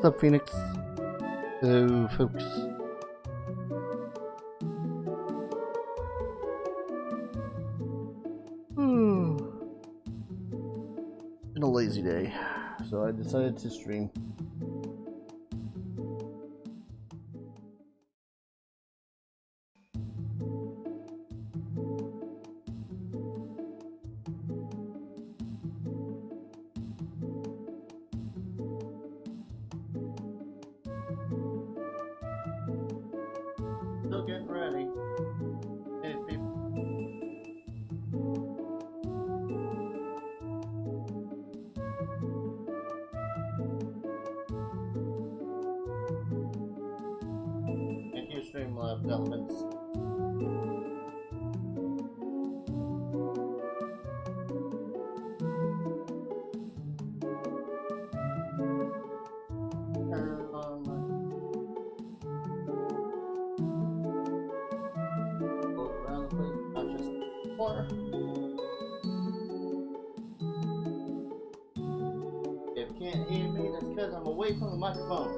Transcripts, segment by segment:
What's up, Phoenix? Hello, folks. Been a lazy day, so I decided to stream. Still getting ready. Hey, people. And here's Streamlabs Elements. If you can't hear me, that's because I'm away from the microphone.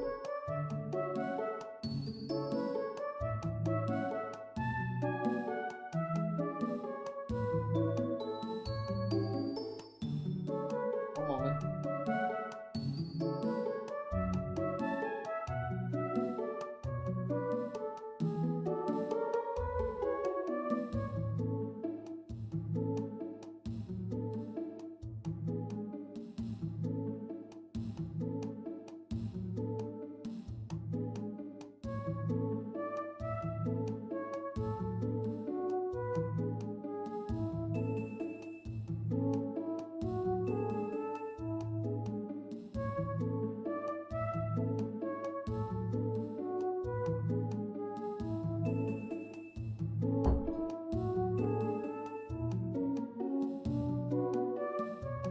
One moment.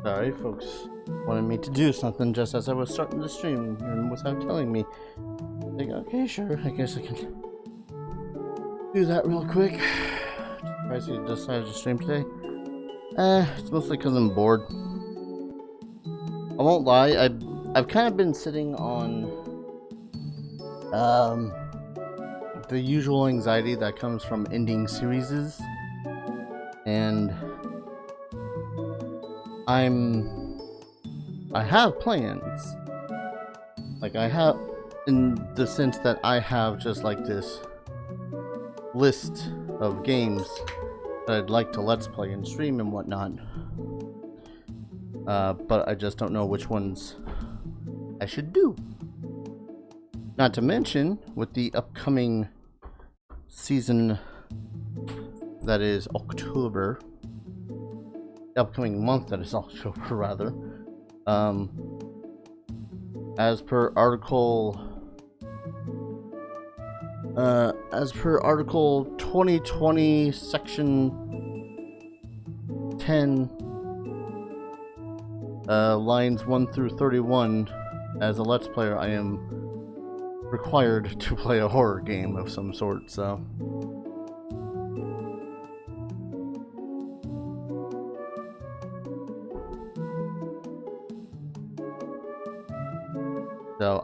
Sorry, folks wanted me to do something just as I was starting the stream and without telling me. Like, okay, sure, I guess I can do that real quick. Surprised you decided to stream today. It's mostly because I'm bored. I won't lie, I've kind of been sitting on the usual anxiety that comes from ending series, and I have plans. Like, I have, in the sense that I have just like this list of games that I'd like to let's play and stream and whatnot. But I just don't know which ones I should do. Not to mention, with the upcoming season that is October, upcoming month that is October rather, as per article 2020 section 10 lines 1 through 31, as a let's player I am required to play a horror game of some sort, so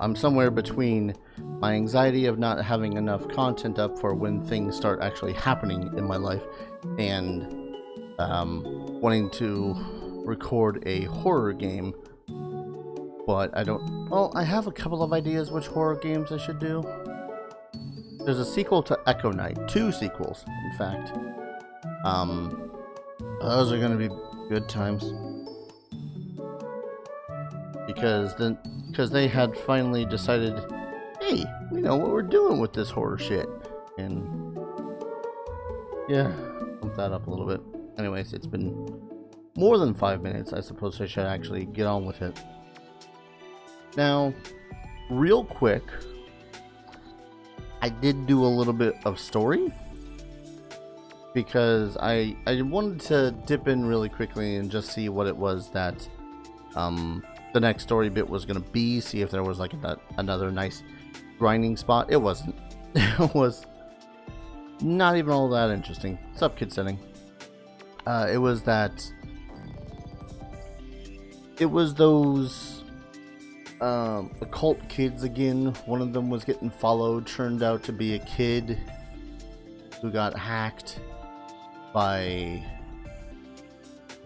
I'm somewhere between my anxiety of not having enough content up for when things start actually happening in my life, and wanting to record a horror game, but I don't. Well, I have a couple of ideas which horror games I should do. There's a sequel to Echo Night, 2 sequels, in fact. Those are gonna be good times. Because they had finally decided, hey, we know what we're doing with this horror shit. And yeah, bump that up a little bit. Anyways, it's been more than 5 minutes. I suppose I should actually get on with it. Now, real quick, I did do a little bit of story, because I wanted to dip in really quickly and just see what it was that the next story bit was going to be, see if there was like another nice grinding spot. It wasn't. It was not even all that interesting. Sup, kid setting. It was those occult kids again. One of them was getting followed. Turned out to be a kid who got hacked by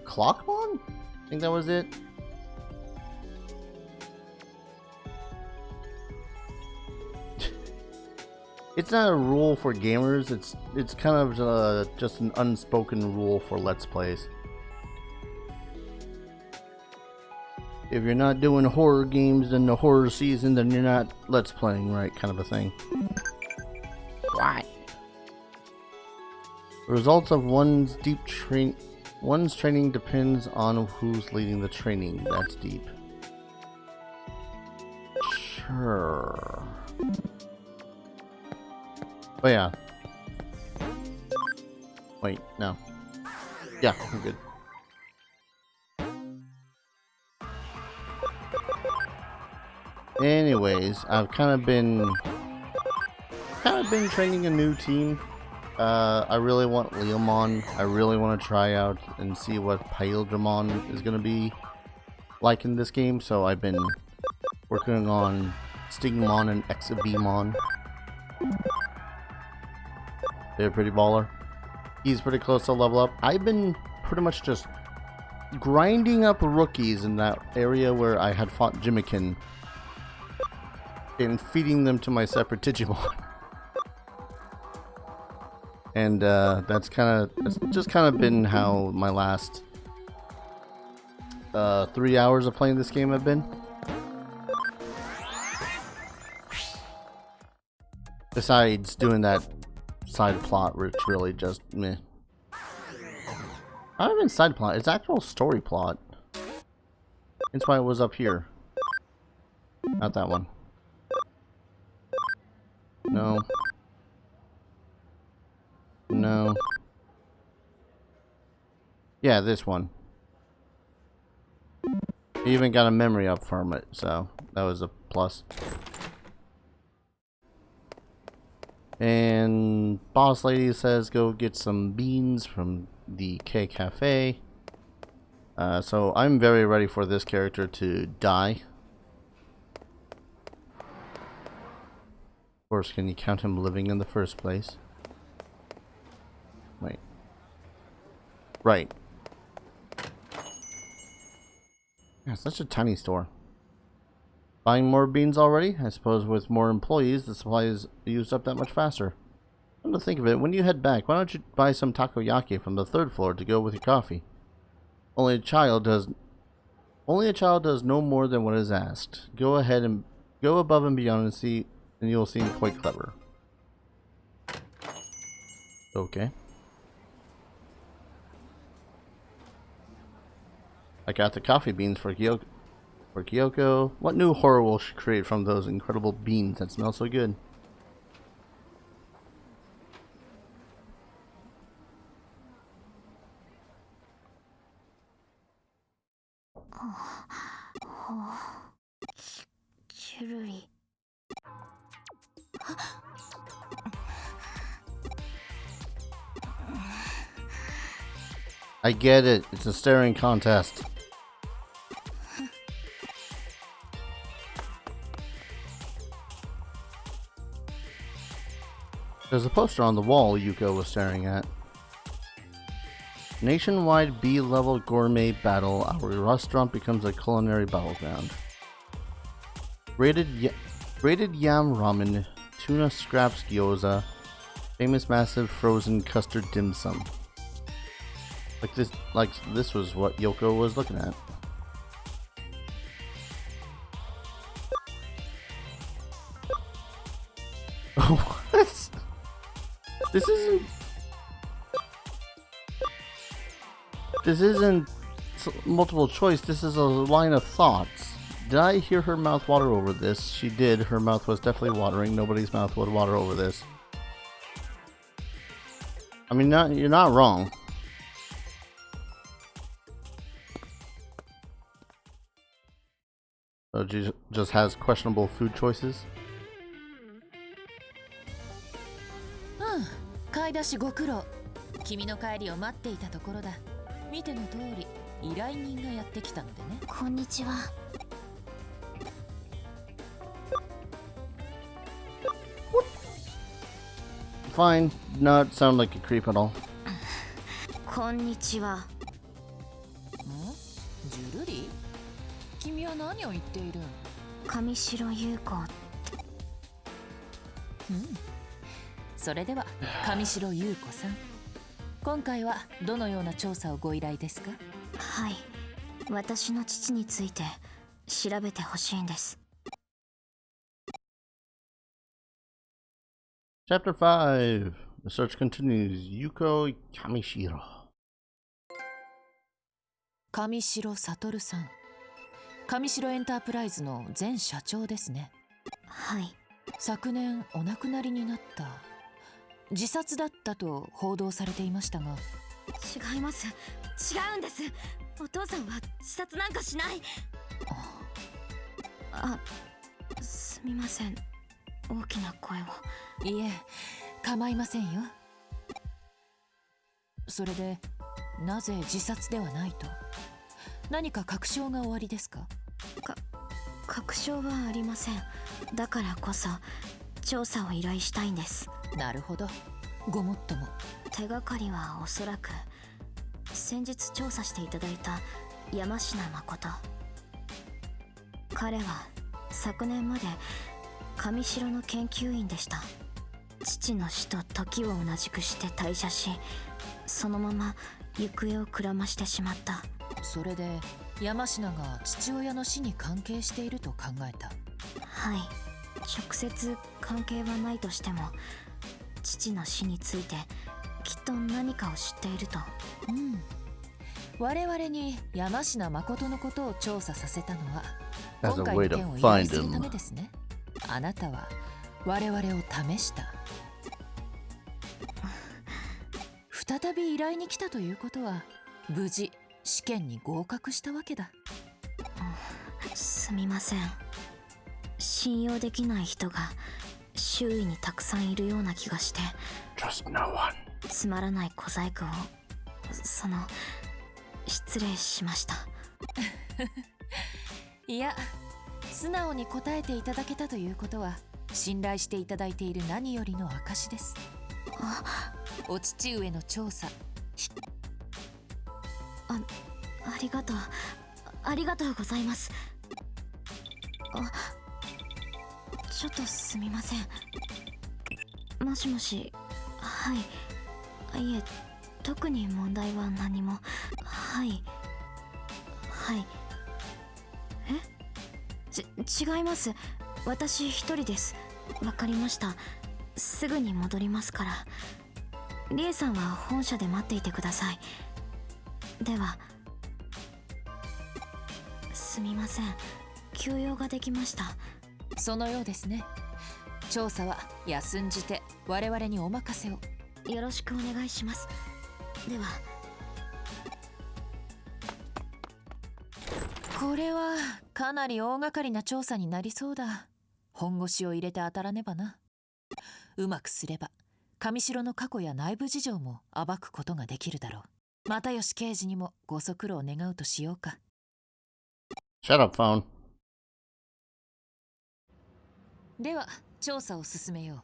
Clockmon? I think that was it. It's not a rule for gamers. It's kind of just an unspoken rule for Let's Plays. If you're not doing horror games in the horror season, then you're not Let's Playing, right? Kind of a thing. Right. The results of one's training depends on who's leading the training. That's deep. Sure. Oh yeah. Wait, no. Yeah, we're good. Anyways, I've kind of been training a new team. I really want Leomon. I really want to try out and see what Paildramon is going to be like in this game. So I've been working on Stingmon and Exabimon. They're pretty baller. He's pretty close to level up. I've been pretty much just grinding up rookies in that area where I had fought Jimikin and feeding them to my separate Digimon. And that's just kind of been how my last 3 hours of playing this game have been. Besides doing that side plot, which really just meh. Not even side plot, it's actual story plot. That's why it was up here. Not that one. No. No. Yeah, this one. I even got a memory up from it, so that was a plus. And boss lady says go get some beans from the K Cafe. So I'm very ready for this character to die. Of course, can you count him living in the first place? Wait. Right. Yeah, such a tiny store. Buying more beans already? I suppose with more employees, the supply is used up that much faster. Come to think of it, when you head back, why don't you buy some takoyaki from the 3rd floor to go with your coffee? Only a child does no more than what is asked. Go ahead and go above and beyond and see, and you'll seem quite clever. Okay. I got the coffee beans for Kyoko. What new horror will she create from those incredible beans that smell so good? I get it. It's a staring contest. There's a poster on the wall Yuko was staring at. Nationwide B-level gourmet battle. Our restaurant becomes a culinary battleground. Rated yam ramen, tuna scraps gyoza, famous massive frozen custard dim sum. Like this was what Yoko was looking at. What? This isn't multiple choice. This is a line of thoughts. Did I hear her mouth water over this? She did. Her mouth was definitely watering. Nobody's mouth would water over this. I mean, you're not wrong. So she just has questionable food choices. 買い出しご苦労。君の帰りを待っていたところだ。見ての通り、依頼人がやってきたのでね。こんにちは。fine. Not sound like a creep at all. こんにちは。ジュルリ？君は何を言っている？上白優子。それでは上白優子さん、今回はどのような調査をご依頼ですか？はい、私の父について調べてほしいんです。Chapter 5. The search continues. Yuko Kamishiro. 上白悟さん、上白エンタープライズの前社長ですね。はい。昨年お亡くなりになった。自殺だったと報道されていましたが。違います。違うんです。お父さんは自殺なんかしない。すみません、大きな声を。いえ、構いませんよ。それでなぜ自殺ではないと？何か確証がおありですか？確証はありません。だからこそ調査を依頼したいんです。なるほど、ごもっとも。手がかりはおそらく先日調査していただいた山科誠。彼は昨年まで上白の研究員でした。父の死と時を同じくして退社し、そのまま行方をくらましてしまった。それで山科が父親の死に関係していると考えた。はい、直接関係はないとしても父の死についてきっと何かを知っていると。我々に山科誠のことを調査させたのは As 今 a 回 way の to 件を依頼 find するため him. ですね。あなたは我々を試した。再び依頼に来たということは無事試験に合格したわけだ。すみません。信用できない人が周囲にたくさんいるような気がして。 Trust no one. つまらない小細工を失礼しました。いや、素直に答えていただけたということは信頼していただいている何よりの証です。お父上の調査、ありがとう。ありがとうございます。ちょっとすみません。もしもし。はい。いえ、特に問題は何も。はい。違います。私一人です。わかりました。すぐに戻りますから。リエさんは本社で待っていてください。では。すみません、休養ができました。そのようですね。調査は休んじて我々にお任せを。よろしくお願いします。では。これはかなり大掛かりな調査になりそうだ。本腰を入れて当たらねばな。うまくすれば上白の過去や内部事情も暴くことができるだろう。又吉刑事にもご足労願うとしようか。Shut up, phone. では調査を進めよう。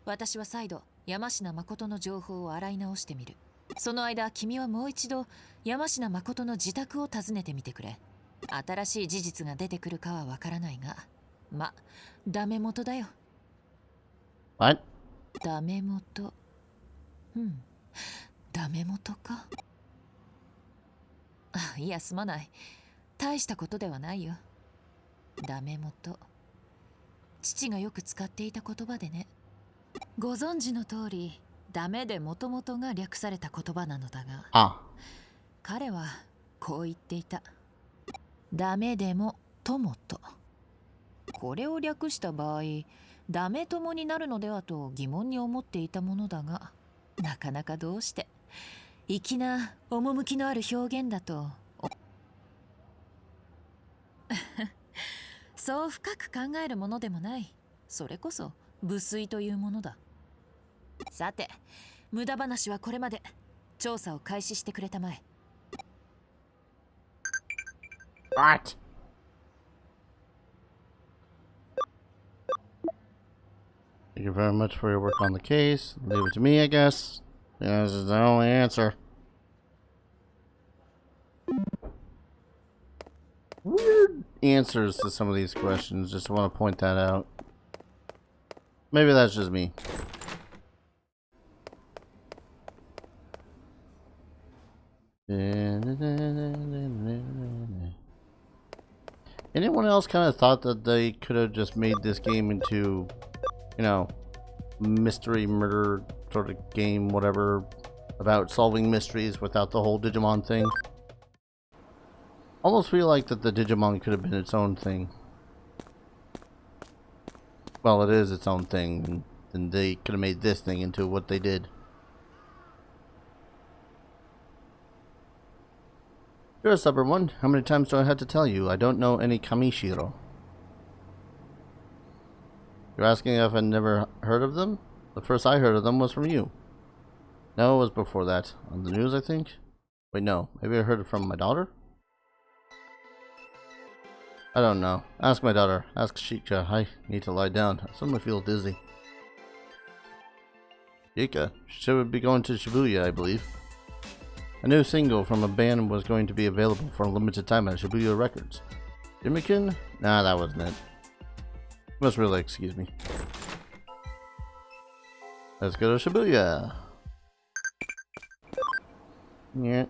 私は再度山科誠の情報を洗い直してみる。その間君はもう一度山科誠の自宅を訪ねてみてくれ。新しい事実が出てくるかはわからないが、ダメ元だよ。 What? ダメ元。ダメ元か。いや、すまない。大したことではないよ。ダメ元、父がよく使っていた言葉でね。ご存知の通りダメで元々が略された言葉なのだが、彼はこう言っていた。ダメでも友と。これを略した場合ダメ友になるのではと疑問に思っていたものだが、なかなかどうして粋な趣のある表現だと。そう深く考えるものでもない。それこそ無粋というものだ。さて、無駄話はこれまで。調査を開始してくれたまえ。What? Thank you very much for your work on the case. Leave it to me, I guess. Yeah, this is the only answer. Weird answers to some of these questions. Just want to point that out. Maybe that's just me. Anyone else kind of thought that they could have just made this game into, you know, mystery murder sort of game, whatever, about solving mysteries without the whole Digimon thing? Almost feel like that the Digimon could have been its own thing. Well, it is its own thing, and they could have made this thing into what they did. You're a stubborn one. How many times do I have to tell you? I don't know any Kamishiro. You're asking if I never heard of them? The first I heard of them was from you. No, it was before that. On the news, I think? Wait, no. Maybe I heard it from my daughter? I don't know. Ask my daughter. Ask Shika. I need to lie down. I suddenly feel dizzy. Shika? She would be going to Shibuya, I believe. A new single from a band was going to be available for a limited time at Shibuya Records. Jimikin? Nah, that wasn't it. You must really excuse me. Let's go to Shibuya. Yeah.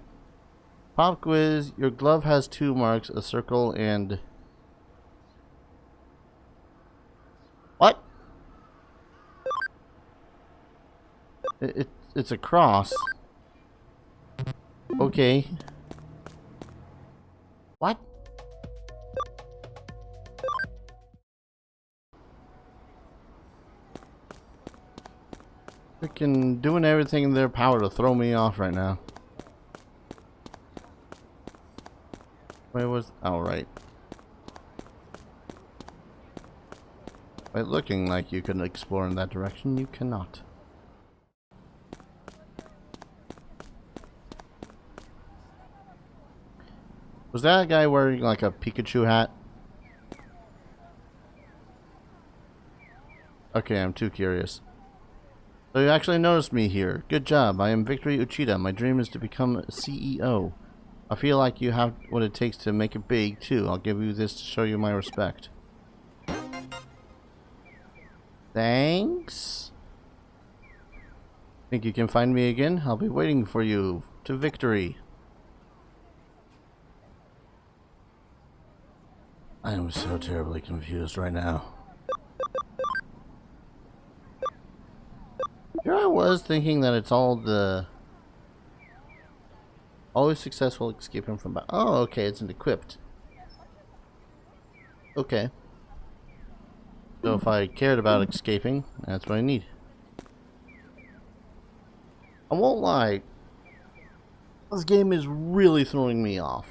Pop quiz. Your glove has 2 marks, a circle, and... What? It's a cross. Okay. What? Freaking doing everything in their power to throw me off right now. Where was... Oh, right. By looking like you can explore in that direction, you cannot. Was that a guy wearing like a Pikachu hat? Okay, I'm too curious. So you actually noticed me here. Good job. I am Victory Uchida. My dream is to become a CEO. I feel like you have what it takes to make it big, too. I'll give you this to show you my respect. Thanks. Think you can find me again? I'll be waiting for you. To victory. I am so terribly confused right now. Here I was thinking that it's all the... Always successful escaping from... Oh, okay, it's an equipped. Okay. So if I cared about escaping, that's what I need. I won't lie. This game is really throwing me off.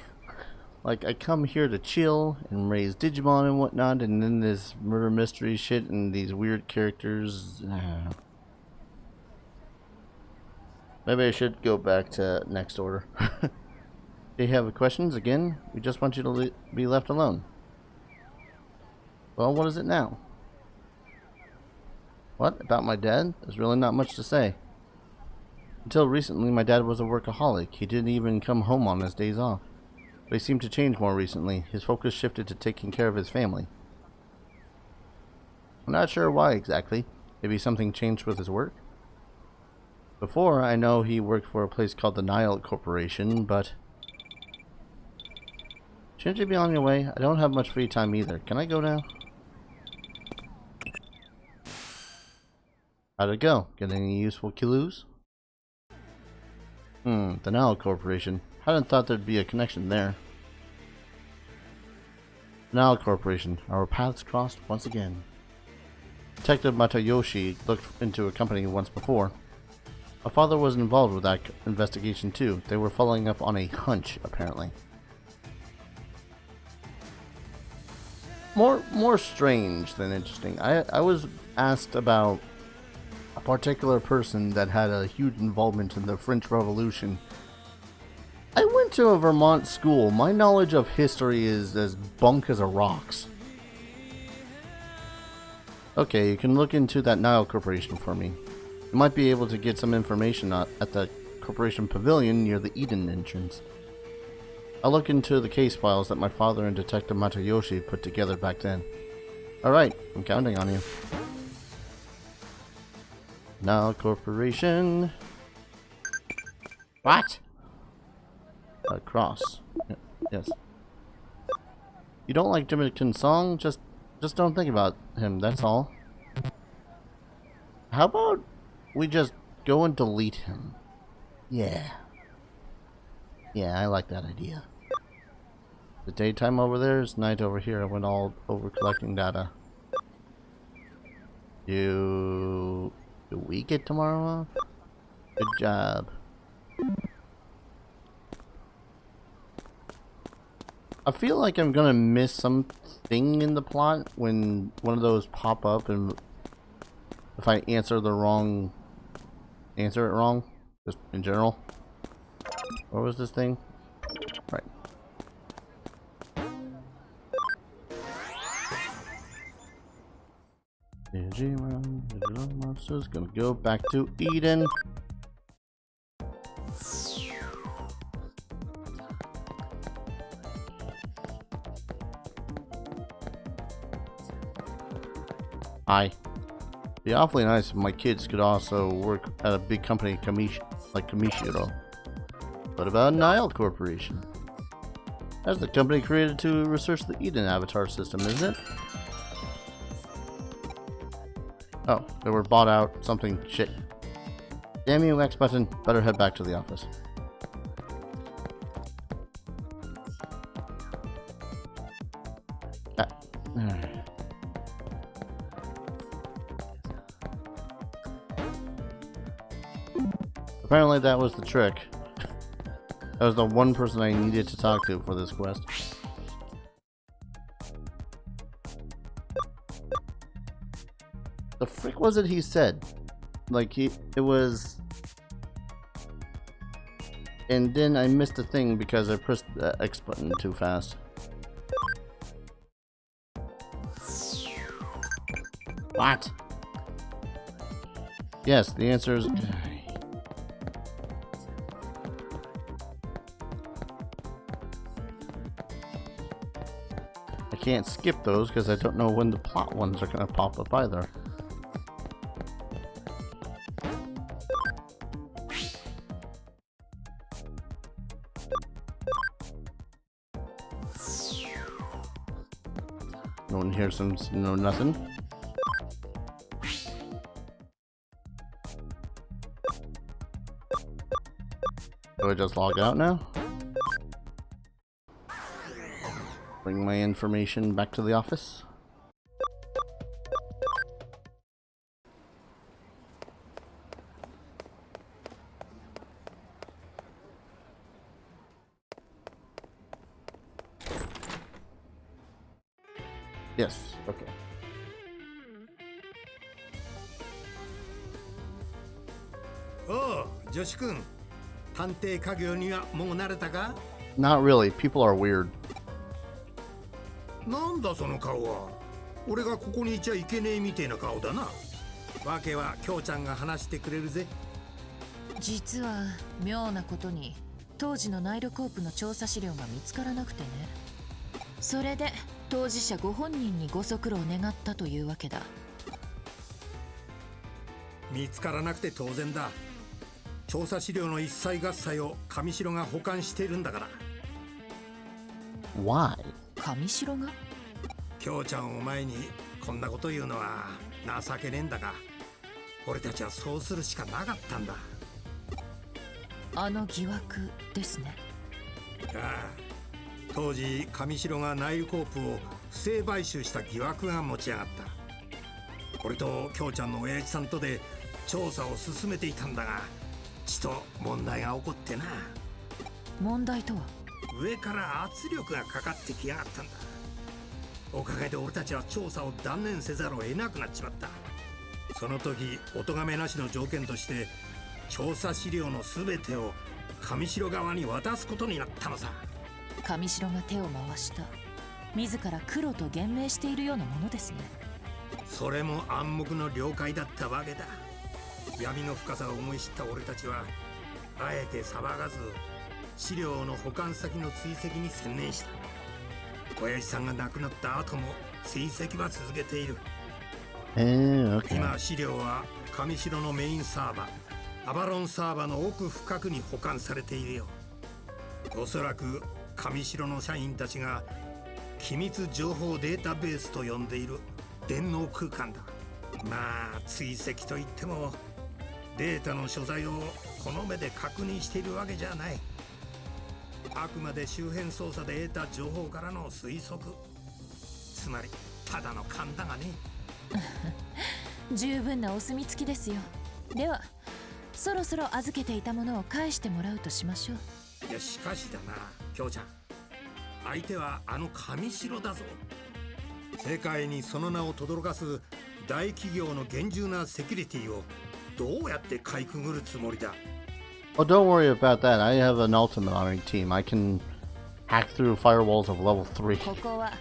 Like, I come here to chill and raise Digimon and whatnot, and then this murder mystery shit and these weird characters. Maybe I should go back to next order. Do you have questions again? We just want you to be left alone. Well, what is it now? What? About my dad? There's really not much to say. Until recently, my dad was a workaholic. He didn't even come home on his days off. But he seemed to change more recently. His focus shifted to taking care of his family. I'm not sure why exactly. Maybe something changed with his work? Before, I know he worked for a place called the Untitled Corporation, but... Shouldn't you be on your way? I don't have much free time either. Can I go now? How'd it go? Get any useful clues? The Untitled Corporation. Hadn't thought there'd be a connection there. Untitled Corporation. Our paths crossed once again. Detective Matayoshi looked into a company once before. My father was involved with that investigation too. They were following up on a hunch, apparently. More strange than interesting. I was asked about a particular person that had a huge involvement in the French Revolution. I went to a Vermont school. My knowledge of history is as bunk as a rocks. Okay, you can look into that Nile Corporation for me. You might be able to get some information at the Corporation Pavilion near the Eden entrance. I'll look into the case files that my father and Detective Matayoshi put together back then. Alright, I'm counting on you. Nile Corporation. What? Cross. Yes. You don't like Dominican's song? Just don't think about him, that's all. How about we just go and delete him? Yeah. Yeah, I like that idea. The daytime over there is night over here. I went all over collecting data. Do we get tomorrow off? Good job. I feel like I'm gonna miss something in the plot when one of those pop up, and if I answer it wrong, just in general. What was this thing? Right. Digimon, digital monsters, gonna go back to Eden. Hi. Be awfully nice if my kids could also work at a big company like Kamishiro. What about Nile Corporation? That's the company created to research the Eden Avatar system, isn't it? Oh, they were bought out. Something shit. Damn you, X button. Better head back to the office. Apparently that was the trick. That was the one person I needed to talk to for this quest. The frick was it he said? Like it was... And then I missed a thing because I pressed the X button too fast. What? Yes, the answer is... I can't skip those because I don't know when the plot ones are going to pop up either. No one hears them, no nothing. Do I just log out now? Bring my information back to the office. Yes, okay. Oh, 女子くん、探偵家業にはもう慣れたか? Not really. People are weird. なんだその顔は。俺がここにいちゃいけねえみてえな顔だな。わけは京ちゃんが話してくれるぜ。実は妙なことに当時のナイルコープの調査資料が見つからなくてね。それで当事者ご本人にご足労を願ったというわけだ。見つからなくて当然だ。調査資料の一切合切を上白が保管しているんだから。Why? 上白が？京ちゃんを前にこんなこと言うのは情けねえんだが、俺たちはそうするしかなかったんだ。あの疑惑ですね。ああ、当時上白がナイルコープを不正買収した疑惑が持ち上がった。俺と京ちゃんの親父さんとで調査を進めていたんだが、ちと問題が起こってな。問題とは？上から圧力がかかってきやがったんだ。おかげで俺たちは調査を断念せざるを得なくなっちまった。その時お咎めなしの条件として調査資料の全てを上白側に渡すことになったのさ。上白が手を回した。自ら黒と言明しているようなものですね。それも暗黙の了解だったわけだ。闇の深さを思い知った俺たちはあえて騒がず資料の保管先の追跡に専念した。親父さんが亡くなった後も追跡は続けている。Okay. 今資料は上城のメインサーバーアバロンサーバーの奥深くに保管されているよ。おそらく上城の社員たちが機密情報データベースと呼んでいる電脳空間だ。まあ追跡といってもデータの所在をこの目で確認しているわけじゃない。あくまで周辺捜査で得た情報からの推測、つまりただの勘だがね。十分なお墨付きですよ。ではそろそろ預けていたものを返してもらうとしましょう。いやしかしだな京ちゃん、相手はあの上城だぞ。世界にその名を轟かす大企業の厳重なセキュリティをどうやってかいくぐるつもりだ。 Oh, don't worry about that. I have an ultimate on my team. I can hack through firewalls of level 3. ここは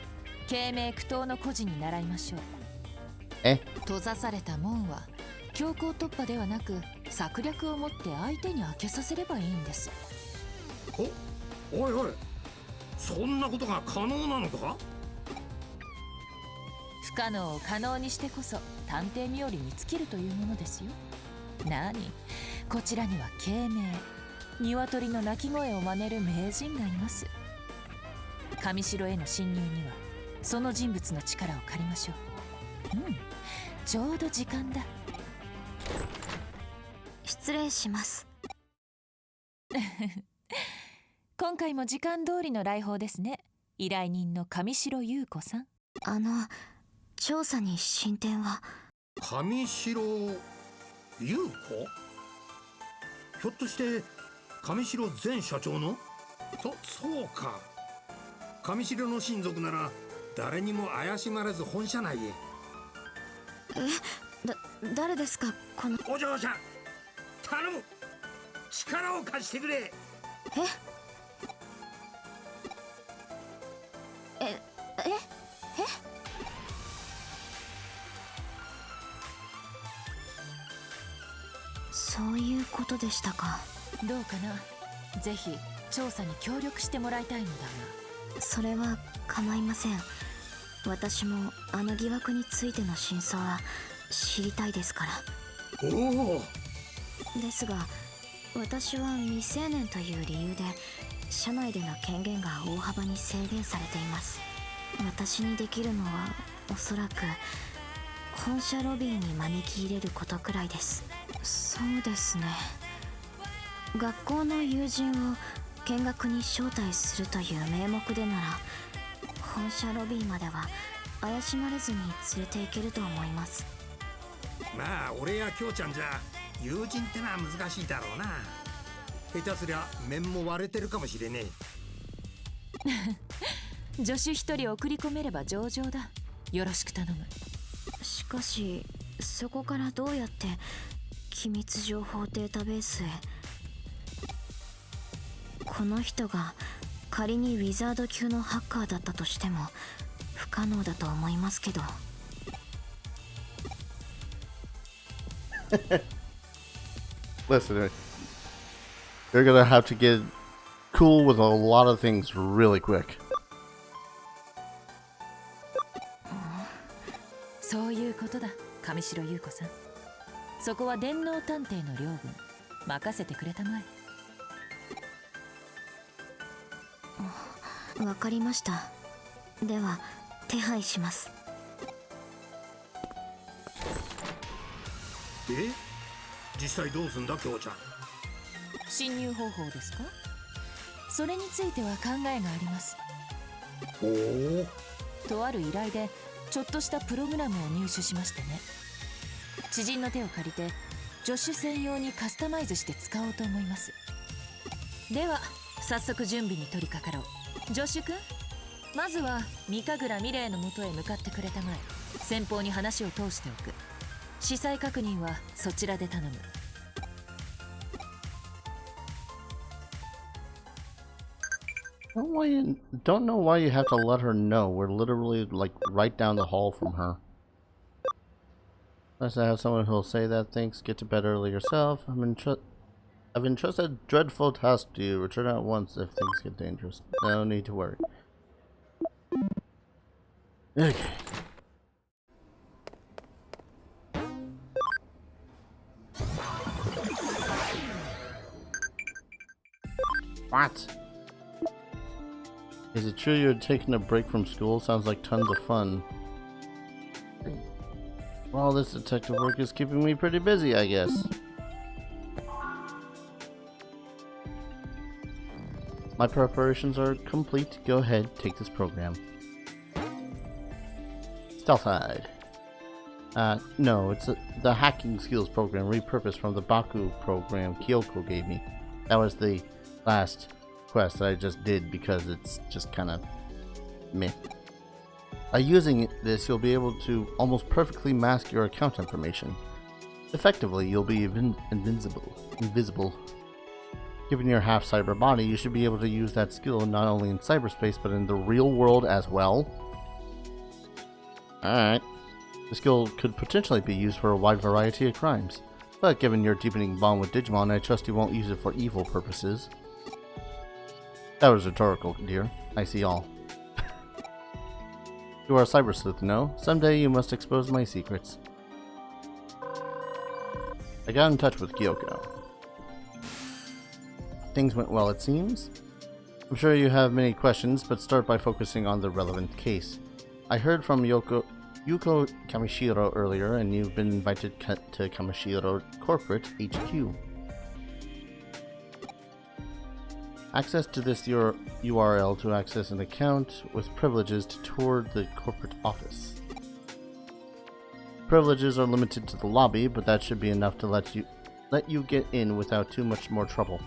敬明苦闘の孤児に習いましょう。え？閉ざされた門は強行突破ではなく策略を持って相手に開けさせればいいんです。おいおい、そんなことが可能なのか。不可能を可能にしてこそ探偵冥利に尽きるというものですよ。何、こちらには敬明、鶏の鳴き声を真似る名人がいます。上城への侵入にはその人物の力を借りましょう。ちょうど時間だ。失礼します。今回も時間通りの来訪ですね。依頼人の上城優子さん。調査に進展は。上城優子？ひょっとして上城前社長の？そうか。上城の親族なら誰にも怪しまれず本社内へ。誰ですかこの。お嬢さん頼む、力を貸してくれ。そういうことでしたか。どうかな、ぜひ調査に協力してもらいたいのだが。それは構いません。私もあの疑惑についての真相は知りたいですから。おお。ですが私は未成年という理由で社内での権限が大幅に制限されています。私にできるのはおそらく本社ロビーに招き入れることくらいです。そうですね。学校の友人を見学に招待するという名目でなら本社ロビーまでは怪しまれずに連れて行けると思います。まあ俺や京ちゃんじゃ友人ってのは難しいだろうな。下手すりゃ面も割れてるかもしれねえ。助手一人送り込めれば上々だ。よろしく頼む。しかしそこからどうやって機密情報データベースへ。この人が仮にウィザード級のハッカーだったとしても不可能だと思いますけど。Listen, they're gonna have to get cool with a lot of things really quick. そういうことだ、上城優子さん。そこは電脳探偵の領分、任せてくれたまえ。わかりました。では手配します。実際どうすんだ京ちゃん。侵入方法ですか。それについては考えがあります。おお。とある依頼でちょっとしたプログラムを入手しましてね。知人の手を借りて助手専用にカスタマイズして使おうと思います。では早速準備に取り掛かろう。助手君、まずは三神楽美玲のもとへ向かってくれたまえ。先方に話を通しておく。司祭確認はそちらで頼む。Don't know why you have to let her know. We're literally like right down the hall from her. Unless I have someone who'll say that. Thanks. Get to bed early yourself. I've entrusted a dreadful task to you. Return at once if things get dangerous. No need to worry. Okay. What? Is it true you're taking a break from school? Sounds like tons of fun. Well, this detective work is keeping me pretty busy, I guess. My preparations are complete. Go ahead, take this program. Stealth hide. No, it's the hacking skills program repurposed from the Baku program Kyoko gave me. That was the last quest that I just did because it's just kind of meh. By using this, you'll be able to almost perfectly mask your account information. Effectively, you'll be invisible. Given your half-cyber body, you should be able to use that skill not only in cyberspace, but in the real world as well. Alright. The skill could potentially be used for a wide variety of crimes. But given your deepening bond with Digimon, I trust you won't use it for evil purposes. That was rhetorical, dear. I see all. You are a cyber sleuth, no? Someday you must expose my secrets. I got in touch with Kyoko. Things went well, it seems. I'm sure you have many questions, but start by focusing on the relevant case. I heard from Yuko Kamishiro earlier, and you've been invited to Kamishiro Corporate HQ. Access to this URL to access an account with privileges to tour the corporate office. Privileges are limited to the lobby, but that should be enough to let you get in without too much more trouble.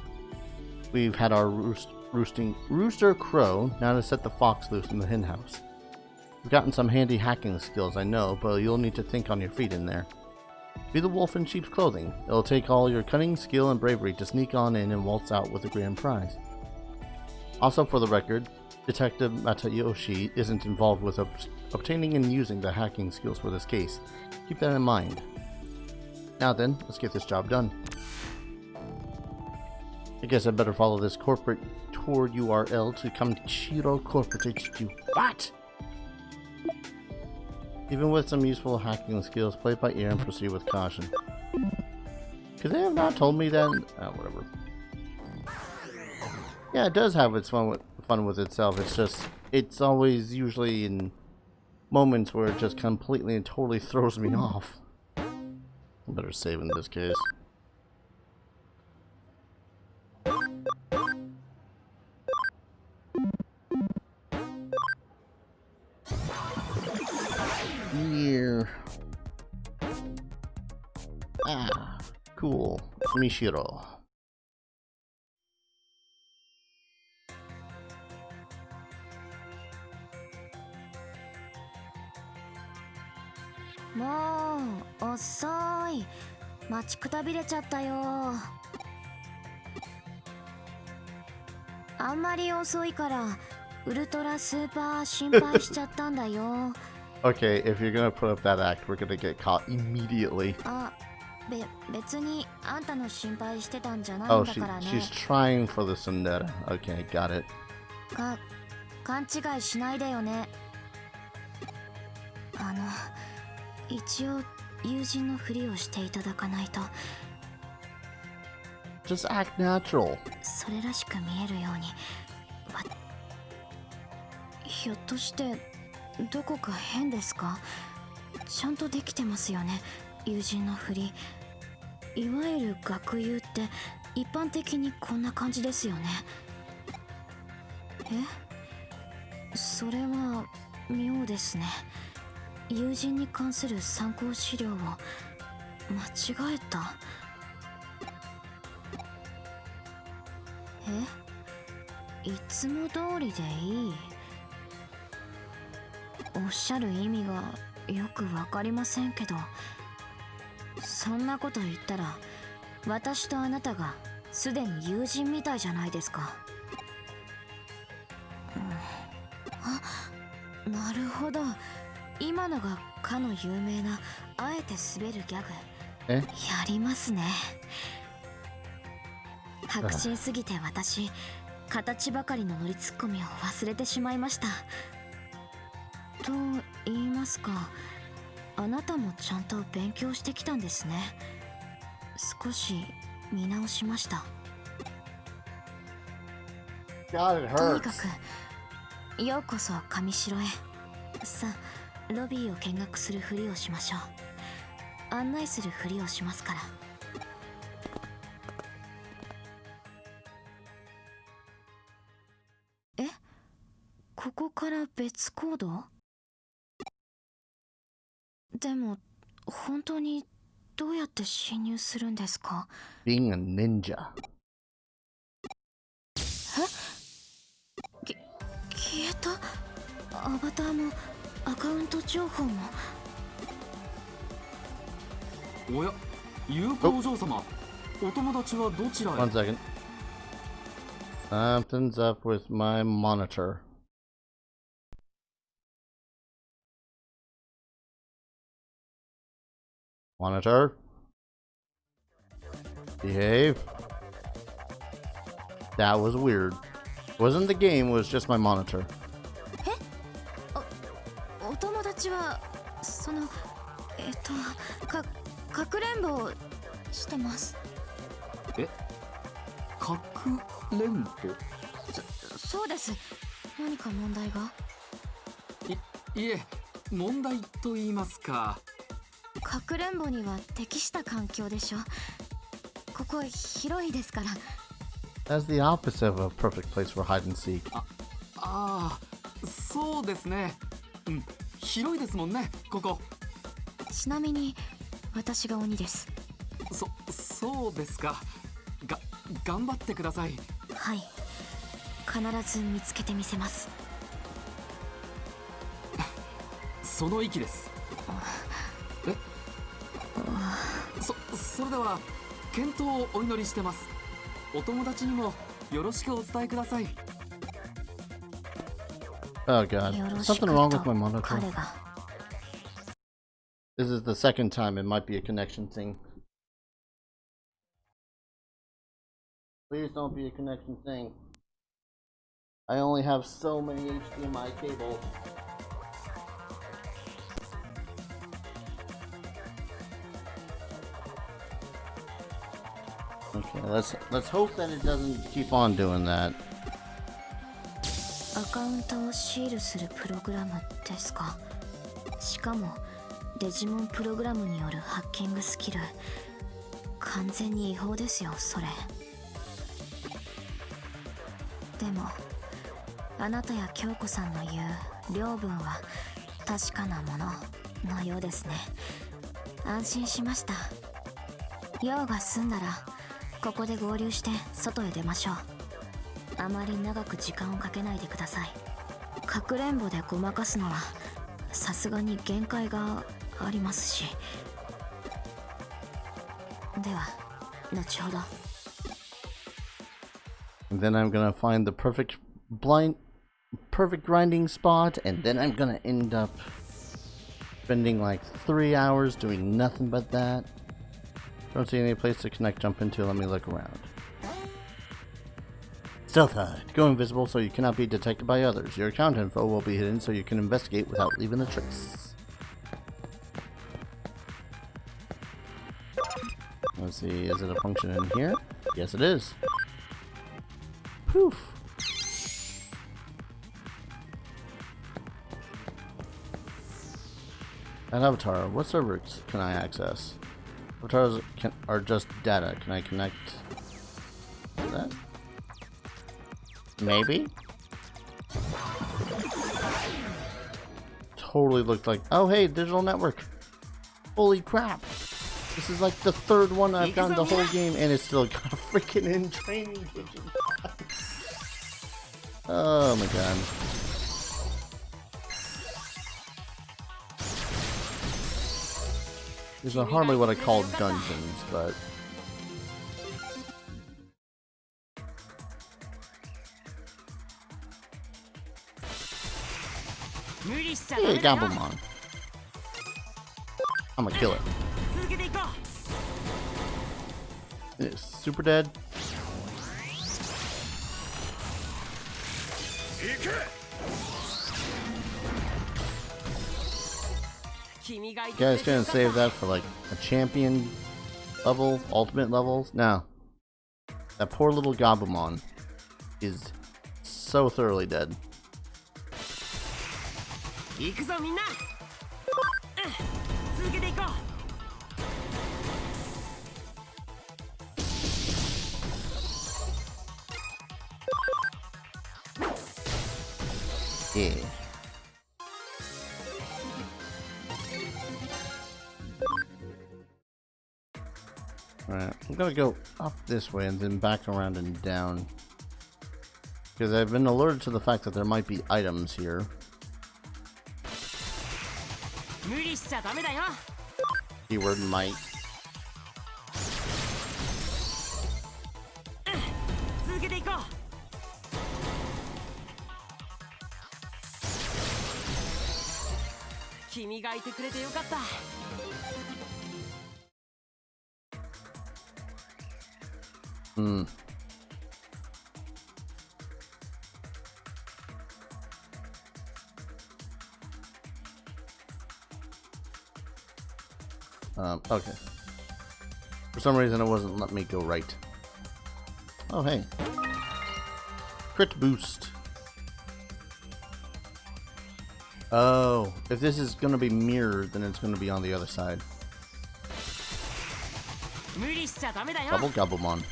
We've had our rooster crow, now to set the fox loose in the hen house. We've gotten some handy hacking skills, I know, but you'll need to think on your feet in there. Be the wolf in sheep's clothing. It'll take all your cunning, skill, and bravery to sneak on in and waltz out with the grand prize. Also, for the record, Detective Matayoshi isn't involved with obtaining and using the hacking skills for this case. Keep that in mind. Now then, let's get this job done. I guess I better follow this corporate tour URL to Kamishiro Corporate HQ. What? Even with some useful hacking skills, play it by ear and proceed with caution. Could they have not told me that? Whatever. Yeah, it does have its fun with itself. It's just, it's always usually in moments where it just completely and totally throws me off. I better save in this case. Here. Ah, cool. Kamishiro. Mo, 遅い。待ちくたびれちゃったよ。あんまり遅いからウルトラスーパー心配しちゃったんだよ。Okay, if you're gonna put up that act, we're gonna get caught immediately. あ、別にあんたの心配してたんじゃないん Oh, だからね。she's trying for the Sundera. Okay, got it. 勘違いしないでよね。一応友人のふりをしていただかないと。Just act natural. それらしく見えるように。ひょっとしてどこか変ですか？ちゃんとできてますよね、友人のふり。いわゆる学友って一般的にこんな感じですよね。それは妙ですね。友人に関する参考資料を間違えた。いつも通りでいい。おっしゃる意味がよくわかりませんけど、そんなこと言ったら私とあなたがすでに友人みたいじゃないですか。なるほど。今のがかの有名なあえて滑るギャグ。えやりますね。白真すぎて私、形ばかりのノリツッコミを忘れてしまいました。と言いますか、あなたもちゃんと勉強してきたんですね。少し見直しました。 God, it とにか hurts. くようこそ上城へ。さあロビーを見学するふりをしましょう。案内するふりをしますから。え、ここから別行動？でも本当にどうやって侵入するんですか？ Being a ninja. 消えた。アバターもアカウント情報も。おや、友好お嬢様、お友達はどちらへ？ One second. Something's up with my monitor. Monitor. Behave. That was weird. Wasn't the game, it was just my monitor. お友達はそのかくれんぼをしてます。え、かくれんぼ？そうです。何か問題が？いえ、問題と言いますか。かくれんぼには適した環境でしょ。ここ広いですから。 That's the opposite of a perfect place for hide and seek. ああ、そうですね。うん、広いですもんね、ここ。ちなみに私が鬼です。そうですか。頑張ってください。はい、必ず見つけてみせます。その意気です。え、それでは健闘をお祈りしてます。お友達にもよろしくお伝えください。 Oh god. Something wrong with my monitor. 彼が。 This is the second time it might be a connection thing. Please don't be a connection thing. I only have so many HDMI cables. Okay, let's hope that it doesn't keep on doing that. アカウントをシールするプログラムですか。しかもデジモンプログラムによるハッキングスキル、完全に違法ですよそれ。でもあなたや京子さんの言う領分は確かなもののようですね。安心しました。用が済んだらここで合流して外へ出ましょう。あまり長く時間をかけないでください。かくれんぼでごまかすのはさすがに限界がありますし。では後ほど。 And then I'm gonna find the perfect grinding spot, and then I'm gonna end up spending like 3 hours doing nothing but that. Don't see any place to connect jump into. Let me look around. Stealth hide. Go invisible so you cannot be detected by others. Your account info will be hidden so you can investigate without leaving a trace. Let's see, is it a function in here? Yes, it is. Poof. An avatar. What servers can I access? Avatars are just data. Can I connect to that? Maybe? Totally looked like... Oh, hey, digital network. Holy crap. This is like the third one I've gotten the whole game, and it's still got a freaking in training Digimon. Oh my god. These are hardly what I call dungeons, but... Hey, Gabumon. I'm gonna kill it. It's super dead. You guys gonna save that for like a champion level, ultimate levels? No. That poor little Gabumon is so thoroughly dead. Yeah. Alright, I'm gonna go up this way and then back around and down. Because I've been alerted to the fact that there might be items here. Keyword might. Hmm. Okay. For some reason it wasn't letting me go right. Oh, hey. Crit boost. Oh, if this is gonna be mirrored, then it's gonna be on the other side. Double Gabumon.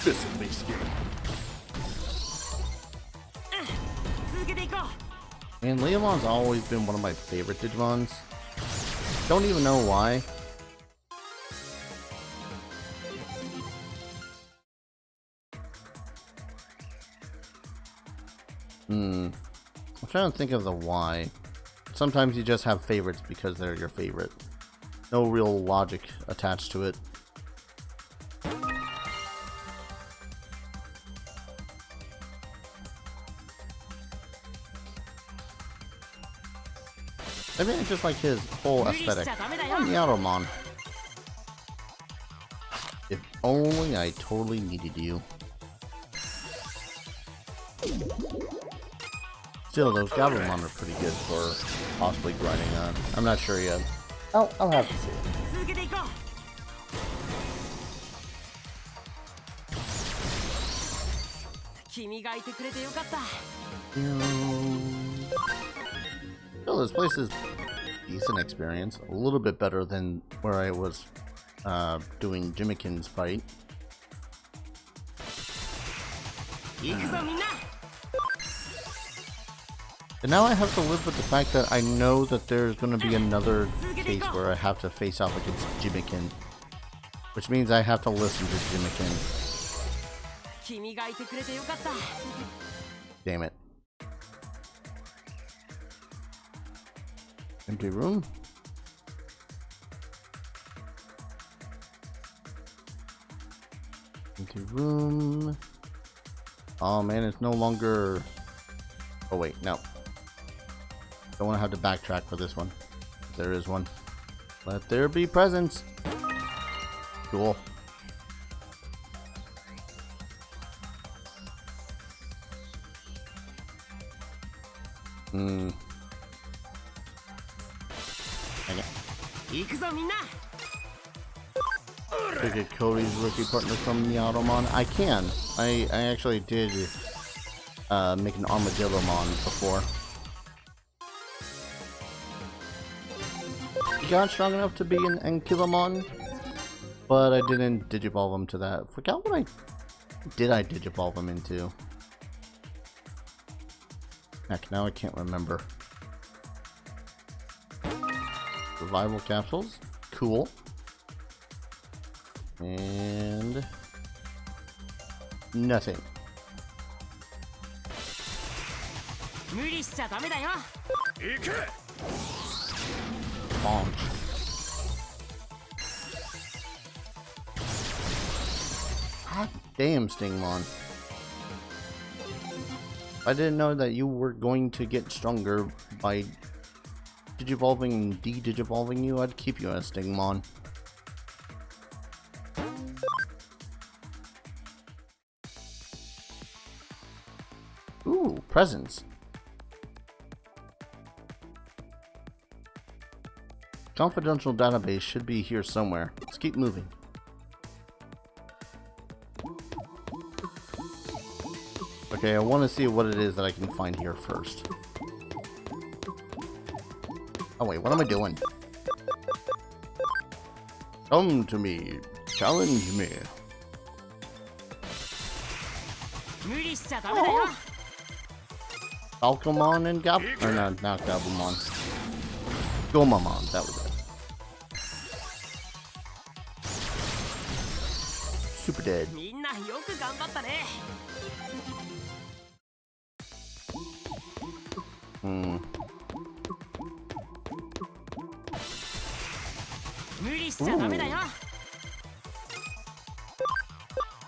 This will be scary. And Leomon's always been one of my favorite Digimons. Don't even know why. I'm trying to think of the why. Sometimes you just have favorites because they're your favorite. No real logic attached to it. I mean, I just like his whole aesthetic. I'm the Automon. If only I totally needed you. Still, those Gabumon are pretty good for possibly grinding on. I'm not sure yet. I'll have to see it. Well, this place is decent experience. A little bit better than where I was doing Jimikin's fight. And now I have to live with the fact that I know that there's going to be another case where I have to face off against Jimikin. Which means I have to listen to Jimikin. Damn it. Empty room? Empty room. Oh man, it's no longer... Oh wait, no. Don't want to have to backtrack for this one. There is one. Let there be presents. Cool. To get Cody's rookie partner from the Automon. I can. I actually did make an Armadillomon before. He got strong enough to be an Ankylomon, but I didn't Digivolve him to that. Forgot what I Digivolve him into. Heck, now I can't remember. Revival capsules. Cool. And... nothing. Bonk. God damn, Stingmon. I didn't know that you were going to get stronger by digivolving and de-digivolving you, I'd keep you as Digimon. Ooh, presents. Confidential database should be here somewhere. Let's keep moving. Okay, I want to see what it is that I can find here first. Oh wait, what am I doing? Come to me. Challenge me. Oh. Falcomon and or no, not Gabumon. Gomamon, that was it. Super dead. Ooh.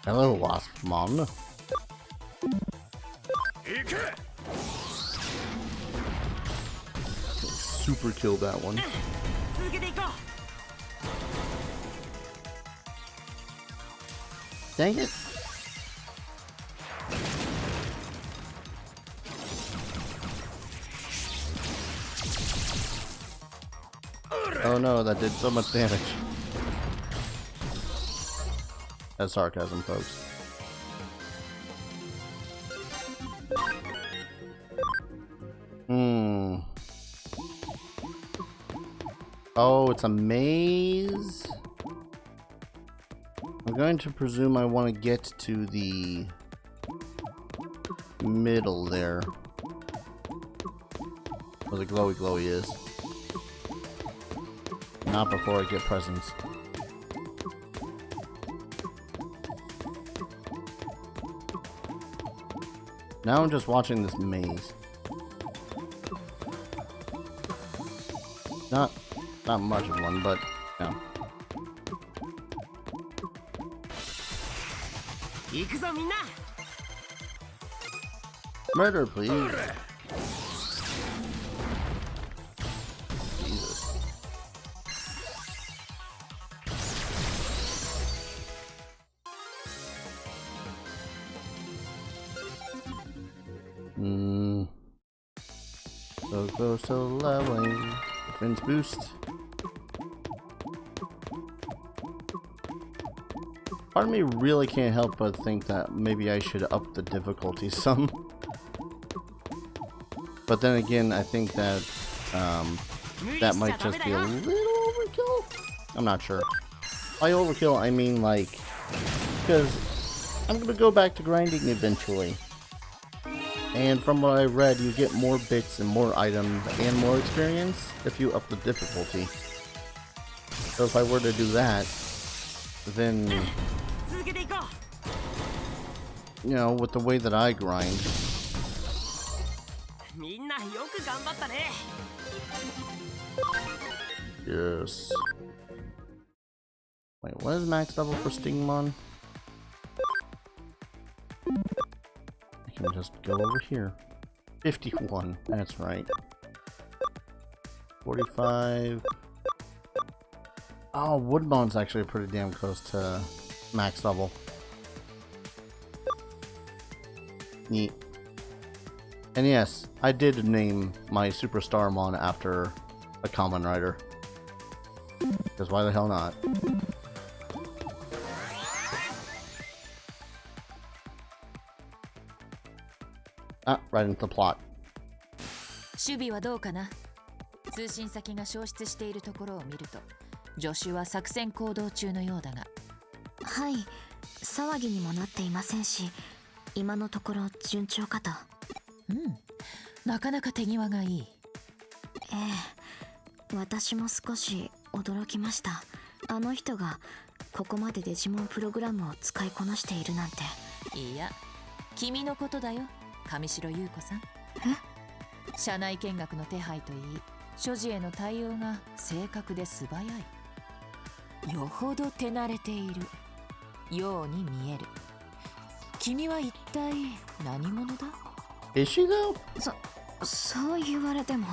Hello, Waspmon. Super kill that one. Dang it. Oh no, that did so much damage. That's sarcasm, folks. Oh, it's a maze? I'm going to presume I want to get to the middle there. Where the glowy glowy is. Not before I get presents. Now I'm just watching this maze. Not much of one, but yeah. Murder, please. Jesus. So close to leveling. Defense boost. Part of me really can't help but think that maybe I should up the difficulty some. But then again, I think that that might just be a little overkill. I'm not sure. By overkill, I mean like, because I'm gonna go back to grinding eventually. And from what I read, you get more bits and more items and more experience if you up the difficulty. So if I were to do that, then, you know, with the way that I grind. Yes. Wait, what is max level for Stingmon? I can just go over here. 51, that's right. 45. Oh, Woodmon's actually pretty damn close to max level. Neat. And yes, I did name my Superstarmon after a Kamen Rider. Because why the hell not? Ah, right into the plot. 守備はどうかな。通信先が消失しているところを見ると、助手は作戦行動中のようだが。はい、騒ぎにもなっていませんし、今のところ順調かと。なかなか手際がいい。ええ、私も少し驚きました。あの人がここまでデジモンプログラムを使いこなしているなんて。いや、君のことだよ、上白優子さん。社内見学の手配といい、所持への対応が正確で素早い。よほど手慣れているように見える。君は一体何者だ？ Is she though? そう言われても。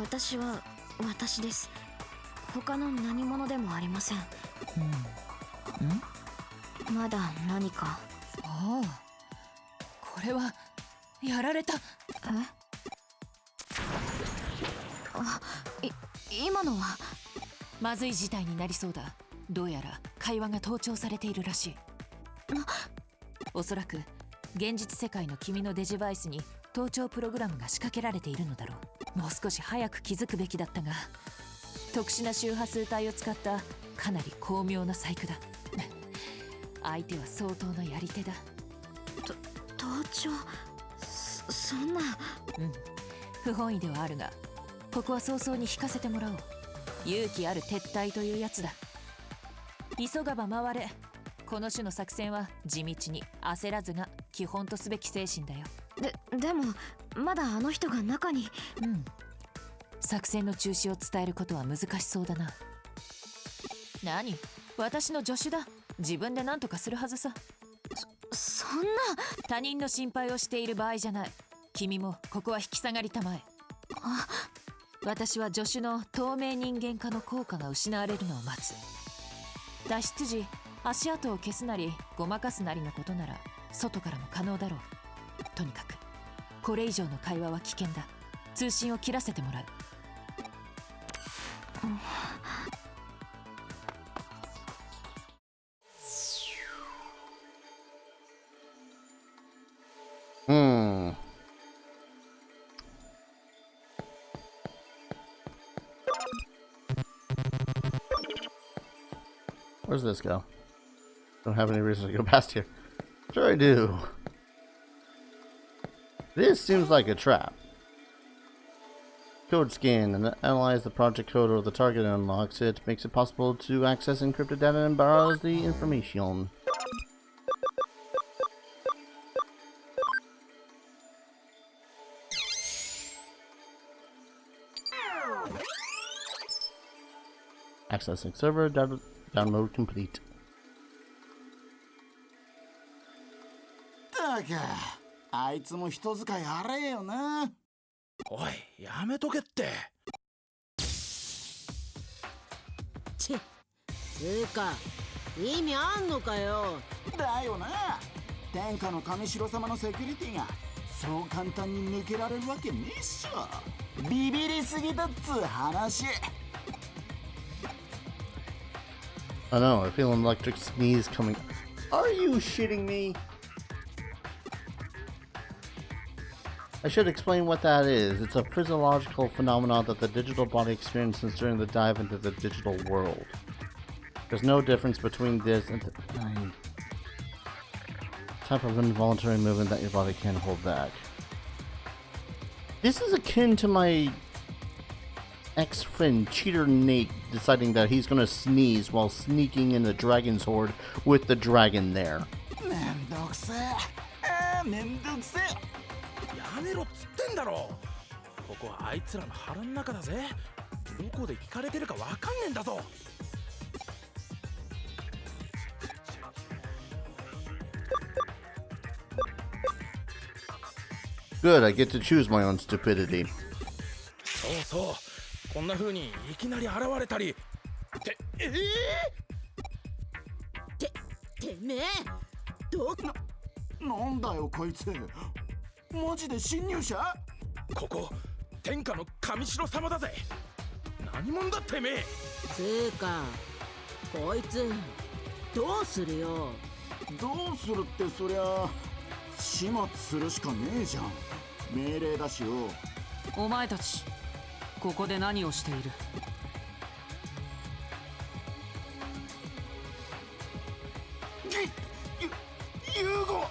私は私です。他の何者でもありません。まだ何か。ああ、これはやられた。今のはまずい事態になりそうだ。どうやら会話が盗聴されているらしい。おそらく現実世界の君のデジバイスに盗聴プログラムが仕掛けられているのだろう。もう少し早く気づくべきだったが、特殊な周波数帯を使ったかなり巧妙な細工だ。相手は相当のやり手だ。盗聴、そんな。不本意ではあるが、ここは早々に引かせてもらおう。勇気ある撤退というやつだ。急がば回れ。この種の作戦は地道に焦らずが基本とすべき精神だよ。でもまだあの人が中に。作戦の中止を伝えることは難しそうだな。何？私の助手だ。自分で何とかするはずさ。そんな。他人の心配をしている場合じゃない。君もここは引き下がりたまえ。私は助手の透明人間化の効果が失われるのを待つ。脱出時足跡を消すなりごまかすなりのことなら外からも可能だろう。とにかくこれ以上の会話は危険だ。通信を切らせてもらう。Where's this go? Don't have any reason to go past here. Sure I do. This seems like a trap. Code scan and analyze the project code or the target unlocks it. Makes it possible to access encrypted data and borrows the information. Accessing server, download complete. だが、あいつも人使い荒えよな。おい、やめとけって。つうか、意味あんのかよ。だよな。天下の神城様のセキュリティがそう簡単に抜けられるわけねえっしょ。ビビりすぎだっつう話。I know, I feel an electric sneeze coming. Are you shitting me? I should explain what that is. It's a physiological phenomenon that the digital body experiences during the dive into the digital world. There's no difference between this and the type of involuntary movement that your body can't hold back. This is akin to my ex-friend Cheater Nate deciding that he's gonna sneeze while sneaking in the dragon's horde with the dragon there. めんどくせえ。めんどくせえ。やめろっつってんだろ。ここはあいつらの腹の中だぜ。どこで聞かれてるかわかんねえんだぞ。Good, I get to choose my own stupidity. そうそう。こんな風にいきなり現れたり。てめえなんだよこいつ。マジで侵入者？ここ天下の神城様だぜ。何者だてめえ。つうか、こいつどうするよ。どうするってそりゃ始末するしかねえじゃん。命令だしよ。お前たちここで何をしている？ユーゴ。なん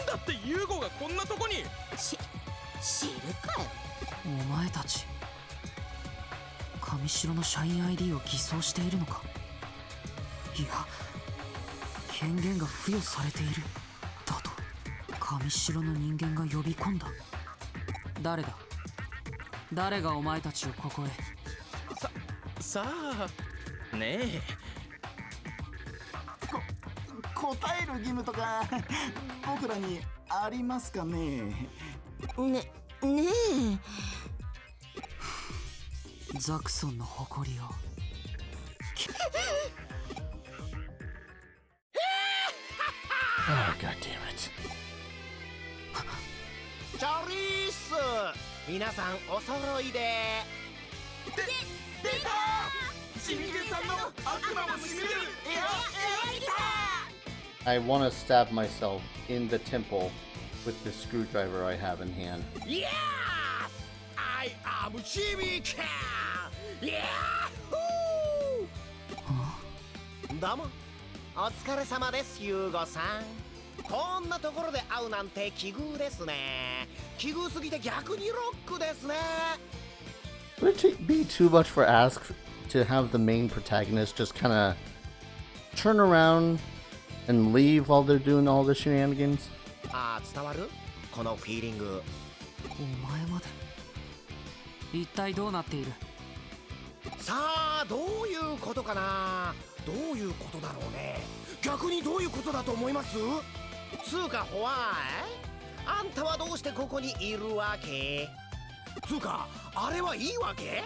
だってユーゴがこんなとこに。知るかよ。お前たち神城の社員 ID を偽装しているのか。いや、権限が付与されているだと神城の人間が呼び込んだ。誰だ？誰がお前たちをここへ。さあねえ。答える義務とか僕らにありますかね。ねえ。ザクソンの誇りを。Oh, God damn it. チャリース、皆さんお揃いで。出た。しみげさんの悪魔もしみるエアギタ I want to stab myself in the temple with the screwdriver I have in hand. Yes! I am Shimika! Yahoo! どうも、お疲れ様です、ユーゴさん。こんなところで会うなんて奇遇ですね。奇遇すぎて逆にロックですね。Would it be too much for Ask to have the main protagonist just kind of turn around and leave while they're doing all the shenanigans? 伝わる？このフィーリング。お前まで。一体どうなっている？さあ、どういうことかな。どういうことだろうね。逆にどういうことだと思います？つうかホワイ、あんたはどうしてここにいるわけ？つうかあれはいいわけ？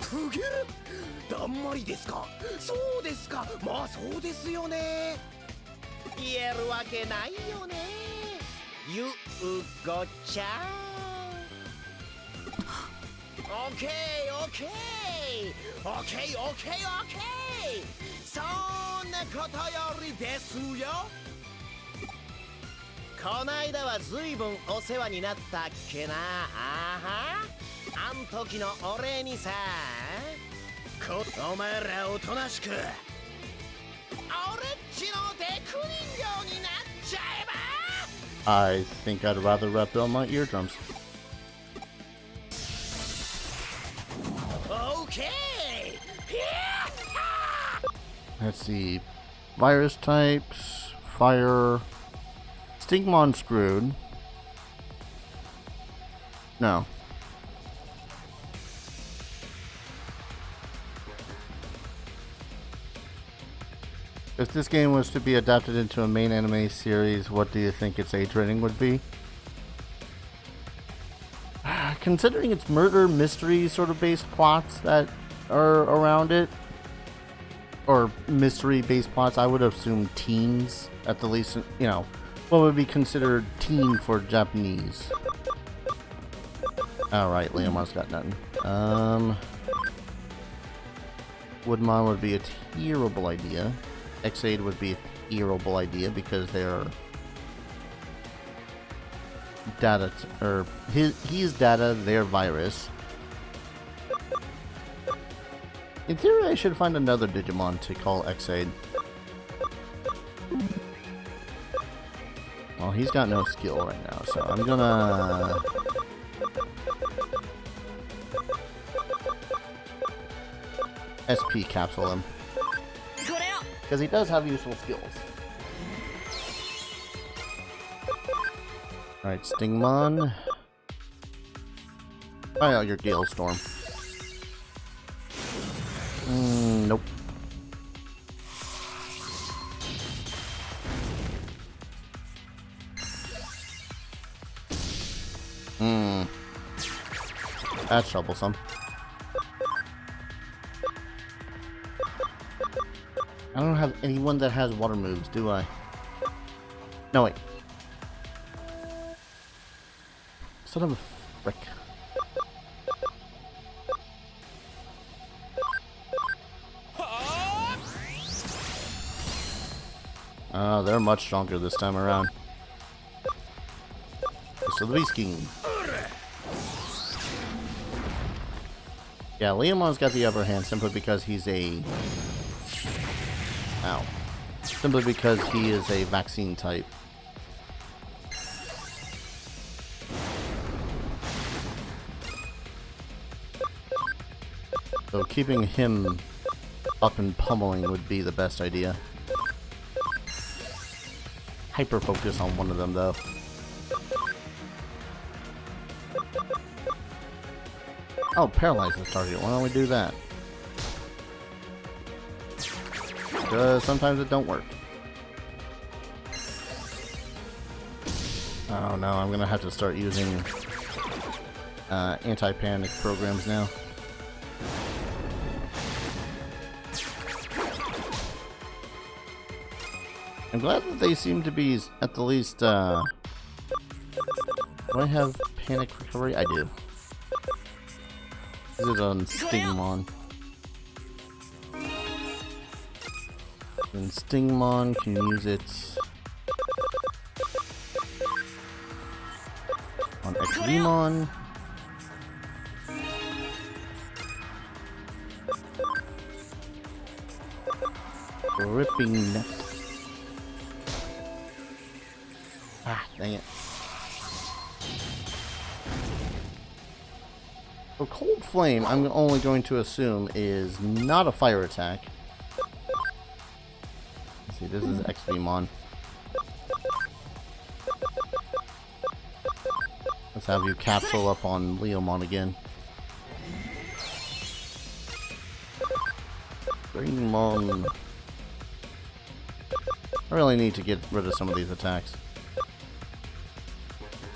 プゲル、だんまりですか？そうですか。まあそうですよね。言えるわけないよね、ゆうごちゃん。オッケーオッケーオッケーオッケーオッケー。そんなことよりですよ、こないだはずいぶんお世話になったっけな。あは、あん時のお礼にさ、お前らおとなしく俺っちのデク人形になっちゃえば。 I think I'd rather wrap it on my eardrums. Okay. Let's see. Virus types. Fire. Stigmon screwed. No. If this game was to be adapted into a main anime series, what do you think its age rating would be? Considering it's murder mystery sort of based plots that are around it, or mystery based plots, I would assume teens at the least. You know, what would be considered teen for Japanese. Alright, Leomon's got nothing. Woodmon would be a terrible idea. Xaid would be a terrible idea because they're data, or he's data, they're virus. In theory, I should find another Digimon to call Xaid. Well, he's got no skill right now, so I'm gonna SP capsule him. Because he does have useful skills. Alright, Stingmon. Try out your Gale Storm. Nope. That's troublesome. I don't have anyone that has water moves, do I? No, wait. Son of a frick. They're much stronger this time around. So the Beast King. Yeah, Leomon's got the upper hand simply because he's a... Ow. Simply because he is a vaccine type. So keeping him up and pummeling would be the best idea. Hyper focus on one of them though. Oh, paralyze the target. Why don't we do that? Because sometimes it don't work. Oh no, I'm gonna have to start using anti-panic programs now. I'm glad that they seem to be at the least, do I have panic recovery? I do. Is it on Stingmon? And Stingmon can use it on Digimon. Ripping. Ah, dang it. So Cold Flame, I'm only going to assume, is not a fire attack. Let's see, this is XVmon. Let's have you capsule up on Leomon again. Greenmon. I really need to get rid of some of these attacks.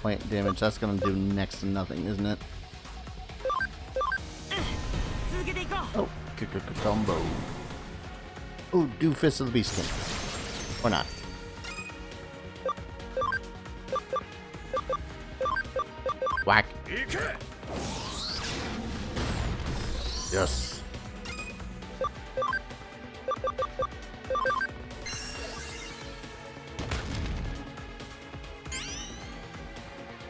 Plant damage, that's gonna do next to nothing, isn't it? Oh, combo. Oh, do Fist of the Beast King. Or not. Whack. Yes.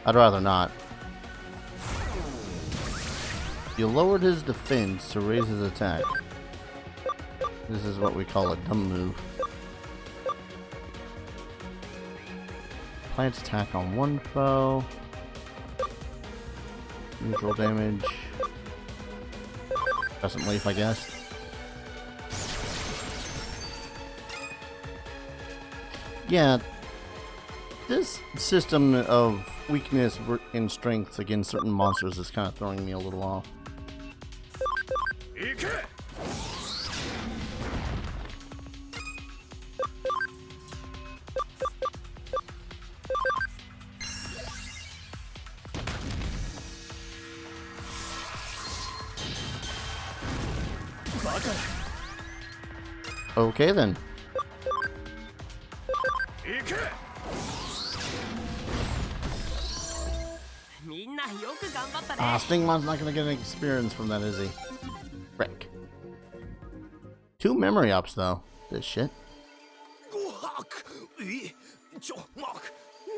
I'd rather not. You lowered his defense to raise his attack. This is what we call a dumb move. Plant attack on one foe. Neutral damage. Crescent Leaf, I guess. Yeah. This system of weakness and strengths against certain monsters is kind of throwing me a little off. Okay then. Ah, Stingmon's not gonna get any experience from that, is he? Frick. 2 memory ups though. This shit.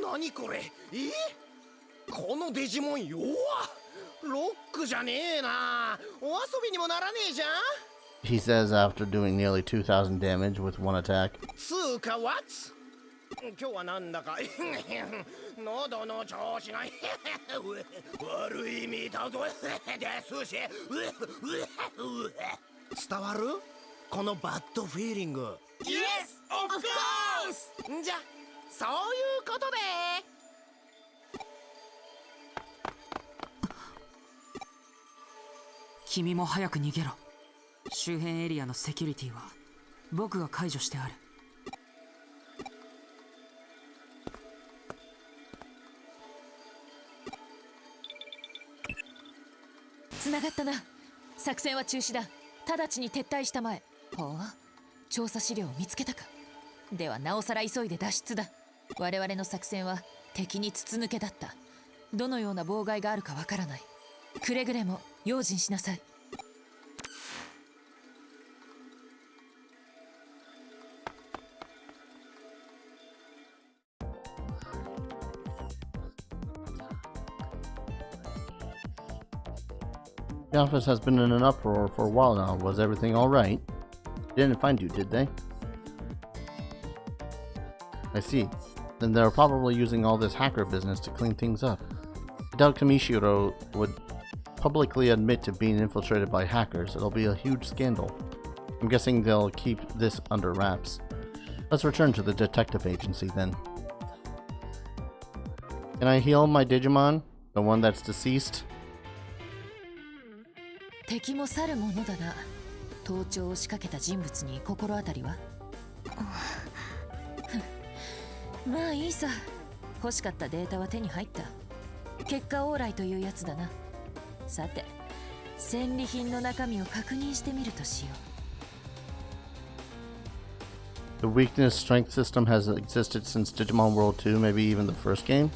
何これこのデジモン弱っロックじゃねえなお遊びにもならねえじゃん He says after doing nearly 2,000 damage with one attack. つうか what? 今日はなんだか喉の調子が悪い意味だぞですし伝わるこのバッドフィーリング Yes, of course! じゃそういうことで君も早く逃げろ。周辺エリアのセキュリティは僕が解除してある。繋がったな。作戦は中止だ。直ちに撤退したまえ。ほう、調査資料を見つけたか。ではなおさら急いで脱出だ。我々の作戦は敵に筒抜けだった。どのような妨害があるかわからない。くれぐれも用心しなさい。The office has been in an uproar for a while now. Was everything alright? They didn't find you, did they? I see. Then they're probably using all this hacker business to clean things up. I doubt Kamishiro would publicly admit to being infiltrated by hackers. It'll be a huge scandal. I'm guessing they'll keep this under wraps. Let's return to the detective agency then. Can I heal my Digimon? The one that's deceased? 敵も去るものだな。盗聴を仕掛けた人物に心当たりはまあいいさ。欲しかったデータは手に入った。結果オーライというやつだな。さて、戦利品の中身を確認してみるとしよう。 The weakness strength system has existed since Digimon World 2, maybe even the first game.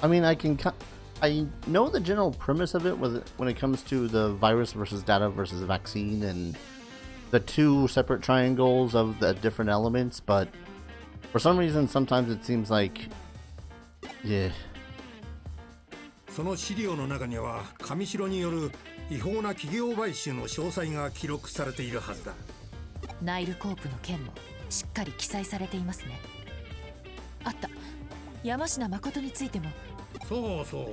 I mean, I know the general premise of it when it comes to the virus versus data versus vaccine and the two separate triangles of the different elements, but for some reason sometimes it seems like, yeah. その資料の中には上白による違法な企業買収の詳細が記録されているはずだ。ナイルコープの件もしっかり記載されていますね。あった。山科誠についても。そうそう。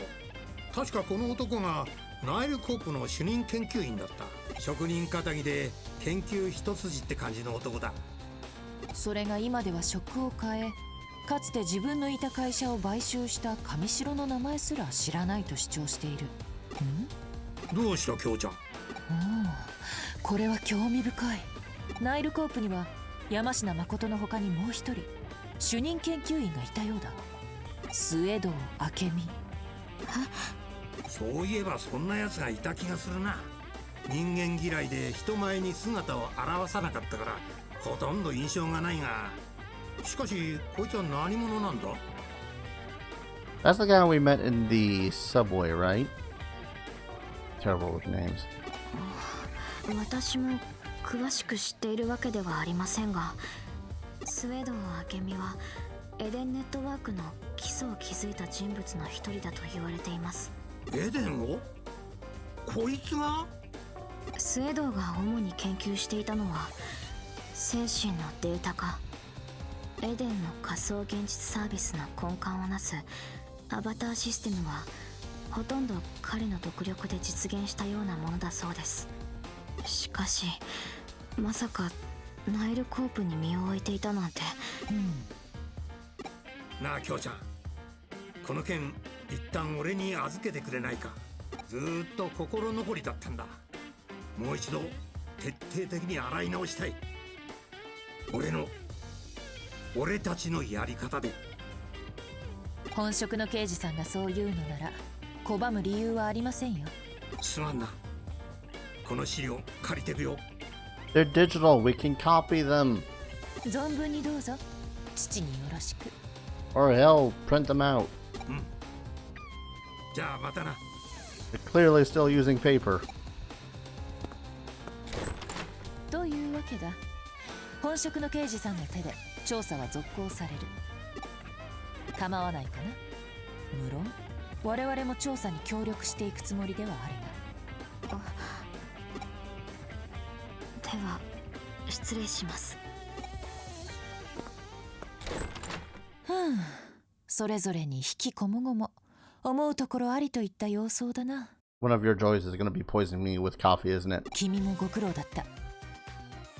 確かこの男がナイルコープの主任研究員だった。職人かたぎで研究一筋って感じの男だ。それが今では職を変え、かつて自分のいた会社を買収した上白の名前すら知らないと主張している。どうした京ちゃん。これは興味深い。ナイルコープには山科誠の他にもう一人主任研究員がいたようだ。末堂明美。そういえばそんな奴がいた気がするな。人間嫌いで人前に姿を現さなかったからほとんど印象がないが、しかしこいつは何者なんだ？ That's the guy we met in the subway, right? Terrible with names. 私も詳しく知っているわけではありませんが、末堂明美はエデンネットワークの基礎を築いた人物の一人だと言われています。エデンを？こいつが？末堂が主に研究していたのは精神のデータ化、エデンの仮想現実サービスの根幹をなすアバターシステムはほとんど彼の独力で実現したようなものだそうです。しかしまさかナイルコープに身を置いていたなんて。なあ京ちゃん、この件一旦俺に預けてくれないか。ずーっと心残りだったんだ。もう一度徹底的に洗い直したい。俺たちのやり方で。本職の刑事さんがそう言うのなら拒む理由はありませんよ。すまんな。この資料借りてくよ。 They're digital, we can copy them. 存分にどうぞ。父によろしく。 Or hell, print them out. じゃあまたな。 They're clearly still using paper. というわけだ。本職の刑事さんの手で調査は続行される。構わないかな。無論我々も調査に協力していくつもりではあるが。では失礼します。それぞれに引きこもごも思うところありといった様相だな。 One of your joys is going to be poisoning me with coffee, isn't it? 君もご苦労だった。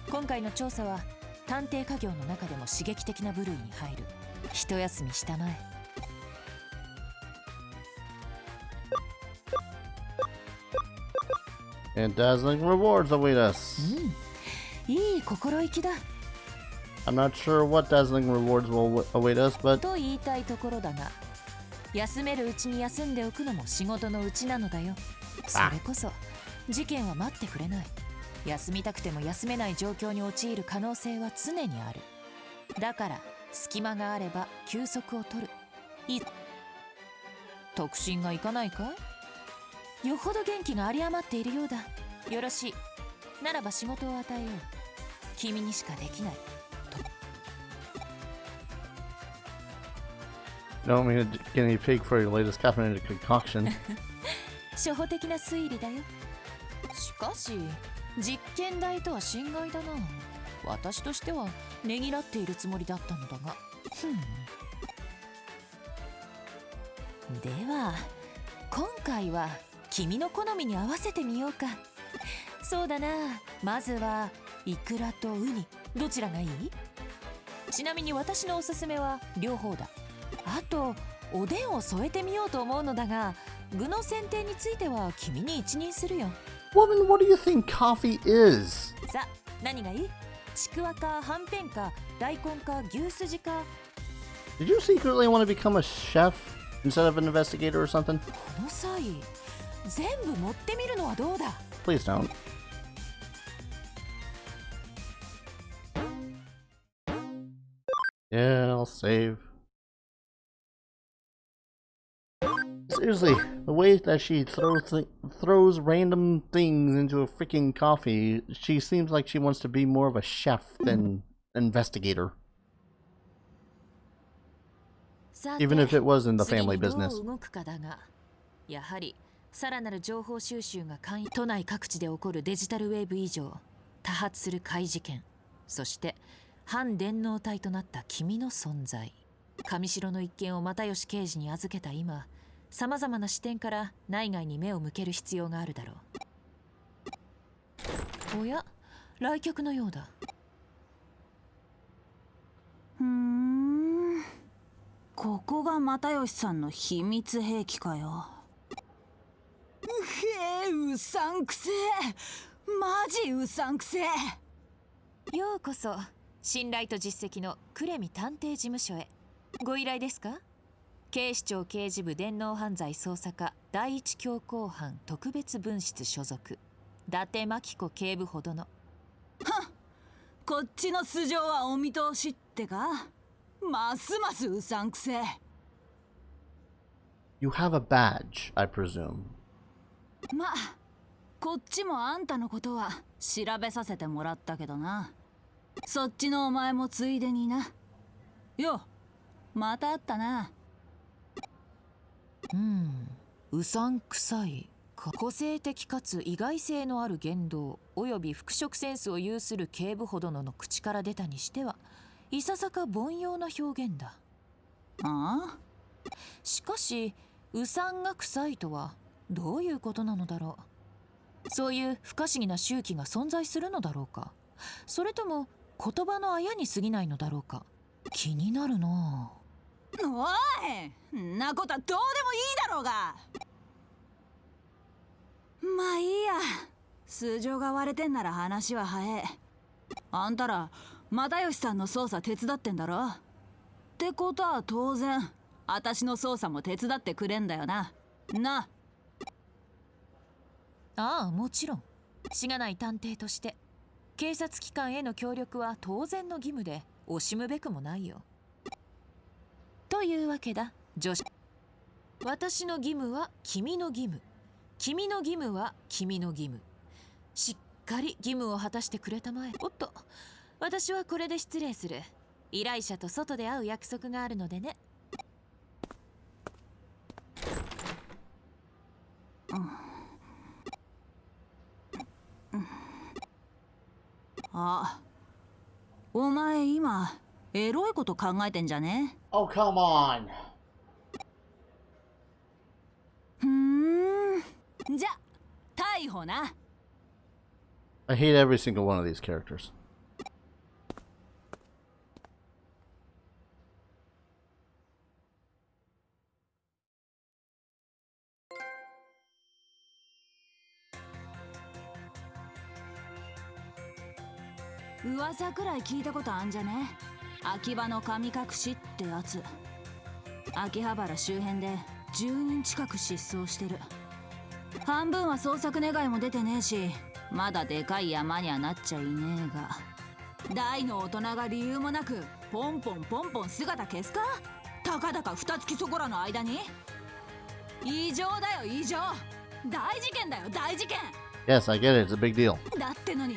今回の調査は探偵家業の中でも刺激的な部類に入る。一休みしたまえ。And dazzling rewards await us. いい心意気だ。I'm not sure what dazzling rewards will await us, but と言いたいところだが、休めるうちに休んでおくのも仕事のうちなのだよ。それこそ事件は待ってくれない。休みたくても休めない状況に陥る可能性は常にある。だから隙間があれば休息を取る。特進がいかないかい？よほど元気が有り余っているようだ。よろしい。ならば仕事を与えよう。君にしかできない。don't want me to get any pig for your latest caffeinated concoction. 初歩的な推理だよ。しかし実験台とは心外だな。私としてはねぎらっているつもりだったのだが。では今回は君の好みに合わせてみようか。そうだな。まずはイクラとウニ、どちらがいい？ちなみに私のおすすめは両方だ。あとおでんを添えてみようと思うのだが、具の選定については君に一任するよ。 Woman, what do you think coffee is? さあ何がいい？ちくわかはんぺんか大根か牛すじか。Did you secretly want to become a chef instead of an investigator or something? この際全部持ってみるのはどうだ。 Please don't. Yeah, I'll save. Seriously, the way that she throws random things into a freaking coffee, she seems like she wants to be more of a chef than investigator. Even if it was in the family business. やはりさらなる情報収集が都内各地で起こるデジタルウェーブ以上多発する怪事件、そして反電脳体となった君の存在。上城の一件を又吉刑事に預けた今、さまざまな視点から内外に目を向ける必要があるだろう。おや、来客のようだ。ここが又吉さんの秘密兵器かよ。うさんくせえ、マジうさんくせえ。ようこそ信頼と実績の呉見探偵事務所へ。ご依頼ですか？警視庁刑事部電脳犯罪捜査課第一強行班特別分室所属伊達真紀子警部補殿。はっ、こっちの素性はお見通しってか。ますますうさんくせえ。 You have a badge, I presume. まあこっちもあんたのことは調べさせてもらったけどな。そっちのお前もついでにな。よ、また会ったな。うさんくさいか。個性的かつ意外性のある言動および服飾センスを有する警部補殿の口から出たにしてはいささか凡庸な表現だ。ああ、しかしうさんが臭いとはどういうことなのだろう。そういう不可思議な周期が存在するのだろうか、それとも言葉のあやに過ぎないのだろうか。気になるな。おい、んなことはどうでもいいだろうが。まあいいや、素性が割れてんなら話は早え。あんたら又吉さんの捜査手伝ってんだろ。ってことは当然私の捜査も手伝ってくれんだよな。なああ、もちろん。しがない探偵として警察機関への協力は当然の義務で惜しむべくもないよ。というわけだ、女子。私の義務は君の義務、君の義務は君の義務。しっかり義務を果たしてくれたまえ。おっと、私はこれで失礼する。依頼者と外で会う約束があるのでね。あ、お前今エロいこと考えてんじゃね？ Oh, come on. じゃ逮捕な。 I hate every single one of these characters.噂くらい聞いたことあんじゃね？秋葉の神隠しってやつ。秋葉原周辺で10人近く失踪してる。半分は捜索願いも出てねえし、まだでかい山にはなっちゃいねえが、大の大人が理由もなくポンポンポンポン姿消すか？たかだか二月そこらの間に。異常だよ異常。大事件だよ大事件。 Yes, I get it. It's a big deal. だってのに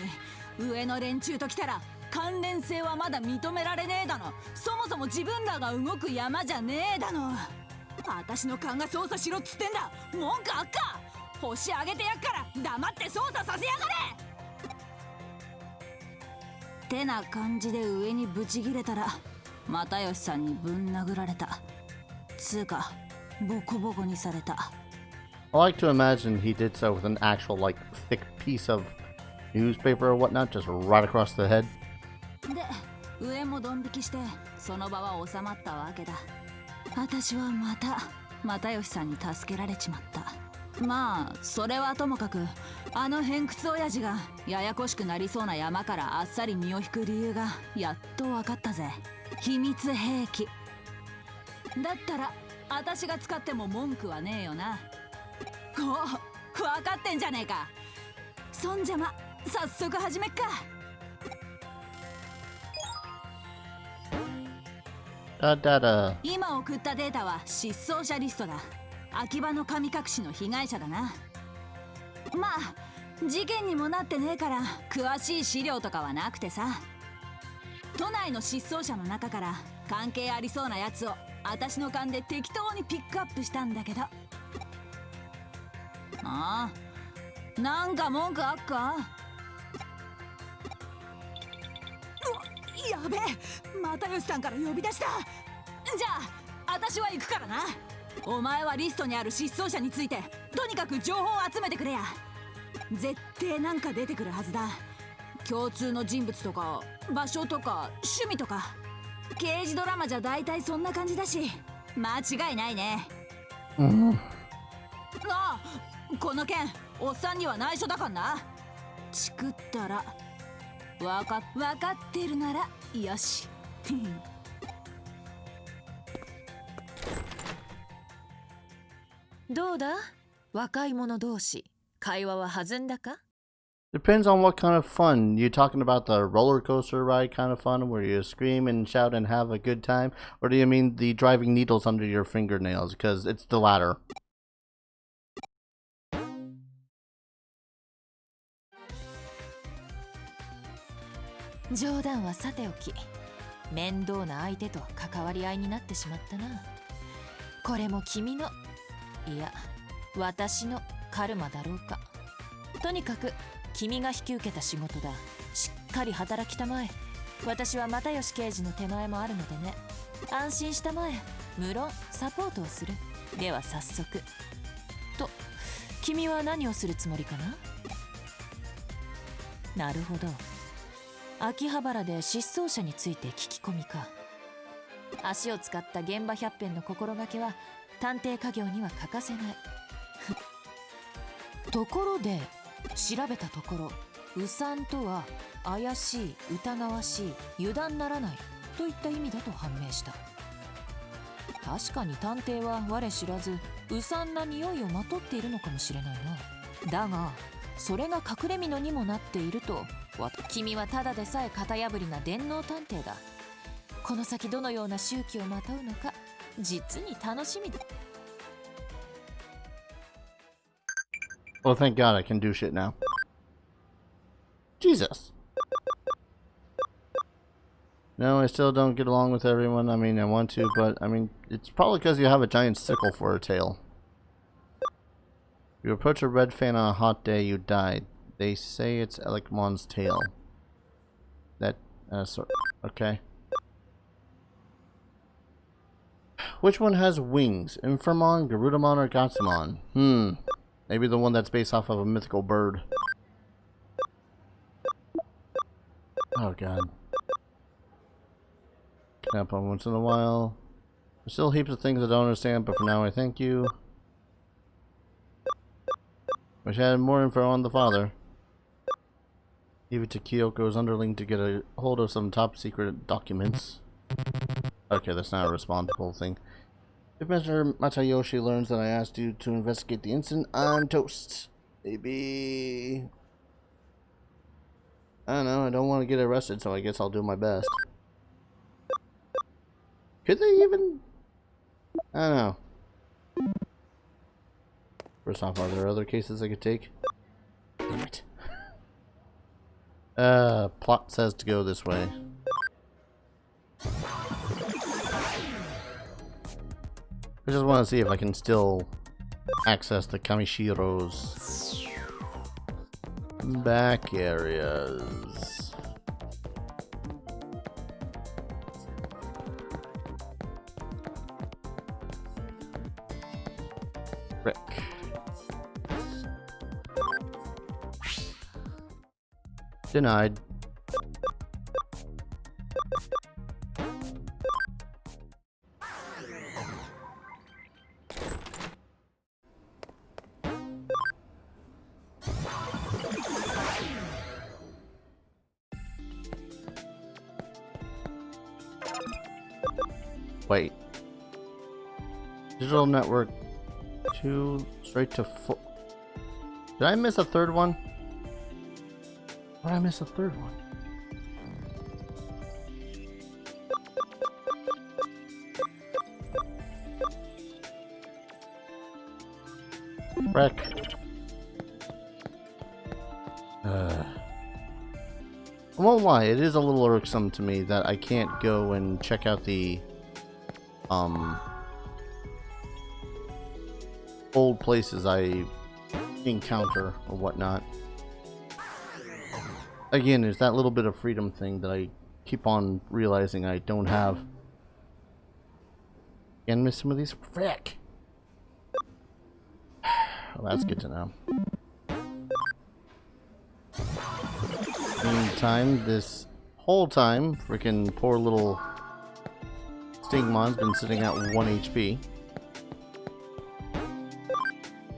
上の連中と来たら関連性はまだ認められねえだの。そもそも自分らが動く山じゃねえだの。私の勘が捜査しろっつってんだ。文句あっか。星あげてやっから黙って捜査させやがれってな感じで上にブチギレたら又吉さんにぶん殴られた。つうかボコボコにされた。 I like to imagine he did so with an actual, like, thick piece of newspaper or whatnot, just right across the head. で、上もドン引きしてその場は収まったわけだ。私はまた又吉さんに助けられちまった。まあそれはともかく、あの偏屈親父がややこしくなりそうな山からあっさり身を引く理由がやっと分かったぜ。秘密兵器。だったら私が使っても文句はねえよな。お、分かってんじゃねえか。そんじゃま早速始めっか。今送ったデータは失踪者リストだ。秋葉の神隠しの被害者だな。まあ事件にもなってねえから詳しい資料とかはなくてさ、都内の失踪者の中から関係ありそうなやつを私の勘で適当にピックアップしたんだけど。ああ、なんか文句あっか。やべえ、又吉さんから呼び出した。じゃあ私は行くからな。お前はリストにある失踪者についてとにかく情報を集めてくれや。絶対なんか出てくるはずだ。共通の人物とか場所とか趣味とか。刑事ドラマじゃ大体そんな感じだし間違いないね。ああ、この件おっさんには内緒だかんな。チクったらわかってるならよし。どうだ、若い者同士会話は弾んだか？ Depends on what kind of fun. You talking about the roller coaster ride kind of fun where you scream and shout and have a good time? Or do you mean the driving needles under your fingernails? Because it's the latter. 冗談はさておき、面倒な相手と関わり合いになってしまったな。これも君の、いや私のカルマだろうか。とにかく君が引き受けた仕事だ。しっかり働きたまえ。私は又吉刑事の手前もあるのでね。安心したまえ。無論サポートをする。では早速。と、君は何をするつもりかな？なるほど。秋葉原で失踪者について聞き込みか。足を使った現場百遍の心がけは探偵家業には欠かせない。ところで調べたところ、うさんとは怪しい、疑わしい、油断ならないといった意味だと判明した。確かに探偵は我知らずうさんな匂いをまとっているのかもしれないな。だがそれが隠れ蓑にもなっていると、君はただでさえ型破りな電脳探偵だ。この先どのような周期をまとうのか実に楽しみだ。Oh, thank God I can do shit now. Jesus. No, I still don't get along with everyone. I mean, I want to, but I mean, it's probably because you have a giant sickle for a tail. You approach a red fan on a hot day, you die. They say it's Elikmon's tail. That, okay. Which one has wings? Infamon, Garudamon, or Gatsumon? Maybe the one that's based off of a mythical bird. Oh god. Snap on once in a while. There's still heaps of things I don't understand, but for now I thank you. Wish I had more info on the father. Leave it to Kyoko's underling to get a hold of some top secret documents. Okay, that's not a responsible thing. If Mr. Matayoshi learns that I asked you to investigate the incident, I'm toast. Maybe... I don't know, I don't want to get arrested, so I guess I'll do my best. Could they even... I don't know. First off, are there other cases I could take? Damn it. Plot says to go this way. I just want to see if I can still access the Kamishiro's back areas. Frick. Denied. Wait. Digital network 2 straight to 4. Did I miss a third one? Or did I miss a third one? Wreck. I won't lie, it is a little irksome to me that I can't go and check out the old places I encounter or whatnot. Again, there's that little bit of freedom thing that I keep on realizing I don't have. And miss some of these. Frick! Well, that's good to know. Meantime, this whole time, freaking poor little Stingmon's been sitting at 1 HP.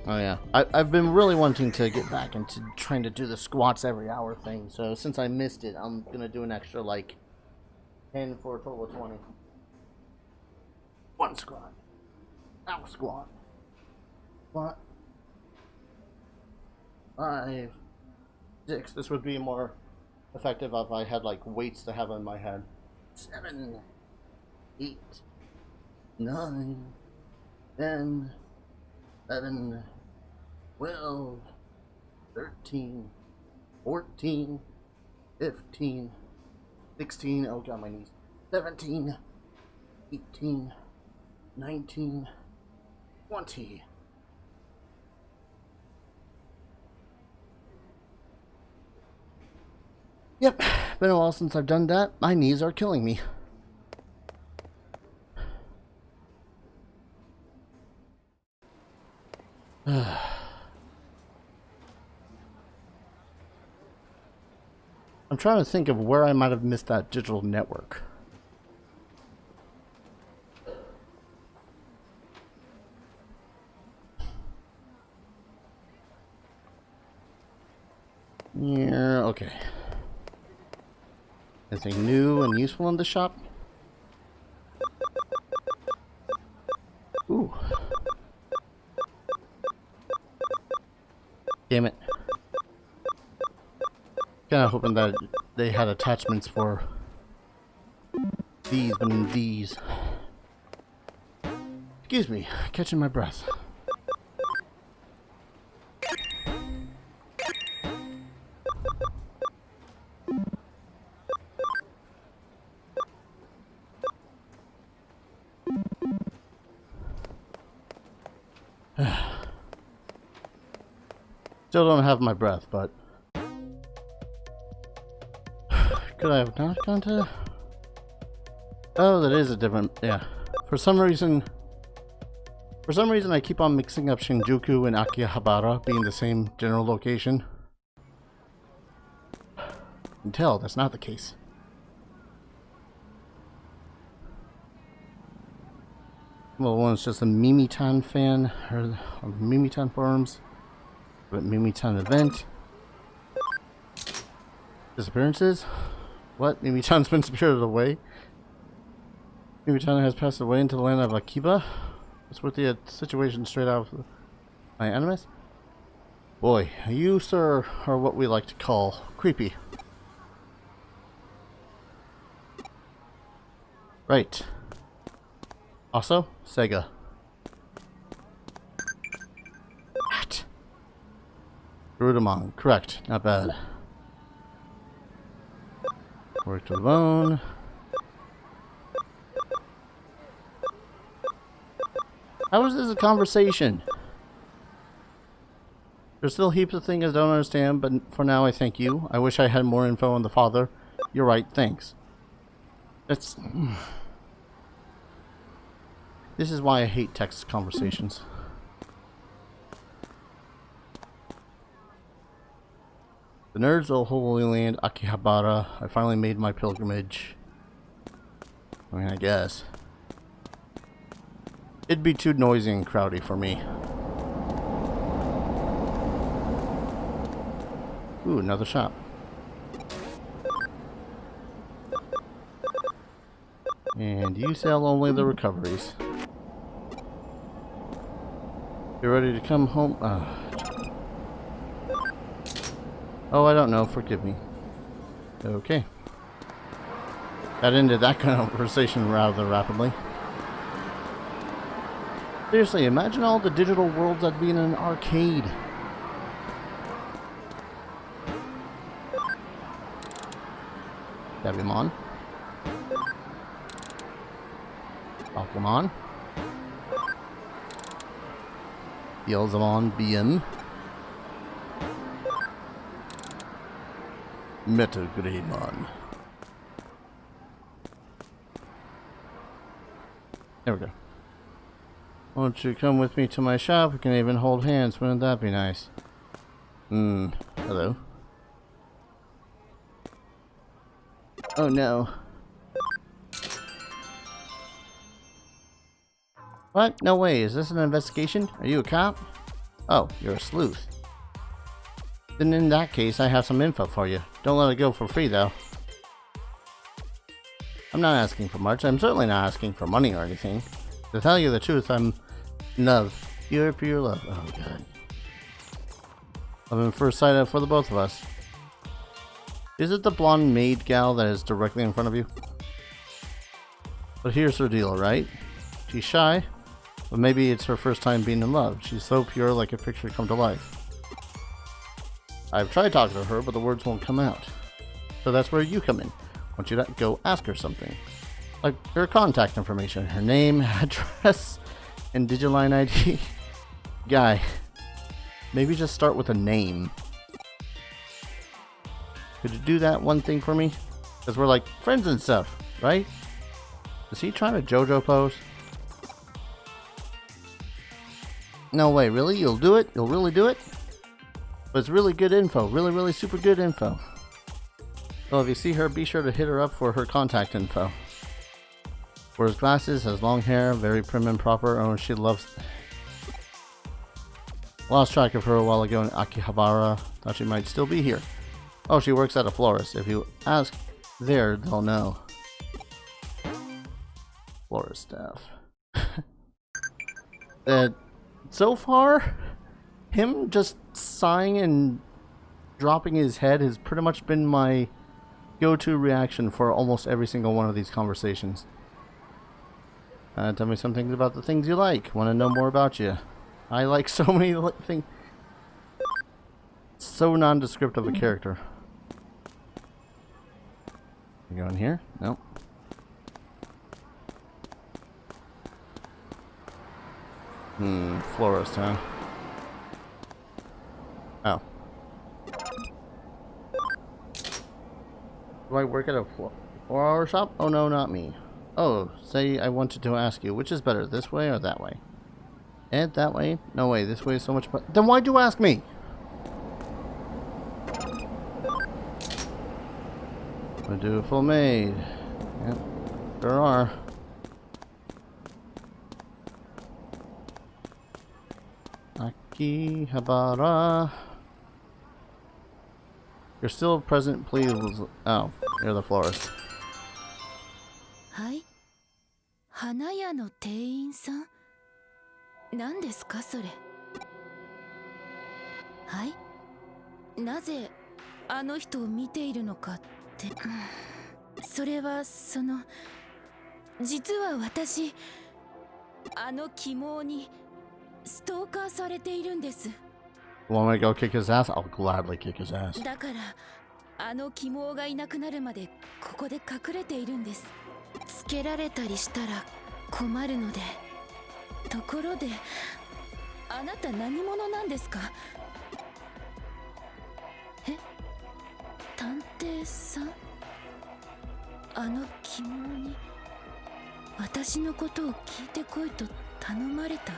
Oh yeah, I've been really wanting to get back into trying to do the squats every hour thing, so since I missed it, I'm gonna do an extra, like, 10 for a total of 20. 1 squat. Now squat. Squat. 5, 6. This would be more effective if I had, like, weights to have in my head. 7, 8, 9, 10, 11, 12, 13, 14, 15, 16, oh god, my knees, 17, 18, 19, 20. Yep, been a while since I've done that. My knees are killing me. I'm trying to think of where I might have missed that digital network. Yeah, okay. Anything new and useful in the shop? Ooh. Damn it. Kinda hoping that they had attachments for these and these. Excuse me, catching my breath. Still don't have my breath, but could I have not gone to? Oh, that is a different. Yeah. For some reason, I keep on mixing up Shinjuku and Akihabara being the same general location. Until that's not the case. Well, one's just a Mimitan fan, or Mimitan forums, but Mimitan event. Disappearances? What? Mimitan's been spirited away? Mimitan has passed away into the land of Akiba? That's what the situation straight out of my animus? Boy, you, sir, are what we like to call creepy. Right. Also, Sega. What? Rudimon, correct, not bad. Worked alone. How is this a conversation? There's still heaps of things I don't understand, but for now I thank you. I wish I had more info on the father. You're right, thanks. That's... This is why I hate text conversations. The nerds of Holy Land, Akihabara. I finally made my pilgrimage. I mean, I guess. It'd be too noisy and crowdy for me. Ooh, another shop. And you sell only the recoveries. You ready to come home? Oh, I don't know. Forgive me. Okay. That ended that conversation rather rapidly. Seriously, imagine all the digital worlds that'd be in an arcade. Digimon. Pokemon. Beelzebon BM. Metagreymon. There we go. Won't you come with me to my shop? We can even hold hands. Wouldn't that be nice? Hello. Oh no. What? No way. Is this an investigation? Are you a cop? Oh, you're a sleuth. Then in that case, I have some info for you. Don't let it go for free, though. I'm not asking for much. I'm certainly not asking for money or anything. To tell you the truth, I'm in love. Pure love. Oh, God. Love at first sight for the both of us. Is it the blonde maid gal that is directly in front of you? But here's her deal, right? She's shy, but maybe it's her first time being in love. She's so pure, like a picture come to life. I've tried talking to her, but the words won't come out. So that's where you come in. I want you to go ask her something. Like her contact information, her name, address, and Digiline ID. Guy, maybe just start with a name. Could you do that one thing for me? Because we're like friends and stuff, right? Is he trying to JoJo pose? No way, really? You'll do it? You'll really do it? But it's really good info. Really super good info. Well, if you see her, be sure to hit her up for her contact info. Wears glasses, has long hair, very prim and proper. Oh, she loves... Lost track of her a while ago in Akihabara. Thought she might still be here. Oh, she works at a florist. If you ask there, they'll know. Florist staff. So far, him just sighing and dropping his head has pretty much been my go-to reaction for almost every single one of these conversations. Tell me some things about the things you like. Want to know more about you. I like so many things. So nondescript of a character. You go in here? Nope. Florist, huh? Oh. Do I work at a flower shop? Oh no, not me. Oh, say I wanted to ask you, which is better, this way or that way? And that way? No way, this way is so much better. Then why'd you ask me? A dutiful maid. Yep, there are. Akihabara. You're still present, please. Oh, you're the florist. Hi. 花屋の店員さん? 何ですかそれ? はい。なぜあの人を見ているのかって。それは実は私あの鬼毛にストーカーされているんです。Want me to go kick his ass? I'll gladly kick his ass. だからあの鬼毛がいなくなるまでここで隠れているんです。つけられたりしたら困るので。ところであなた何者なんですか？え？探偵さん？あの鬼毛に私のことを聞いてこいと頼まれた？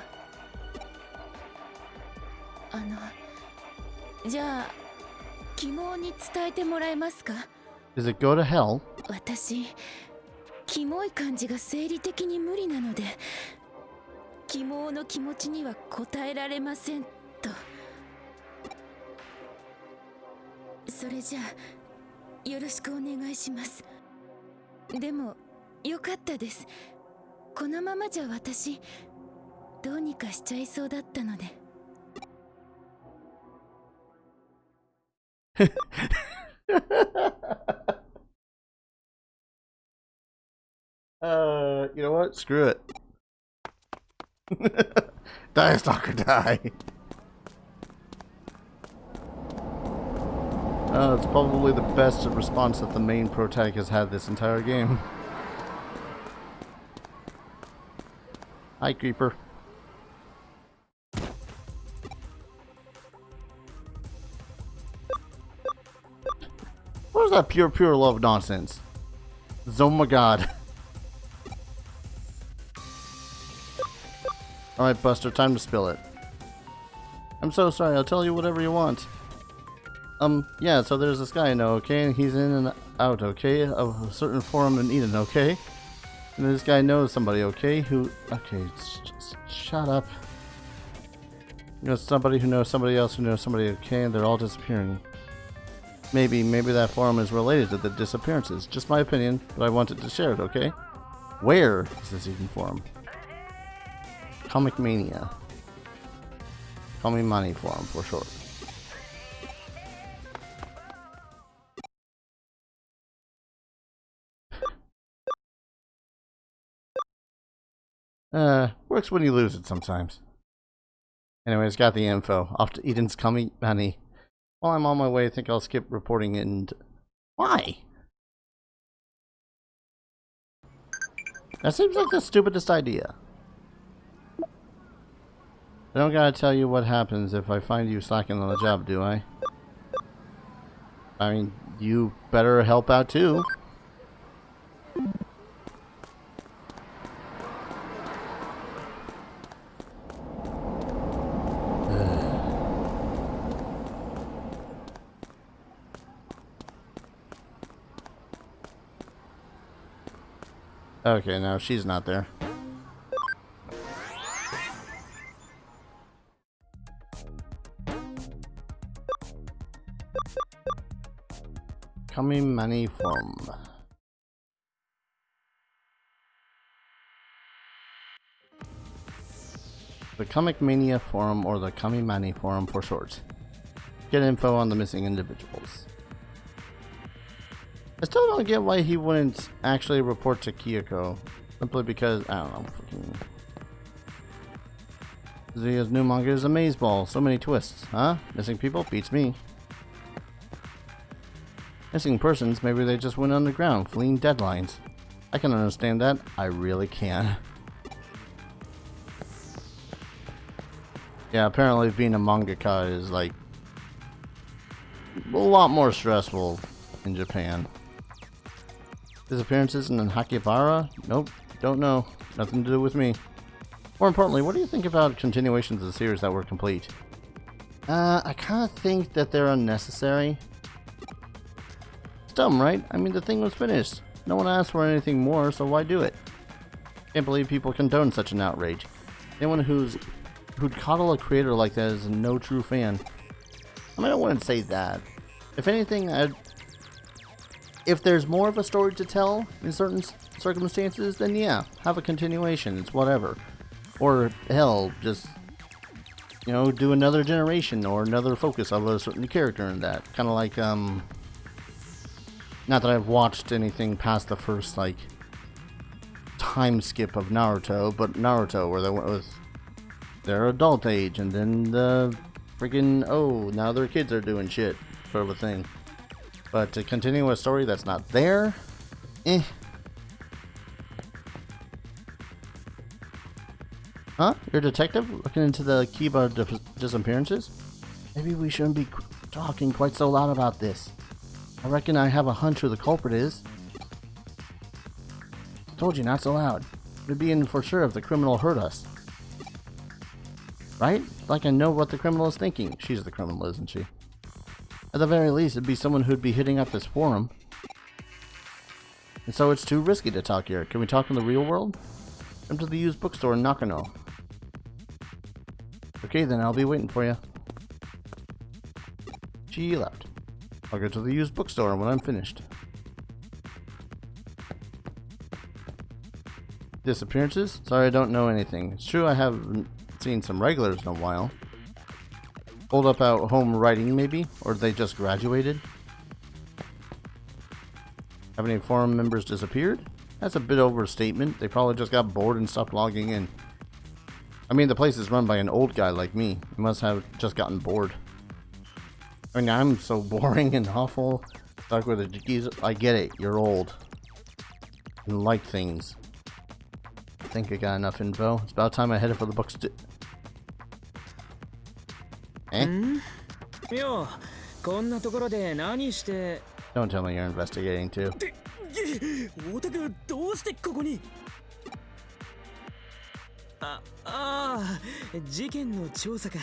じゃあ鬼毛に伝えてもらえますか？ Does it go to hell? 私キモい感じが生理的に無理なので鬼毛の気持ちには応えられませんと。それじゃあよろしくお願いします。でもよかったです。このままじゃ私どうにかしちゃいそうだったので。You know what? Screw it. Die, stalker, die. It's probably the best response that the main protagonist has had this entire game. Hi, creeper. What is that pure love nonsense? Oh my god. Alright, Buster, time to spill it. I'm so sorry, I'll tell you whatever you want. Yeah, so there's this guy I know, okay? And he's in and out, okay? Of a certain forum in Eden, okay? And this guy knows somebody, okay? Okay, just shut up. You know, somebody who knows somebody else who knows somebody, okay? And they're all disappearing. Maybe that forum is related to the disappearances. Just my opinion, but I wanted to share it, okay? Where is this Eden forum? Comic Mania. Call me Money forum for short. Works when you lose it sometimes. Anyways, got the info. Off to Eden's Comic Money. While I'm on my way, I think I'll skip reporting and... Why? That seems like the stupidest idea. I don't gotta tell you what happens if I find you slacking on the job, do I? I mean, you better help out too. Okay, now she's not there. Coming money from the Comic Mania forum, or the Kamimani forum for short. Get info on the missing individuals. I still don't get why he wouldn't actually report to Kyoko. Simply because, I don't know, fucking... Zuya's new manga is Amazeball. So many twists, huh? Missing people beats me. Missing persons, maybe they just went underground, fleeing deadlines. I can understand that. I really can. Yeah, apparently being a mangaka is like a lot more stressful in Japan. Disappearances in Hakibara? Nope, don't know. Nothing to do with me. More importantly, what do you think about continuations of the series that were complete? I kind of think that they're unnecessary. It's dumb, right? I mean, the thing was finished. No one asked for anything more, so why do it? Can't believe people condone such an outrage. Anyone who'd coddle a creator like that is no true fan. I mean, I wouldn't say that. If anything, if there's more of a story to tell in certain circumstances, then yeah, have a continuation. It's whatever. Or hell, just, you know, do another generation or another focus of a certain character in that. Kind of like, not that I've watched anything past the first, like, time skip of Naruto, but Naruto, where they went with their adult age, and then the freaking, oh, now their kids are doing shit, sort of a thing. But to continue a story that's not there, eh. Huh? You're a detective looking into the Kiba disappearances? Maybe we shouldn't be talking quite so loud about this. I reckon I have a hunch who the culprit is. I told you not so loud. We'd be in for sure if the criminal hurt us. Right? Like I know what the criminal is thinking. She's the criminal, isn't she? At the very least, it'd be someone who'd be hitting up this forum. And so it's too risky to talk here. Can we talk in the real world? Come to the used bookstore in Nakano. Okay, then I'll be waiting for you. She left. I'll go to the used bookstore when I'm finished. Disappearances? Sorry, I don't know anything. It's true I haven't seen some regulars in a while. Hold up out home writing, maybe? Or they just graduated? Have any forum members disappeared? That's a bit overstatement. They probably just got bored and stopped logging in. I mean, the place is run by an old guy like me. He must have just gotten bored. I mean, I'm so boring and awful. Stuck with the jiggies. I get it. You're old. And like things. I think I got enough info. It's about time I headed for the books to... Eh? Don't tell me you're investigating too. オタクどうしてここに事件の調査か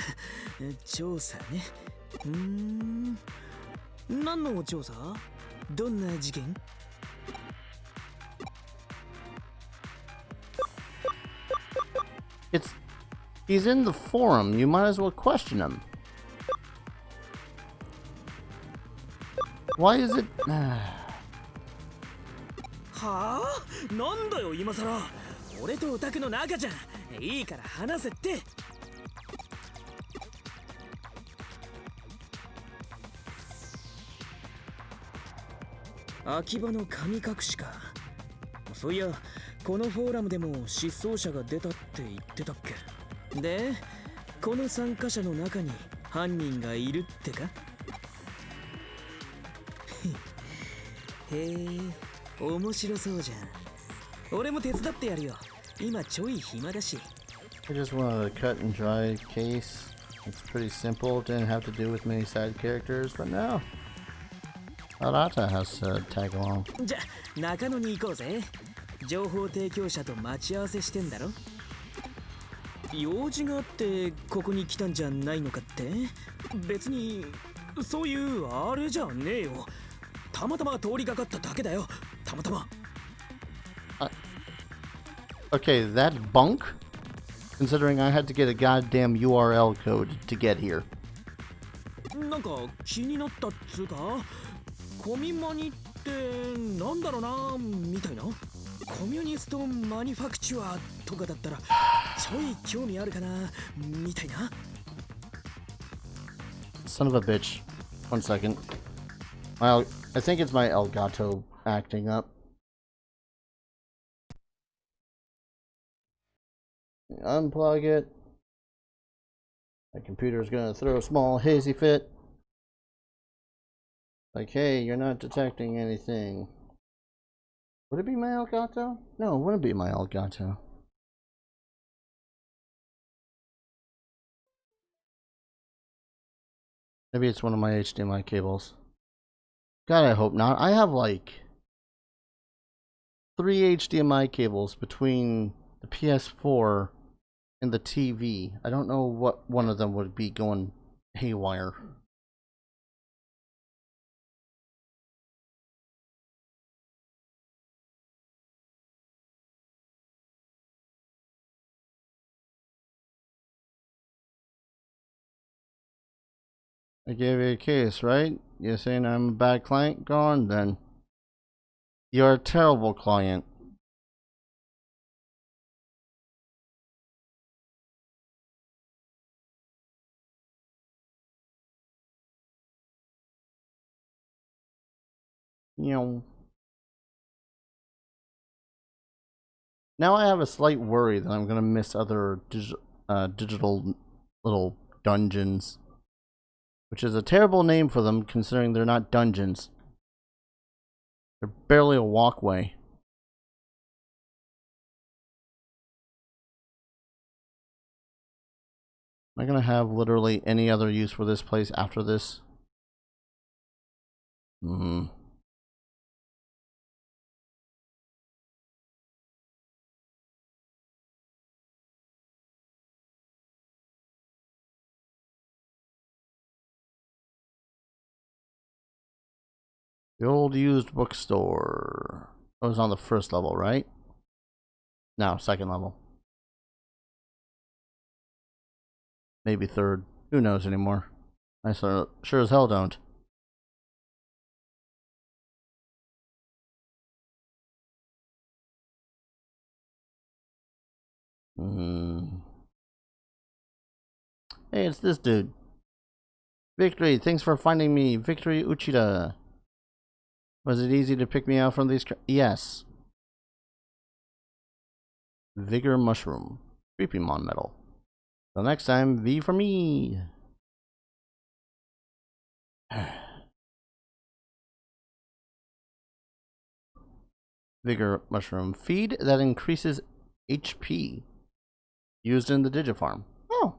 調査ね何の調査どんな事件 He's in the forum. You might as well question him. Why is it... はあなんだよ今さら俺とオタクの仲じゃんいいから話せって秋葉の神隠しかそういやこのフォーラムでも失踪者が出たって言ってたっけでこの参加者の中に犯人がいるってかへえ面白そうじゃん俺も手伝ってやるよ今ちょい暇だし I just wanted a cut and dry case. It's pretty simple. Didn't have to do with many side characters, but no. Arata has to tag along. じゃ中野に行こうぜ情報提供者と待ち合わせしてんだろ用事があってここに来たんじゃないのかって別にそういうあれじゃねえよたまたま通りがかっただけだよたまたま Okay, that bunk? Considering I had to get a goddamn URL code to get here. なんか気になったっつうかコミマニってなんだろうなみたいなコミュニストマニファクチュアとかだったらちょい興味あるかなみたいな Son of a bitch. 1 second. I think it's my Elgato acting up. Unplug it. My computer's gonna throw a small hazy fit. Like, hey, you're not detecting anything. Would it be my Elgato? No, it wouldn't be my Elgato. Maybe it's one of my HDMI cables. God, I hope not. I have like 3 HDMI cables between the PS4 and the TV. I don't know what one of them would be going haywire. I gave you a case, right? You're saying I'm a bad client? Go on then. You're a terrible client. You know. Now I have a slight worry that I'm gonna miss other digital little dungeons. Which is a terrible name for them, considering they're not dungeons. They're barely a walkway. Am I gonna have literally any other use for this place after this? The old used bookstore. That was on the first level, right? No, second level. Maybe third. Who knows anymore? I sure as hell don't. Hey, it's this dude. Victory, thanks for finding me. Victory Uchida. Was it easy to pick me out from these? Yes. Vigor Mushroom. Creepymon Medal. Till next time, V for me. Vigor Mushroom. Feed that increases HP. Used in the Digifarm. Oh.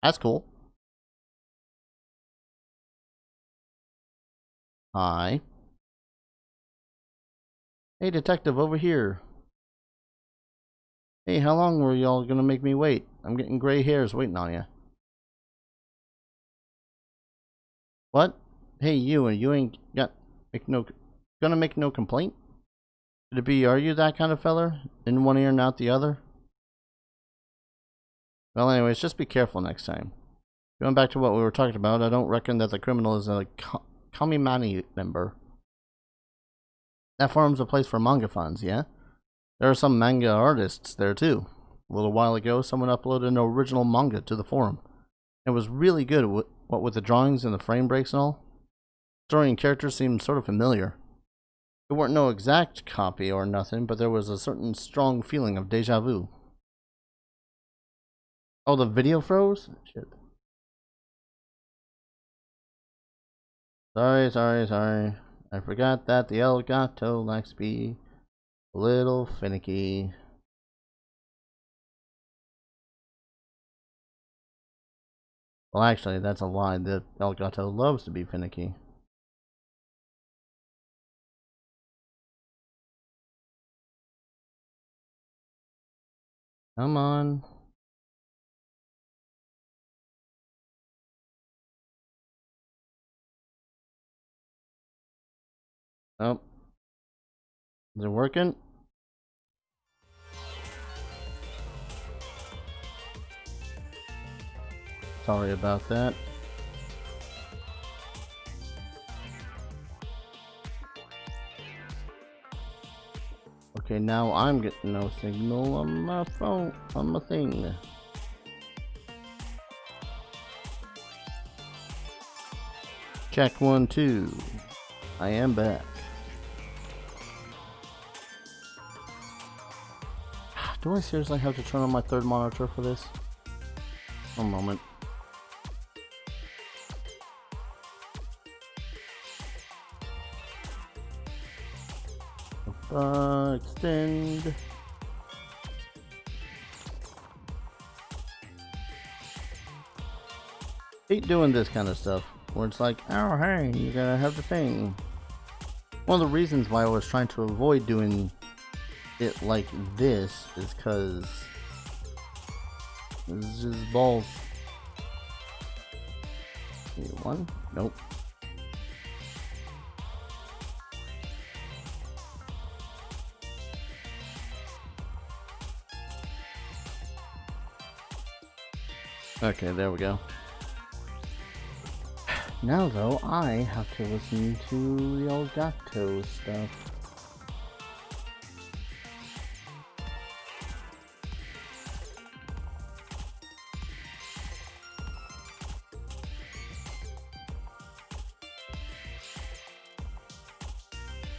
That's cool. Hi. Hey, detective, over here. Hey, how long were y'all gonna make me wait? I'm getting gray hairs waiting on you. What? Hey, you ain't gonna make no complaint? Could it be, are you that kind of feller? In one ear, not the other? Well, anyways, just be careful next time. Going back to what we were talking about, I don't reckon that the criminal is a Kamimani member. That forum's a place for manga fans, yeah? There are some manga artists there too. A little while ago, someone uploaded an original manga to the forum. It was really good, what with the drawings and the frame breaks and all. Story and characters seemed sort of familiar. It weren't no exact copy or nothing, but there was a certain strong feeling of deja vu. Oh, the video froze? Shit. Sorry. I forgot that the Elgato likes to be a little finicky. Well, actually, that's a lie. The Elgato loves to be finicky. Come on. Oh. Is it working? Sorry about that. Okay, now I'm getting no signal on my phone, on my thing. Check 1, 2. I am back. Do I seriously have to turn on my third monitor for this? One moment. Extend. Hate doing this kind of stuff where it's like, oh hey, you gotta have the thing. One of the reasons why I was trying to avoid doing it like this is because this is balls. One? Nope. Okay, there we go. Now though, I have to listen to the Elgato stuff.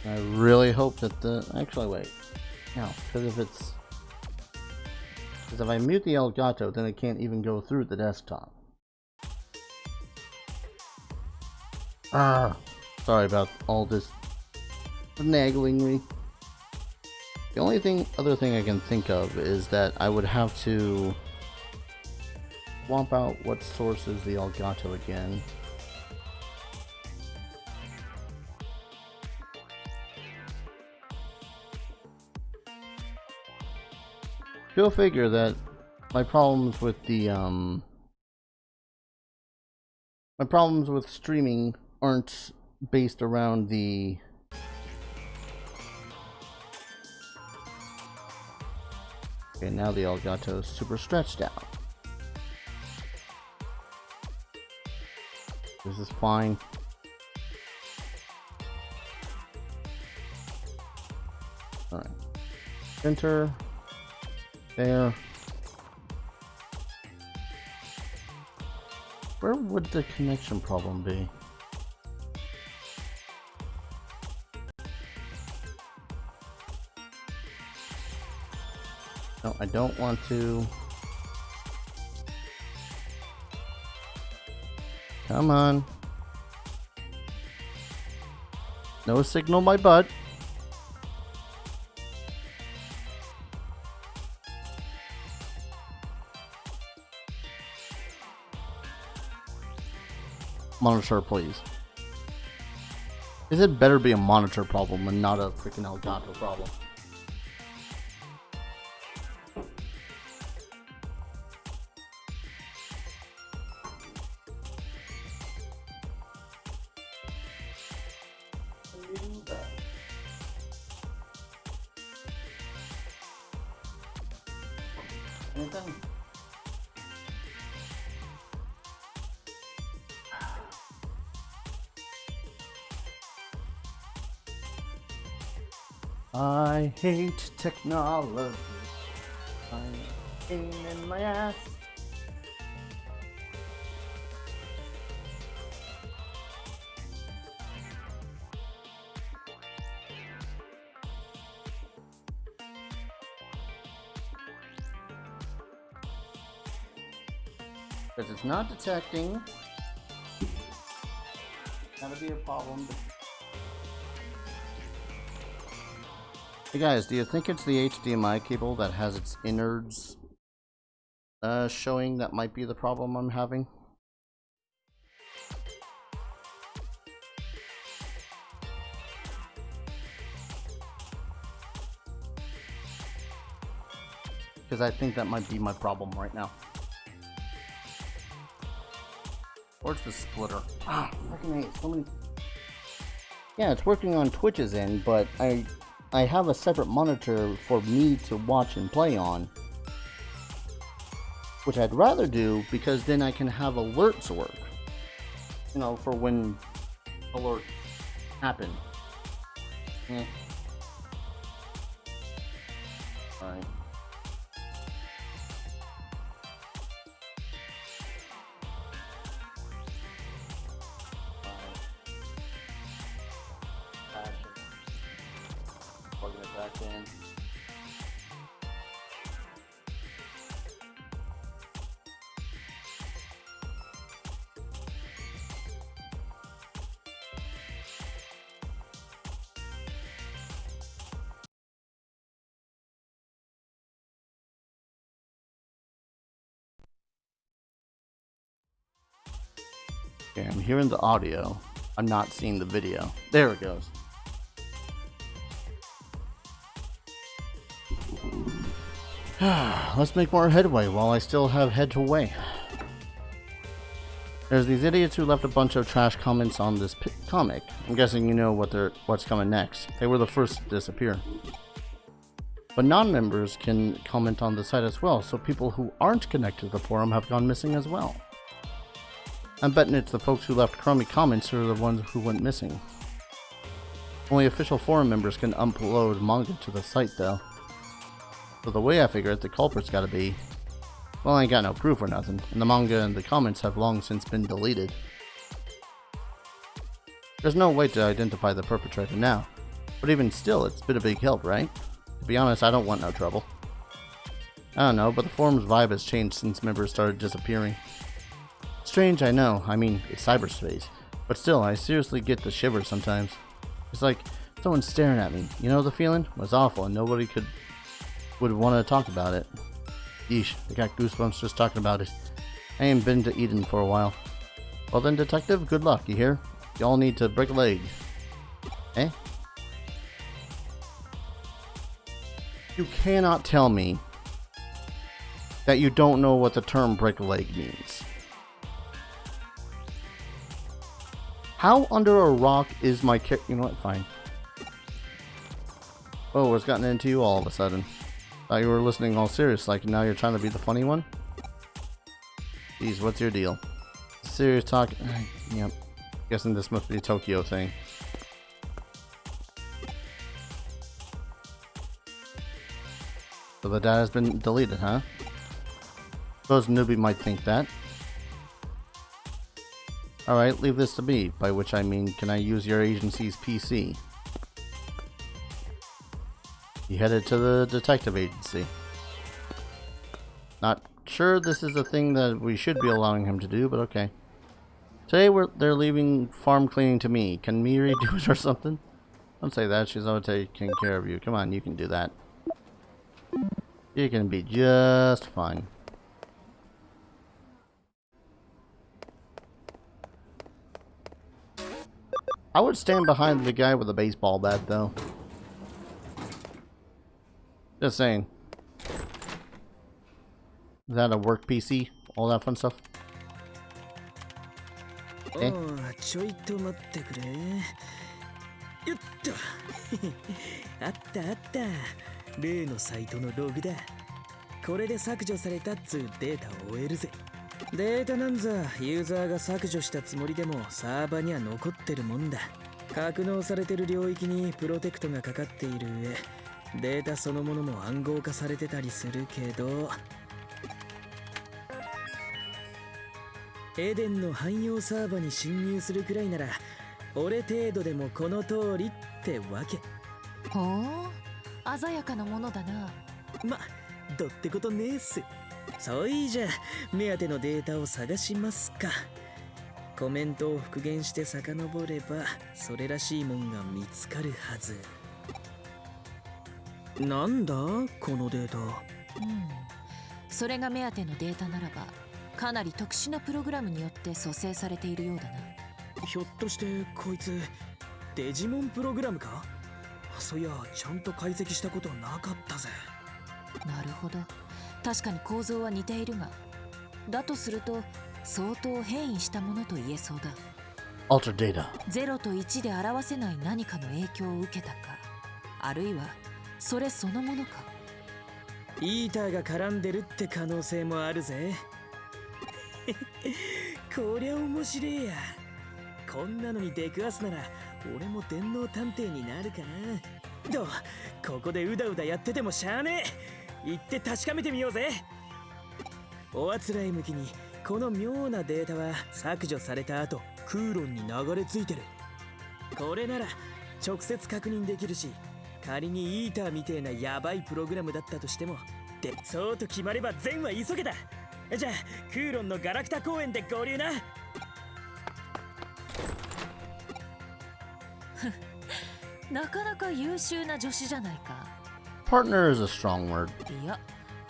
I really hope that actually wait. No, because if I mute the Elgato, then it can't even go through the desktop. Sorry about all this naggingly. The only other thing I can think of is that I would have to swap out what sources the Elgato again. Go figure that my problems with streaming aren't based around the okay, now the Elgato is super stretched out. This is fine. Alright. Center. There. Where would the connection problem be? No, I don't want to. Come on. No signal my butt. Monitor, please. It better be a monitor problem and not a freaking Elgato problem. Anything? I hate technology. I'm a pain in my ass. Because it's not detecting. That'll be a problem. Hey guys, do you think it's the HDMI cable that has its innards showing that might be the problem I'm having? Because I think that might be my problem right now. Or it's the splitter. Ah, freaking hate so many. Yeah, it's working on Twitch's end, but I have a separate monitor for me to watch and play on, which I'd rather do because then I can have alerts work, you know, for when alerts happen. Alright. Plugging it back in. Okay, I'm hearing the audio. I'm not seeing the video. There it goes. Let's make more headway while I still have head to weigh. There's these idiots who left a bunch of trash comments on this comic. I'm guessing you know what's coming next. They were the first to disappear. But non-members can comment on the site as well, so people who aren't connected to the forum have gone missing as well. I'm betting it's the folks who left crummy comments who are the ones who went missing. Only official forum members can upload manga to the site though. So the way I figure it, the culprit's gotta be... Well, I ain't got no proof or nothing, and the manga and the comments have long since been deleted. There's no way to identify the perpetrator now, but even still, it's been a big help, right? To be honest, I don't want no trouble. I don't know, but the forum's vibe has changed since members started disappearing. Strange, I know, I mean, it's cyberspace, but still, I seriously get the shivers sometimes. It's like someone's staring at me, you know the feeling? It was awful and nobody would want to talk about it. Yeesh, I got goosebumps just talking about it. I ain't been to Eden for a while. Well then, detective, good luck, you hear? Y'all need to break a leg. Eh? You cannot tell me that you don't know what the term break a leg means. How under a rock is my you know what, fine. Oh, what's gotten into you all of a sudden? Thought you were listening all serious, like now you're trying to be the funny one? Jeez, what's your deal? Serious talk? Yep. Guessing this must be a Tokyo thing. So the data has been deleted, huh? Suppose newbie might think that. Alright, leave this to me, by which I mean, can I use your agency's PC? He headed to the detective agency. Not sure this is a thing that we should be allowing him to do, but okay. Today they're leaving farm cleaning to me. Can Miri do it or something? Don't say that, she's always taking care of you. Come on, you can do that. You can be just fine. I would stand behind the guy with a baseball bat, though. Just saying. Is that a work PC? All that fun stuff? Okay. ちょいと待ってくれ。よっと。あったあった。例のサイトのログだ。これで削除されたっつうデータを終えるぜ。データなんざユーザーが削除したつもりでもサーバーには残ってるもんだ。格納されてる領域にプロテクトがかかっている上、データそのものも暗号化されてたりするけど、エデンの汎用サーバーに侵入するくらいなら俺程度でもこの通りってわけ。ほう、鮮やかなものだな。ま、どってことねえっす。そういいじゃ、目当てのデータを探しますか。コメントを復元して遡ればそれらしいもんが見つかるはず。なんだこのデータ。それが目当てのデータならばかなり特殊なプログラムによって蘇生されているようだな。ひょっとしてこいつデジモンプログラムか。そういやちゃんと解析したことなかったぜ。なるほど、確かに構造は似ているが、だとすると相当変異したものと言えそうだ。Alter data。0と1で表せない何かの影響を受けたか、あるいはそれそのものか。イーターが絡んでるって可能性もあるぜ。こりゃ面白えや。こんなのに出くわすなら俺も電脳探偵になるかな。とここでうだうだやっててもしゃあねえ。行って確かめてみようぜ。おあつらい向きにこの妙なデータは削除された後空論に流れ着いてる。これなら直接確認できるし、仮にイーターみてえなヤバいプログラムだったとしてもで、そうと決まれば善は急げだ。じゃあ空論のガラクタ公園で合流な。なかなか優秀な助手じゃないか。 Partner is a strong word。 いや、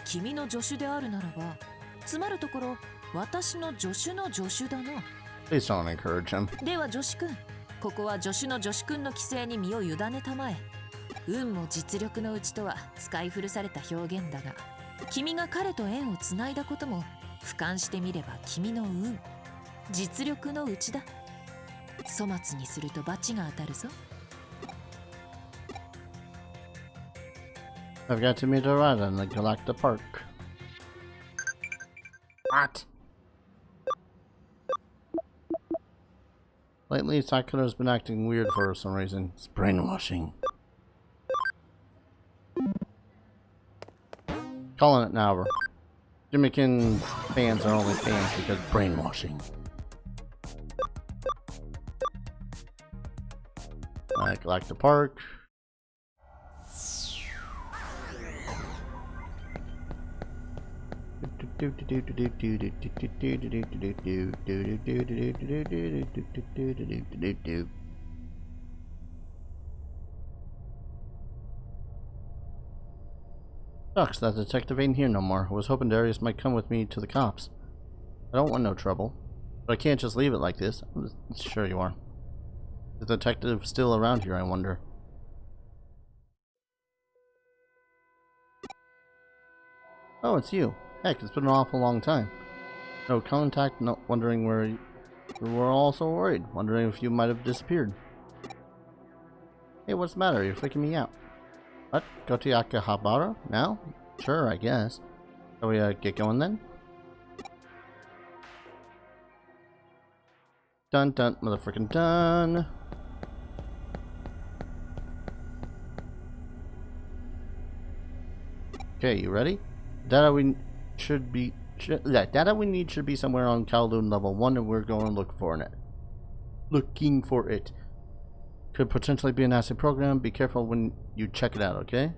君の助手であるならば、つまるところ私の助手の助手だな。 Please don't encourage him。 では助手くん、ここは助手の助手くんの規制に身を委ねたまえ。運も実力のうちとは使い古された表現だが、君が彼と縁をつないだことも俯瞰してみれば君の運、実力のうちだ。粗末にすると罰が当たるぞ。 I've got to meet a ride in the Galacta Park. What? Lately, Sakura's been acting weird for some reason. It's brainwashing. Calling it now, bro. Jimmikin fans are only fans because brainwashing. Galacta Park. Shucks, that detective ain't here no more. I was hoping Darius might come with me to the cops. I don't want no trouble, but I can't just leave it like this. I'm sure you are. Is the detective still around here, I wonder? Oh, it's you. Heck, it's been an awful long time. No contact, no wondering where you... We're all so worried, wondering if you might have disappeared. Hey, what's the matter? You're freaking me out. What? Go to Akihabara? Now? Sure, I guess. Shall we get going then? Dun dun, motherfucking dun. Okay, you ready? Data we should be data we need should be somewhere on Kowloon level 1, and we're going to look for it. Looking for it. Could potentially be an acid program. Be careful when you check it out, okay?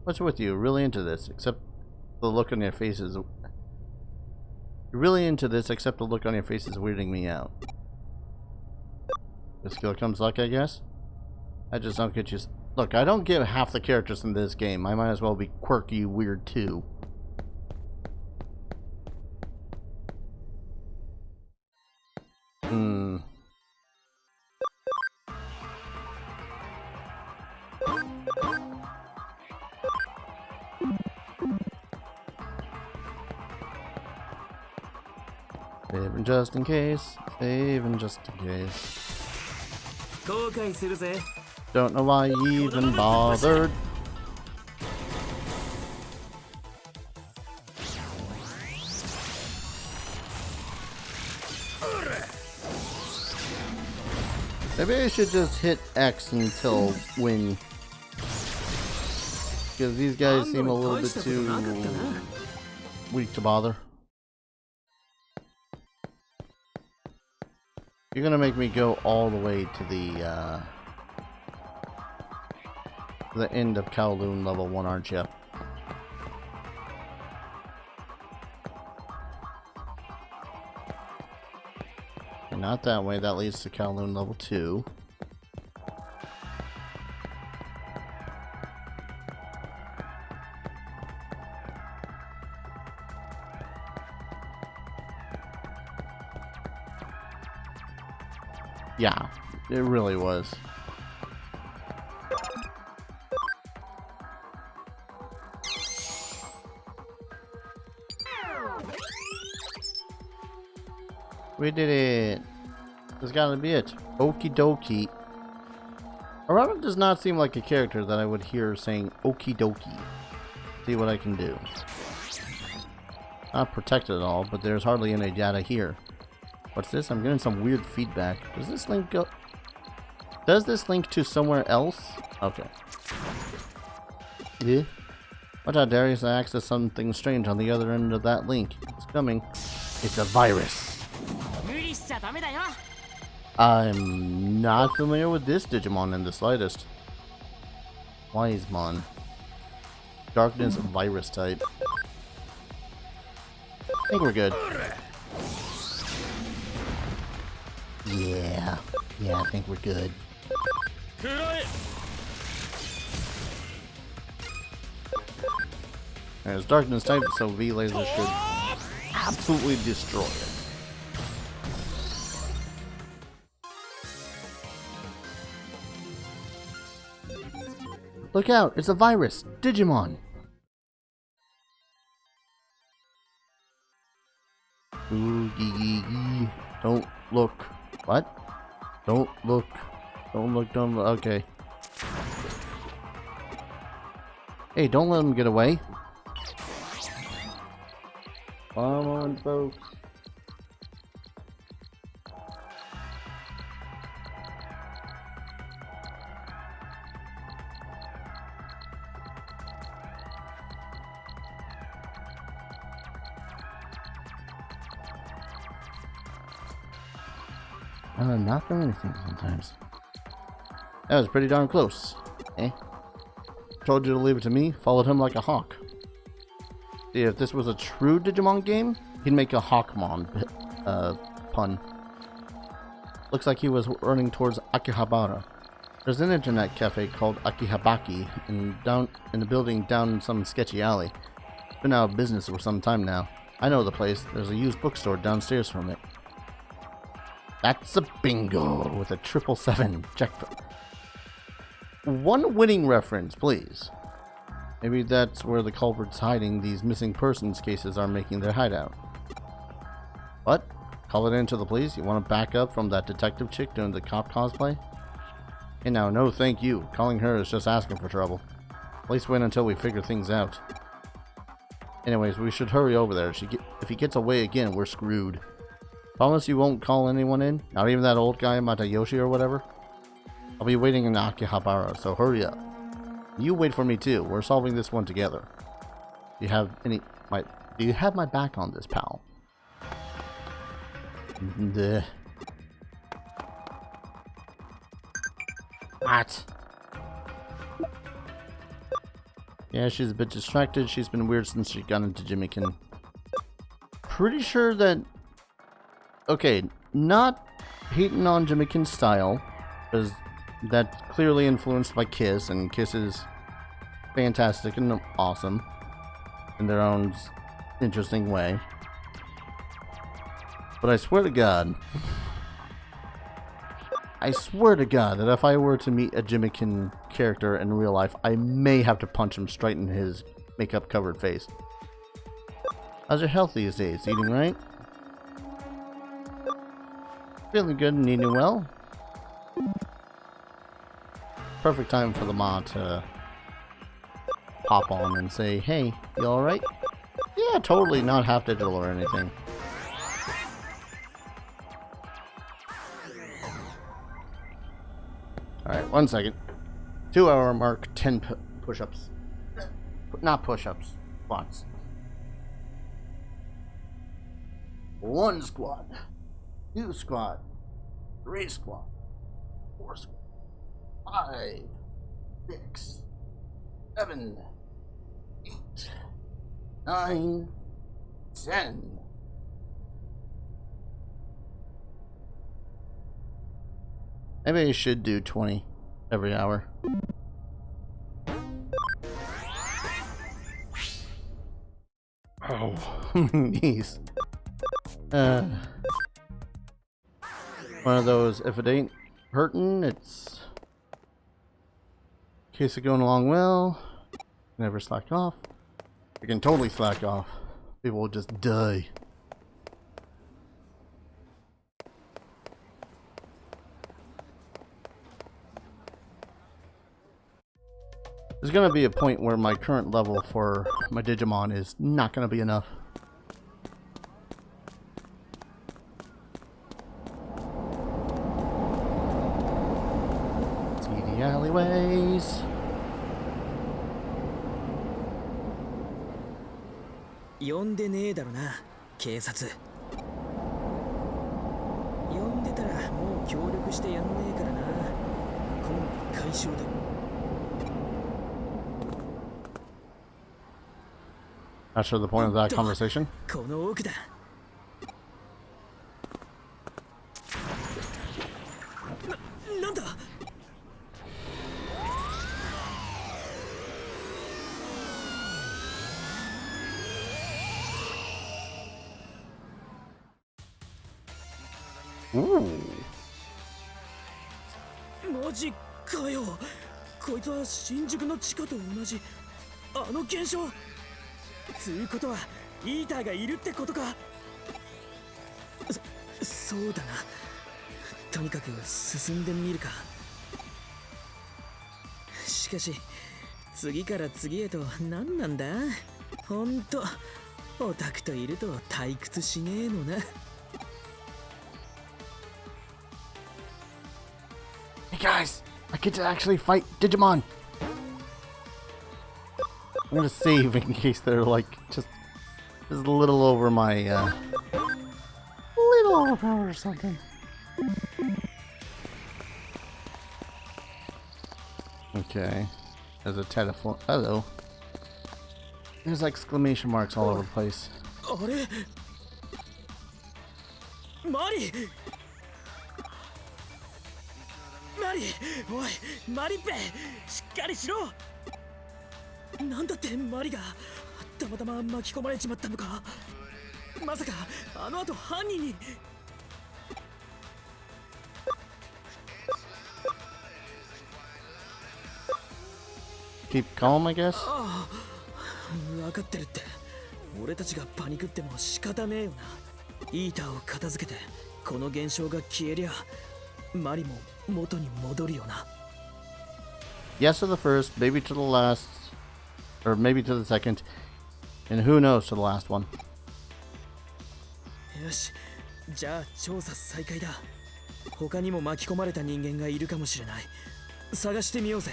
What's with you? Really into this, except the look on your faces. You're really into this, except the look on your face is weirding me out. The skill comes luck, I guess? I just don't get you. Look, I don't get half the characters in this game. I might as well be quirky weird too. Saving just in case. Saving just in case. Don't know why you even bothered. Maybe I should just hit X until win. Because these guys seem a little bit too weak to bother. You're gonna make me go all the way to the end of Kowloon level 1, aren't you? Not that way, that leads to Kowloon level 2. Yeah, it really was. We did it. That's gotta be it. Okie dokie. Arata does not seem like a character that I would hear saying okie dokie. See what I can do. Not protected at all, but there's hardly any data here. What's this? I'm getting some weird feedback. Does this link go? Does this link to somewhere else? Okay. Yeah. Watch out, Darius. I accessed something strange on the other end of that link. It's coming. It's a virus. I'm not familiar with this Digimon in the slightest. Wisemon. Darkness virus type. I think we're good. Yeah, I think we're good. There's darkness type, so V laser should absolutely destroy it. Look out, it's a virus! Digimon! Ooh, gee. Don't look. What? Don't look. Don't look, don't look. Okay. Hey, don't let him get away. Come on, folks. Not for anything sometimes. That was pretty darn close. Eh? Told you to leave it to me, followed him like a hawk. See, if this was a true Digimon game, he'd make a Hawkmon pun. Looks like he was running towards Akihabara. There's an internet cafe called Akihabaki down in the building down in some sketchy alley. Been out of business for some time now. I know the place. There's a used bookstore downstairs from it. That's a bingo with a 777 checkpoint. One winning reference, please. Maybe that's where the culprits hiding these missing persons cases are making their hideout. What? Call it in to the police? You want to back up from that detective chick doing the cop cosplay? Hey now, no thank you. Calling her is just asking for trouble. At least wait until we figure things out. Anyways, we should hurry over there. If he gets away again, we're screwed. Promise you won't call anyone in? Not even that old guy, Matayoshi or whatever? I'll be waiting in Akihabara, so hurry up. You wait for me too. We're solving this one together. Do you have my back on this, pal? What? Yeah, she's a bit distracted. She's been weird since she got into Jimmykin. Pretty sure that... Okay, not hating on Jimmykin's style, because that's clearly influenced by Kiss, and Kiss is fantastic and awesome in their own interesting way. But I swear to God, that if I were to meet a Jimmykin character in real life, I may have to punch him straight in his makeup covered face. How's your health these days? Eating right? Feeling good and eating well? Perfect time for the Ma to hop on and say, hey, you alright? Yeah, totally, not half digital or anything. Alright, 1 second. 2 hour mark, 10 push-ups. Not push-ups, squats. 1 squat, 2 squat, 3 squat, 4 squat, 5, 6, 7, 8, 9, 10. Maybe I should do 20 every hour. Oh, knees. One of those, if it ain't hurting, it's case of going along well. Never slack off. You can totally slack off. People will just die. There's gonna be a point where my current level for my Digimon is not gonna be enough. See the alleyways.呼んでねえだろな、警察。呼んでたらもう協力してやんねえからな。コンビ解消だ。Not sure the point of that conversation. この奥だ。なんだ。マジかよ。こいつは新宿の地下と同じあの現象。つうことはイーターがいるってことか。そうだな。とにかく進んでみるか。しかし次から次へと何なんだ。ほんとオタクといると退屈しねえのな。Hey guys, I get to actually fight Digimon. I'm gonna save in case they're like just a little over my little overpowered or something. Okay, there's a telephone. Hello. There's exclamation marks all over the place. あれマリおいマリッペしっかりしろ。なんだってマリがたまたま巻き込まれちまったのか。まさかあの後犯人に。Keep calm, I guess. ああ、分かってるって。俺たちがパニクっても仕方ねえよな。イーターを片付けてこの現象が消えりゃマリも元に戻るよな。Yes to the first, maybe to the last, or maybe to the second, and who knows to the last one. よし、じゃあ調査再開だ。他にも巻き込まれた人間がいるかもしれない。探してみようぜ。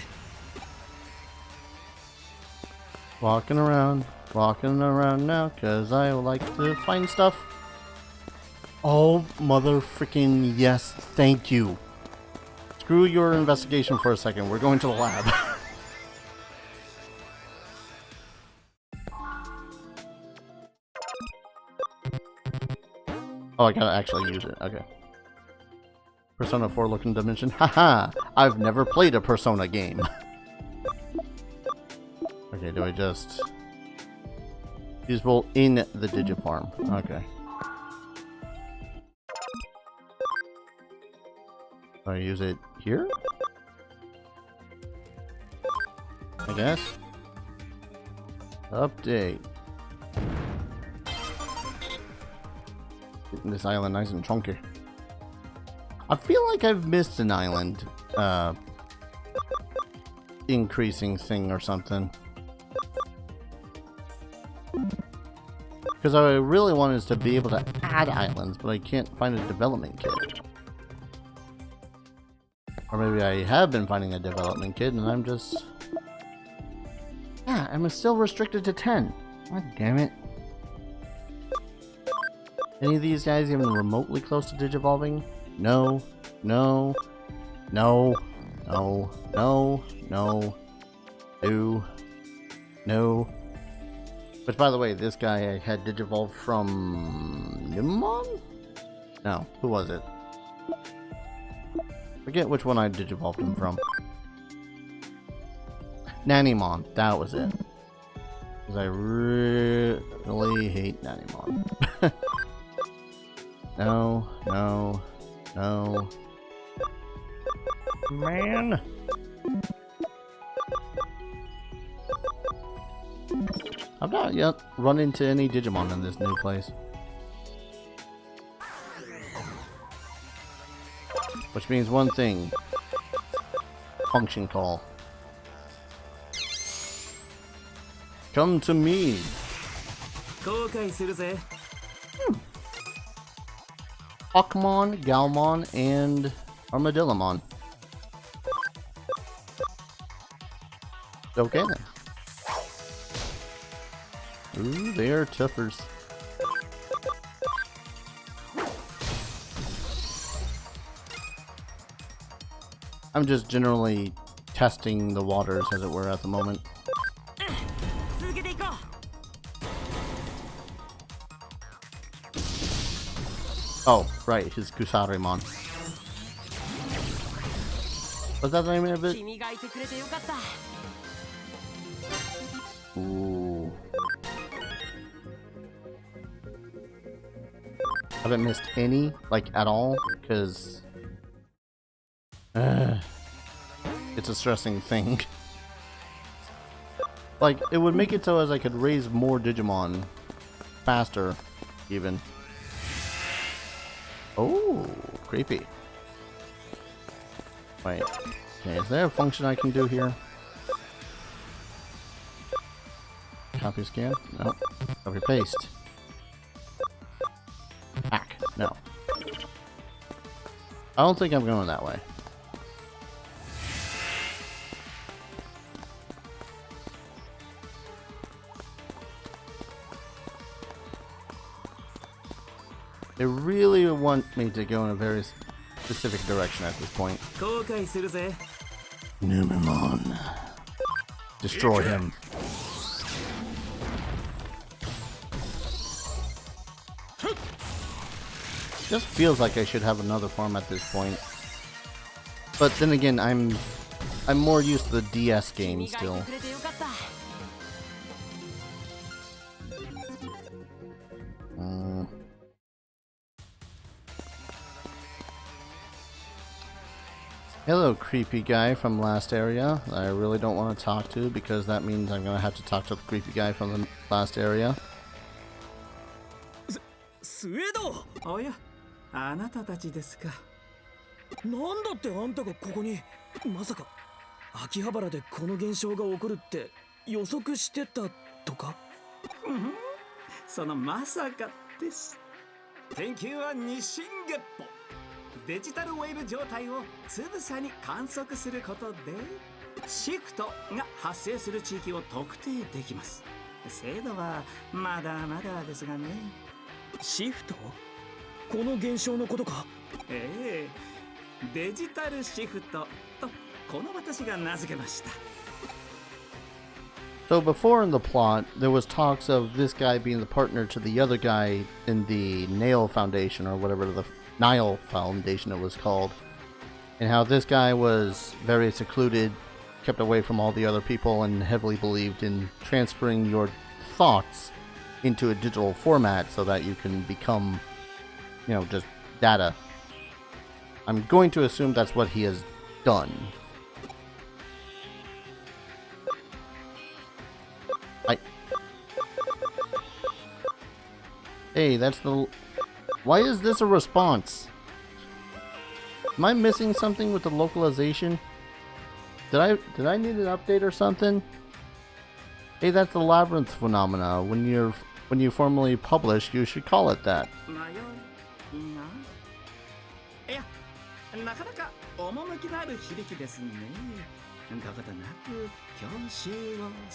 Walking around now, cause I like to find stuff. Oh, mother freaking yes, thank you. Screw your investigation for a second, we're going to the lab. Oh, I gotta actually use it, okay. Persona 4 looking dimension, haha! I've never played a Persona game. Okay, do I just... Usable in the Digifarm, okay. Do I use it here? I guess. Update. Getting this island nice and chunky. I feel like I've missed an island increasing thing or something. Because I really want is to be able to add islands, but I can't find a development kit. Or maybe I have been finding a development kit and I'm just... Yeah, I'm still restricted to 10. God damn it. Any of these guys even remotely close to digivolving? No, no, no, no, no, no, no, no. Which, by the way, this guy had digivolved from... Digimon? No, who was it? Forget which one I digivolved him from. Nannymon, that was it. Because I really hate Nannymon. No, no, no. Man! I've not yet run into any Digimon in this new place. Which means one thing. Function call. Come to me. Hawkmon, Galmon, and Armadillomon. Okay then. Ooh, they are toughers. I'm just generally testing the waters, as it were, at the moment. Oh, right, his Kusarimon. Was that the name of it? Ooh. Haven't missed any, like, at all, because... it's a stressing thing. Like, it would make it so as I could raise more Digimon faster, even. Oh, creepy. Wait, okay, is there a function I can do here? Copy scan? No. Copy paste. Hack. No. I don't think I'm going that way. They really want me to go in a very specific direction at this point. Numemon. Destroy him. Just feels like I should have another form at this point. But then again, I'm more used to the DS game still. Hello, creepy guy from last area. I really don't want to talk to because that means I'm going to have to talk to the creepy guy from the last area. スエド、おや、あなたたちですか。なんだってあんたがここに。まさか秋葉原でこの現象が起こるって予測してたとか。そのまさかです。研究は日進月歩。デジタルウェーブ状態をつぶさに観測することでシフトが発生する地域を特定できます。精度はまだまだですがね。シフト？この現象のことか？ええ、デジタルシフトとこの私が名付けました。So before in the plot, there was talks of this guy being the partner to the other guy in the Nail Foundation, or whatever the Nile Foundation it was called, and how this guy was very secluded, kept away from all the other people, and heavily believed in transferring your thoughts into a digital format so that you can become, you know, just data. I'm going to assume that's what he has done. Hey, that's the... Why is this a response? Am I missing something with the localization? Did I need an update or something? Hey, that's the labyrinth phenomena. When you formally publish, you should call it that.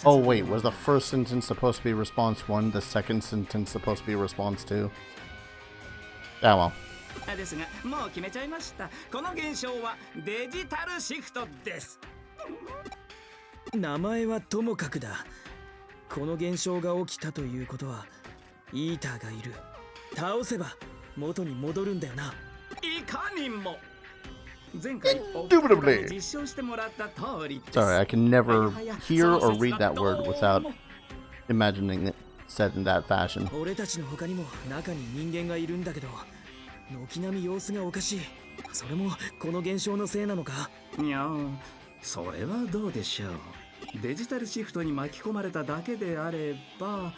Oh wait, was the first sentence supposed to be response 1, the second sentence supposed to be response 2? Ah well. ですが、もう決めちゃいました。この現象はデジタルシフトです。名前はともかくだ。この現象が起きたということは、イーターがいる。倒せば元に戻るんだよな。いかにも。前回 Indubitably. 実証してもらった通りです。 Sorry, I can never hear or read that word without imagining it said in that fashion. 俺たちの他にも中に人間がいるんだけど、軒並み様子がおかしい。それもこの現象のせいなのか？いや、それはどうでしょう。デジタルシフトに巻き込まれただけであれば、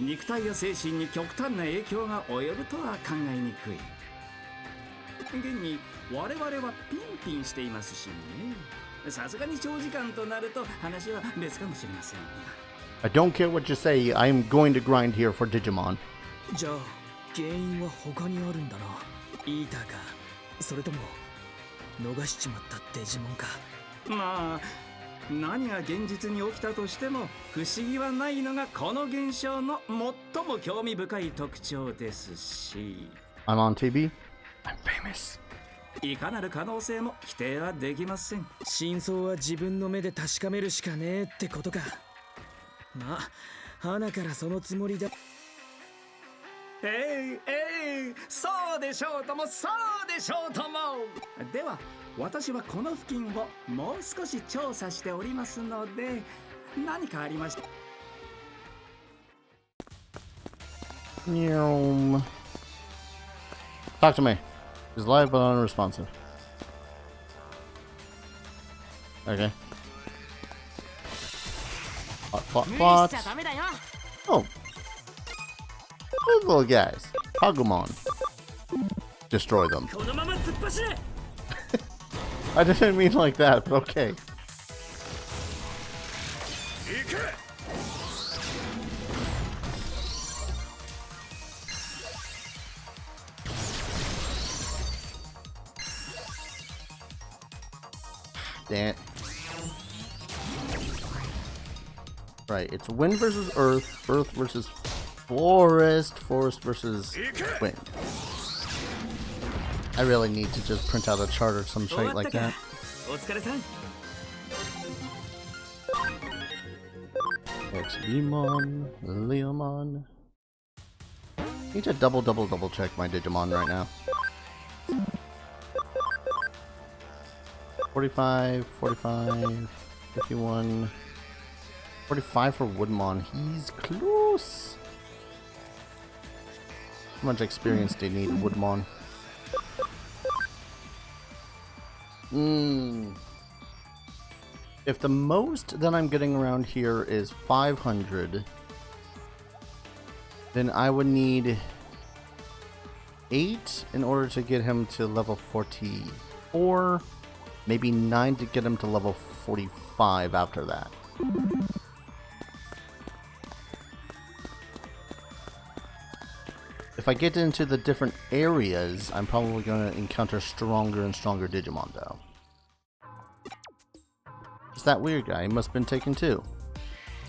肉体や精神に極端な影響が及ぶとは考えにくい。現に我々はピンピンしていますしね。さすがに長時間となると話は別かもしれません。I don't care what you say, I am going to grind here for Digimon. じゃあ原因は他にあるんだな。イーターか、それとも逃しちまったデジモンか。まあ何が現実に起きたとしても不思議はないのがこの現象の最も興味深い特徴ですし。 I'm on TV. I'm famous. いかなる可能性も否定はできません。真相は自分の目で確かめるしかねえってことか。まあ花からそのつもりだ。そうでしょうとも、そうでしょうとも。では私はこの付近をもう少し調査しておりますので、何かありました。Talk to me. He's live but unresponsive. Okay. Plot. Oh. Those little guys. Pagumon. Destroy them. I didn't mean like that, but okay. Damn. Right, it's wind versus earth, earth versus forest, forest versus wind. I really need to just print out a chart or some shit like that. It's Digimon, Leomon. I need to double check my Digimon right now. 45, 45, 51, 45 for Woodmon. He's close. How much experience do you need, Woodmon? If the most that I'm getting around here is 500, then I would need 8 in order to get him to level 44. Maybe 9 to get him to level 45 after that. If I get into the different areas, I'm probably going to encounter stronger and stronger Digimon, though. Just that weird guy. He must have been taken too.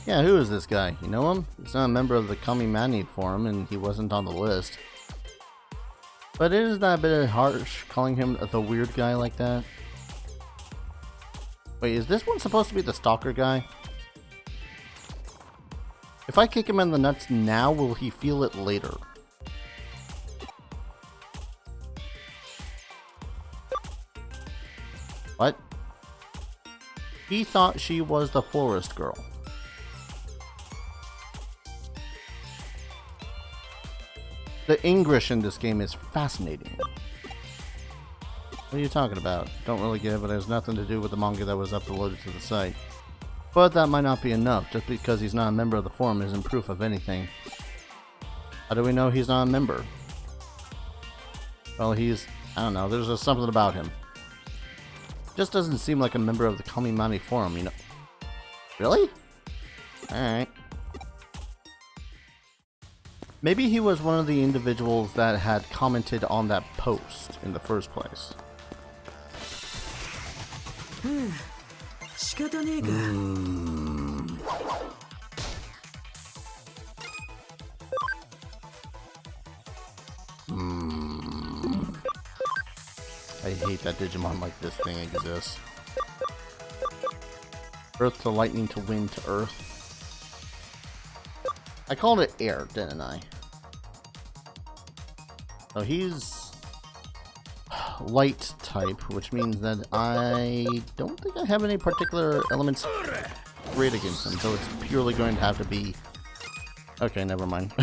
Yeah, who is this guy? You know him? He's not a member of the Kami Forum, and he wasn't on the list. But isn't that a bit harsh, calling him the weird guy like that? Wait, is this one supposed to be the stalker guy? If I kick him in the nuts now, will he feel it later? What? He thought she was the florist girl. The English in this game is fascinating. What are you talking about? Don't really get it, but it has nothing to do with the manga that was uploaded to the site. But that might not be enough. Just because he's not a member of the forum isn't proof of anything. How do we know he's not a member? Well, he's... I don't know. There's just something about him. Just doesn't seem like a member of the Kami forum, you know. Really? Alright. Maybe he was one of the individuals that had commented on that post in the first place. I hate that Digimon like this thing exists. Earth to lightning to wind to earth. I called it air, didn't I? So he's light type, which means that I don't think I have any particular elements great against him, so it's purely going to have to be... Okay, never mind.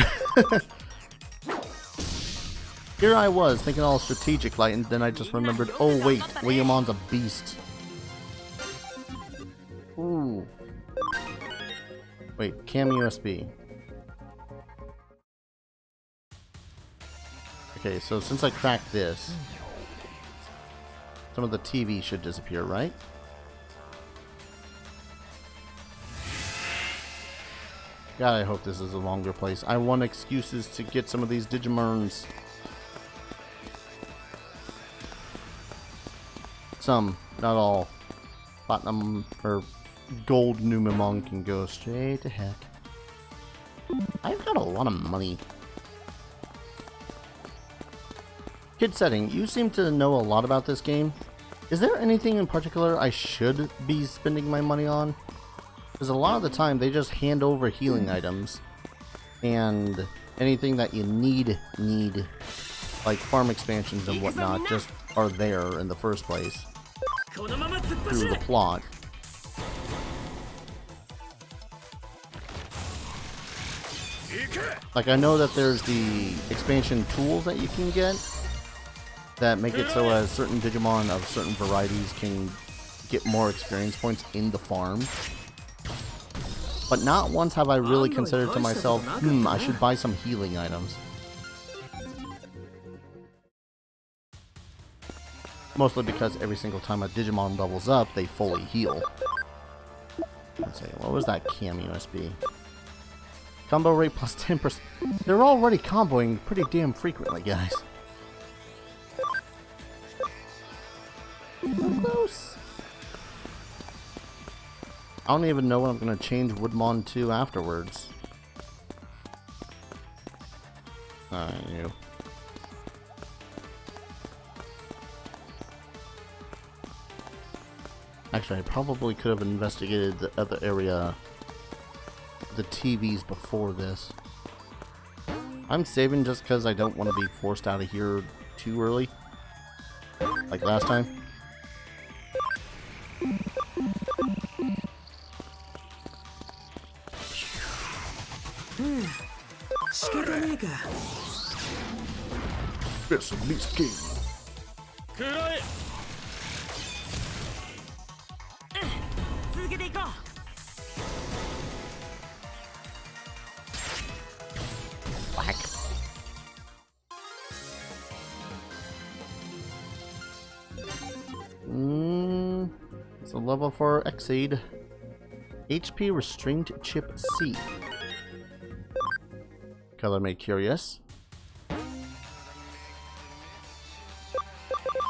Here I was, thinking all strategic light, and then I just remembered, oh wait, Williamon's a beast. Ooh. Wait, cam USB. Okay, so since I cracked this, some of the TV should disappear, right? God, I hope this is a longer place. I want excuses to get some of these Digimons. Some, not all. Platinum or gold Numemon can go straight to heck. I've got a lot of money. Kid setting, you seem to know a lot about this game. Is there anything in particular I should be spending my money on? Because a lot of the time they just hand over healing items. And anything that you need, like farm expansions and whatnot, just are there in the first place. Through the plot. Like, I know that there's the expansion tools that you can get that make it so as certain Digimon of certain varieties can get more experience points in the farm. But not once have I really considered to myself, I should buy some healing items. Mostly because every single time a Digimon levels up, they fully heal. Let's see, what was that cam USB? Combo rate plus 10%. They're already comboing pretty damn frequently, guys. Close. I don't even know what I'm going to change Woodmon to afterwards. Alright, you. Actually, I probably could have investigated the other area, the TVs, before this. I'm saving just because I don't want to be forced out of here too early. Like last time. It's a nice game. Whack. It's a level 4 Exceed. HP Restraint Chip C. Color made curious.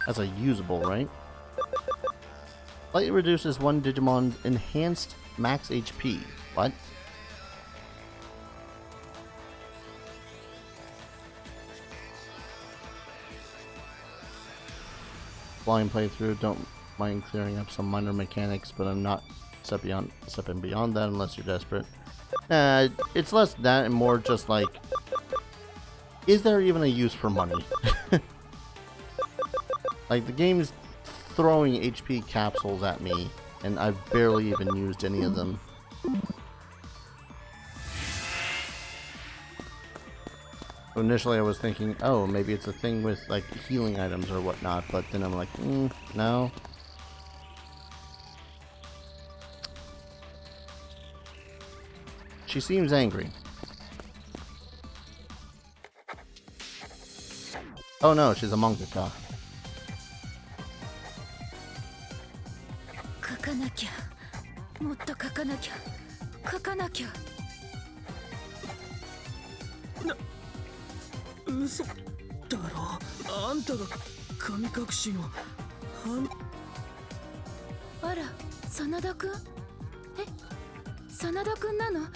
That's a usable, right? Slightly reduces one Digimon's enhanced max HP. What? Blind playthrough, don't mind clearing up some minor mechanics, but I'm not stepping beyond that unless you're desperate. It's less that and more just like, is there even a use for money? Like, the game's throwing HP capsules at me, and I've barely even used any of them. Initially I was thinking, oh, maybe it's a thing with like healing items or whatnot, but then I'm like, no. She seems angry. Oh no, she's a mangaka. 書かなきゃ、もっと書かなきゃ、書かなきゃ。嘘だろ。あんたが神隠しのあら、真田くん？真田くんなの？ああ、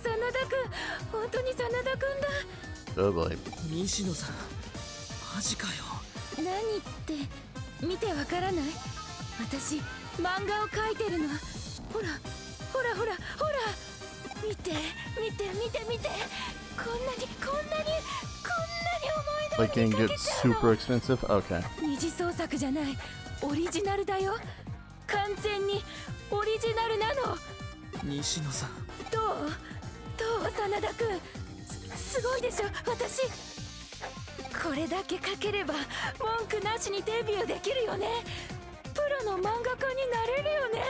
真田くん、本当に真田くんだ。Oh boy. 西野さん、マジかよ。何って見てわからない？私漫画を描いてるの。ほらほらほらほら、見て見て見て見て、こんなにこんなにこんなに重いのに Like game 描け gets ちゃうの。 super expensive? Okay. 二次創作じゃない、オリジナルだよ。完全にオリジナルなの。西野さん、どう真田くん、すごいでしょ私。これだけ描ければ文句なしにデビューできるよね。プロの漫画家になれるよね。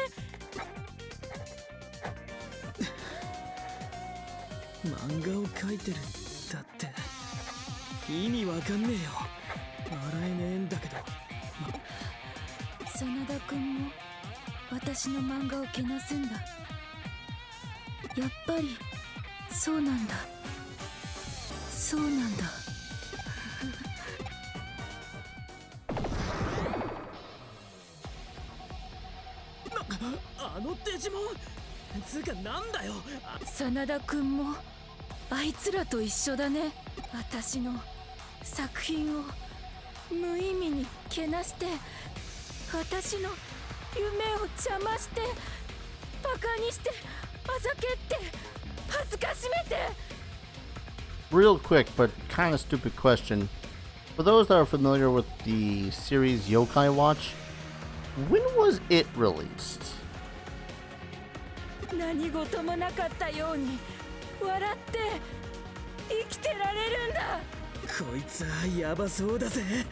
漫画を描いてるんだって意味わかんねえよ。笑えねえんだけど。真田くんも私の漫画をけなすんだ。やっぱりそうなんだ。そうなんだ。あのデジモンつうかなんだよ。真田くんもあいつらと一緒だね。私の作品を無意味にけなして、私の夢を邪魔して、バカにして、あざけって恥ずかしめて。 Real quick, but kind of stupid question. For those that are familiar with the series Yokai Watch, when was it released? 何事もなかったように笑って生きてられるんだ。こいつはヤバそうだぜ。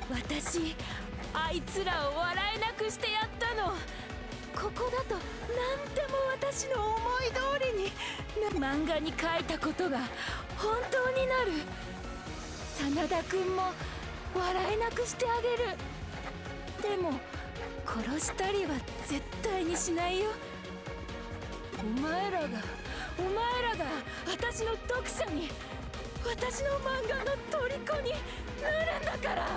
私あいつらを笑えなくしてやったの。ここだと何でも私の思い通りに。漫画に書いたことが本当になる。真田くんも笑えなくしてあげる。でも殺したりは絶対にしないよ。お前らが私の読者に、私の漫画の虜になるんだから。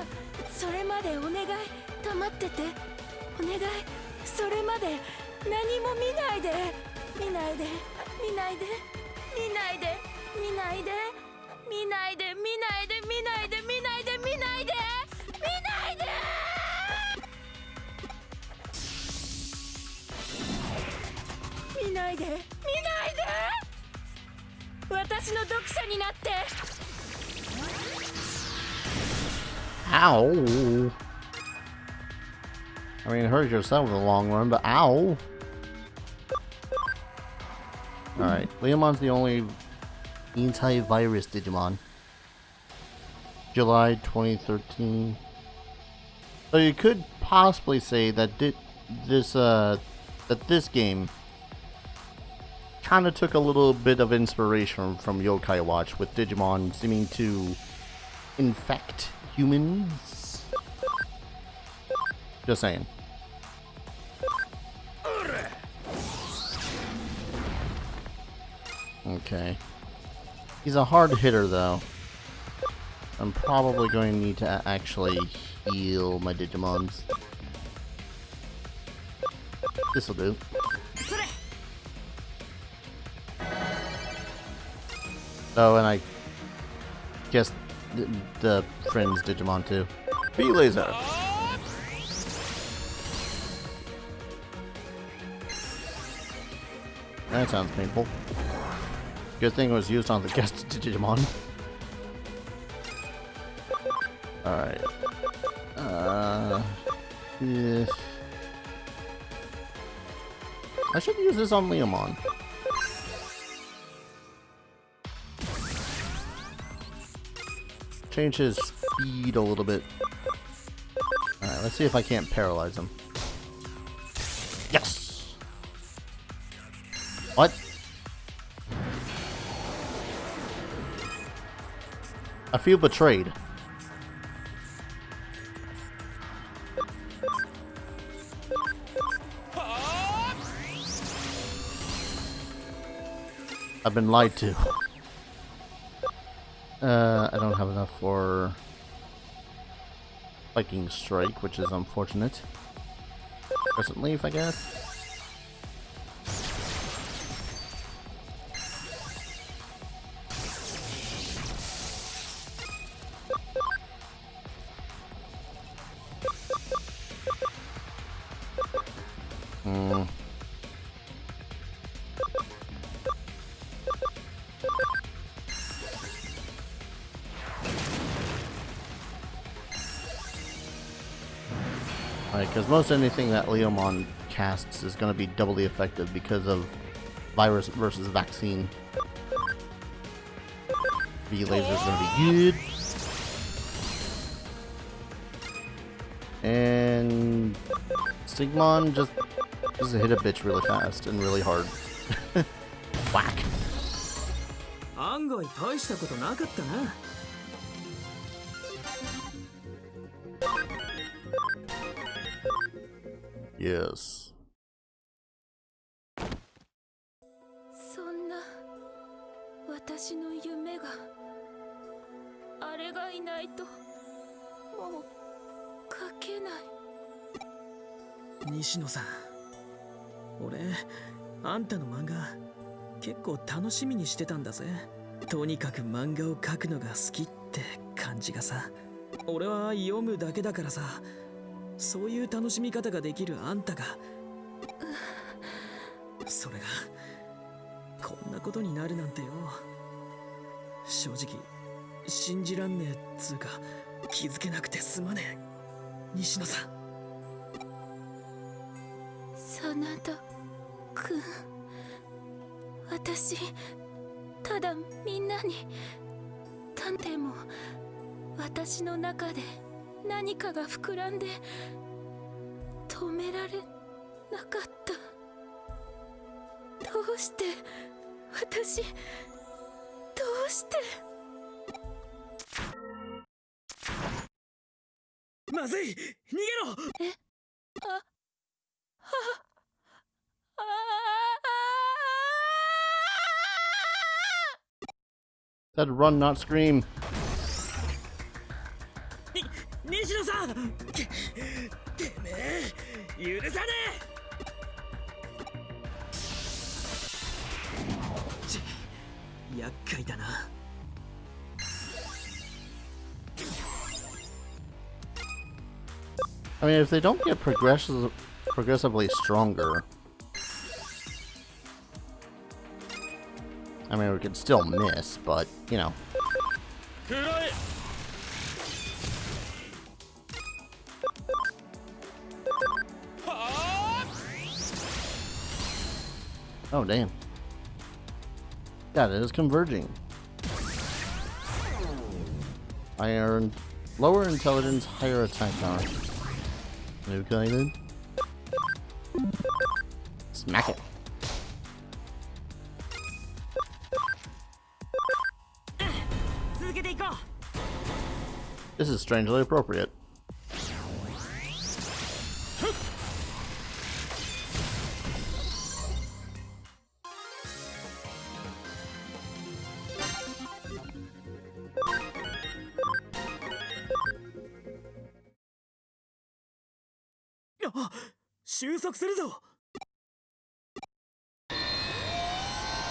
それまでお願い、黙っててお願い。それまで何も見ないで見ないで見ないで見ないで見ないで見ないで見ないで見ないで見ないで見ないで見ないで見ないで見ないで、私の読者になって。 Ow! I mean, hurt yourself in the long run, but ow! Alright, Leomon's the only anti-virus Digimon. July 2013. So you could possibly say that this game kind of took a little bit of inspiration from Yokai Watch, with Digimon seeming to infect humans. Just saying. Okay. He's a hard hitter, though. I'm probably going to need to actually heal my Digimons. This'll do. Oh, and I guess the friend's Digimon too. V-Laser! That sounds painful. Good thing it was used on the guest Digimon. Alright. Yeah. I should use this on Leomon. Change his speed a little bit. Alright, let's see if I can't paralyze him. Yes! What? I feel betrayed. I've been lied to. I don't have enough for Viking Strike, which is unfortunate. Crescent Leaf, I guess. Because most anything that Leomon casts is going to be doubly effective because of virus versus vaccine. V-Laser is going to be good. And Sigmon just hit a bitch really fast and really hard. Whack. 案外大したことなかったな。Yes. そんな私の夢があれがいないともう書けない。西野さん、俺あんたの漫画結構楽しみにしてたんだぜ。とにかく漫画を描くのが好きって感じがさ。俺は読むだけだからさ。そういう楽しみ方ができるあんたが、それがこんなことになるなんてよ。正直信じらんねえっつうか気づけなくてすまねえ。西野さん。真田くん、私ただみんなに探偵も私の中で何かが膨らんで止められなかった。どうして私、どうして。まずい、逃げろ。え、あ、Said run, not scream. 西野さん、てめえ許さねえ。厄介だな。I mean, if they don't get progressively stronger, I mean, we could still miss, but, you know. Oh, damn. Yeah, it is converging. I earned lower intelligence, higher attack power. Okay, then. Smack it. This is strangely appropriate. 野、収束するぞ。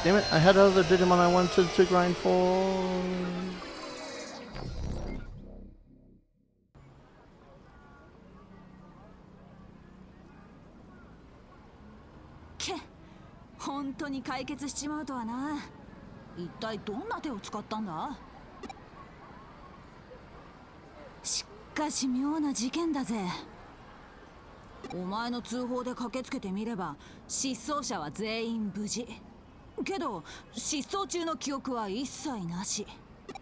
Damn it, I had other Digimon I wanted to grind for. け、本当に解決しちまうとはな。一体どんな手を使ったんだ。しかし妙な事件だぜ。お前の通報で駆けつけてみれば失踪者は全員無事。けど失踪中の記憶は一切なし。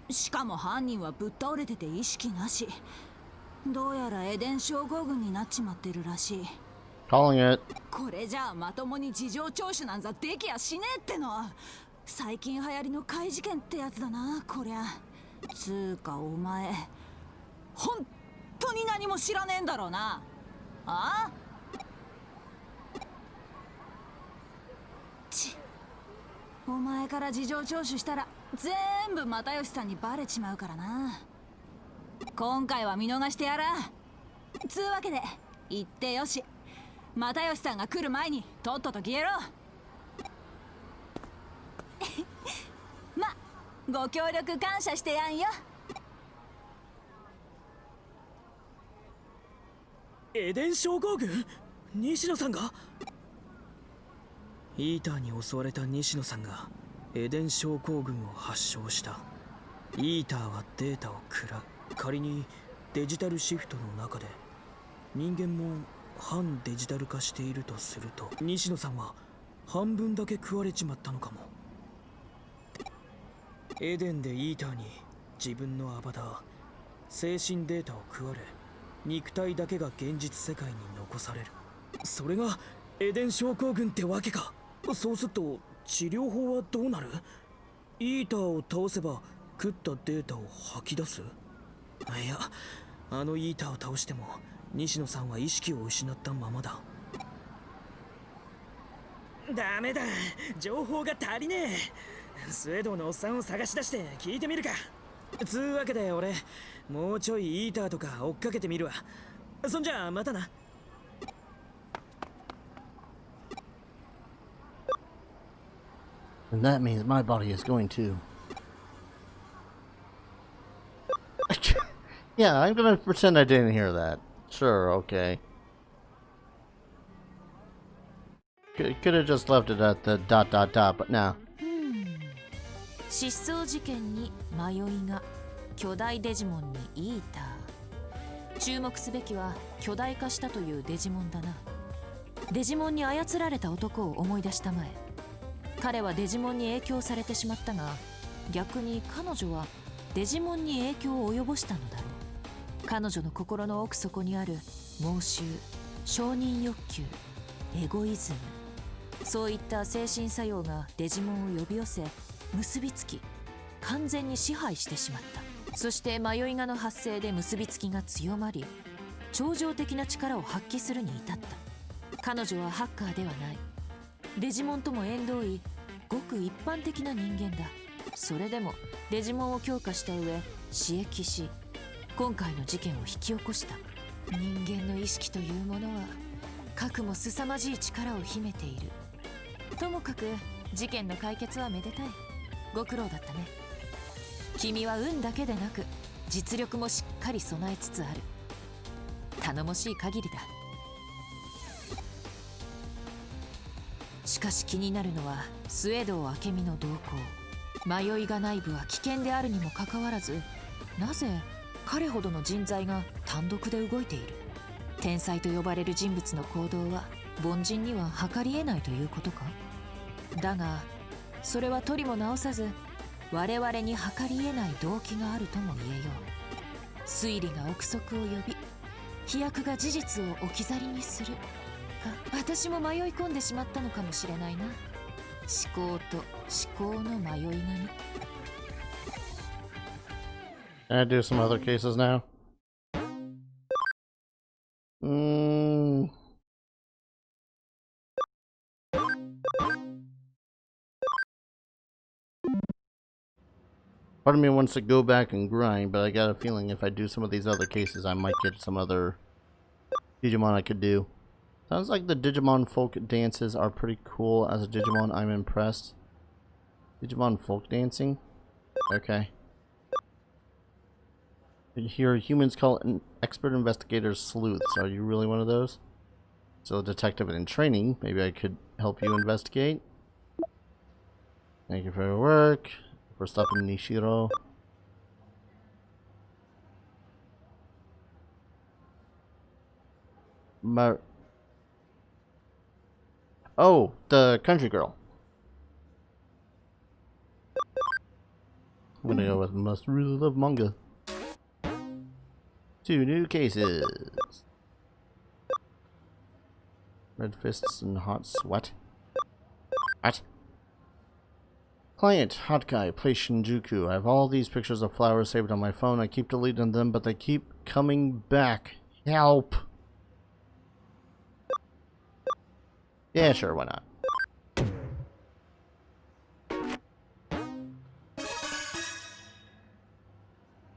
しかも犯人はぶっ倒れてて意識なし。どうやらエデン症候群になっちまってるらしい。 Calling it. これじゃあまともに事情聴取なんざできやしねえっての。最近流行りの怪事件ってやつだなこりゃ。つーかお前本当に何も知らねえんだろうな。ああ、お前から事情聴取したら全部又吉さんにバレちまうからな。今回は見逃してやら。つうわけで言ってよし。又吉さんが来る前にとっとと消えろ。ま、ご協力感謝してやんよ。エデン症候群、西野さんが。イーターに襲われた西野さんがエデン症候群を発症した。イーターはデータを食らう。仮にデジタルシフトの中で人間も反デジタル化しているとすると、西野さんは半分だけ食われちまったのかも。エデンでイーターに自分のアバター、精神データを食われ、肉体だけが現実世界に残される。それがエデン症候群ってわけか。そうすると治療法はどうなる？イーターを倒せば食ったデータを吐き出す？いや、あのイーターを倒しても西野さんは意識を失ったままだ。ダメだ、情報が足りねえ。スウェードのおっさんを探し出して聞いてみるか。つうわけで俺もうちょいイーターとか追っかけてみるわ。そんじゃまたな。And that means my body is going to. Yeah, I'm gonna pretend I didn't hear that. Sure, okay. Could have just left it at the ... but now. 失踪事件に迷いが、巨大デジモンにイーター。注目すべきは巨大化したというデジモンだな。デジモンに操られた男を思い出したまえ。彼はデジモンに影響されてしまったが、逆に彼女はデジモンに影響を及ぼしたのだろう。彼女の心の奥底にある妄執、承認欲求、エゴイズム、そういった精神作用がデジモンを呼び寄せ、結びつき、完全に支配してしまった。そして迷いがの発生で結びつきが強まり、超常的な力を発揮するに至った。彼女はハッカーではない。デジモンとも縁遠いごく一般的な人間だ。それでもデジモンを強化した上、刺激し、今回の事件を引き起こした。人間の意識というものはかくも凄まじい力を秘めている。ともかく事件の解決はめでたい。ご苦労だったね。君は運だけでなく実力もしっかり備えつつある。頼もしい限りだ。しかし気になるのはスウェード明美の動向。迷いが内部は危険であるにもかかわらず、なぜ彼ほどの人材が単独で動いている。天才と呼ばれる人物の行動は凡人には計り得ないということか。だがそれは取りも直さず、我々に計り得ない動機があるとも言えよう。推理が憶測を呼び、飛躍が事実を置き去りにする。私も迷い込んでしまったのかもしれないな。思考と思考の迷いがね。Can I do some other cases now? Part of me wants to go back and grind, but I got a feeling if I do some of these other cases, I might get some other Digimon I could do. Sounds like the Digimon folk dances are pretty cool. As a Digimon, I'm impressed. Digimon folk dancing? Okay. Here, humans call expert investigators sleuths. Are you really one of those? Still a detective in training. Maybe I could help you investigate. Thank you for your work. First up in Nishiro. Oh, the country girl. I'm gonna go with must really love manga. 2 new cases. Red fists and hot sweat. What? Client, hot guy, place Shinjuku. I have all these pictures of flowers saved on my phone. I keep deleting them, but they keep coming back. Help! Yeah, sure, why not?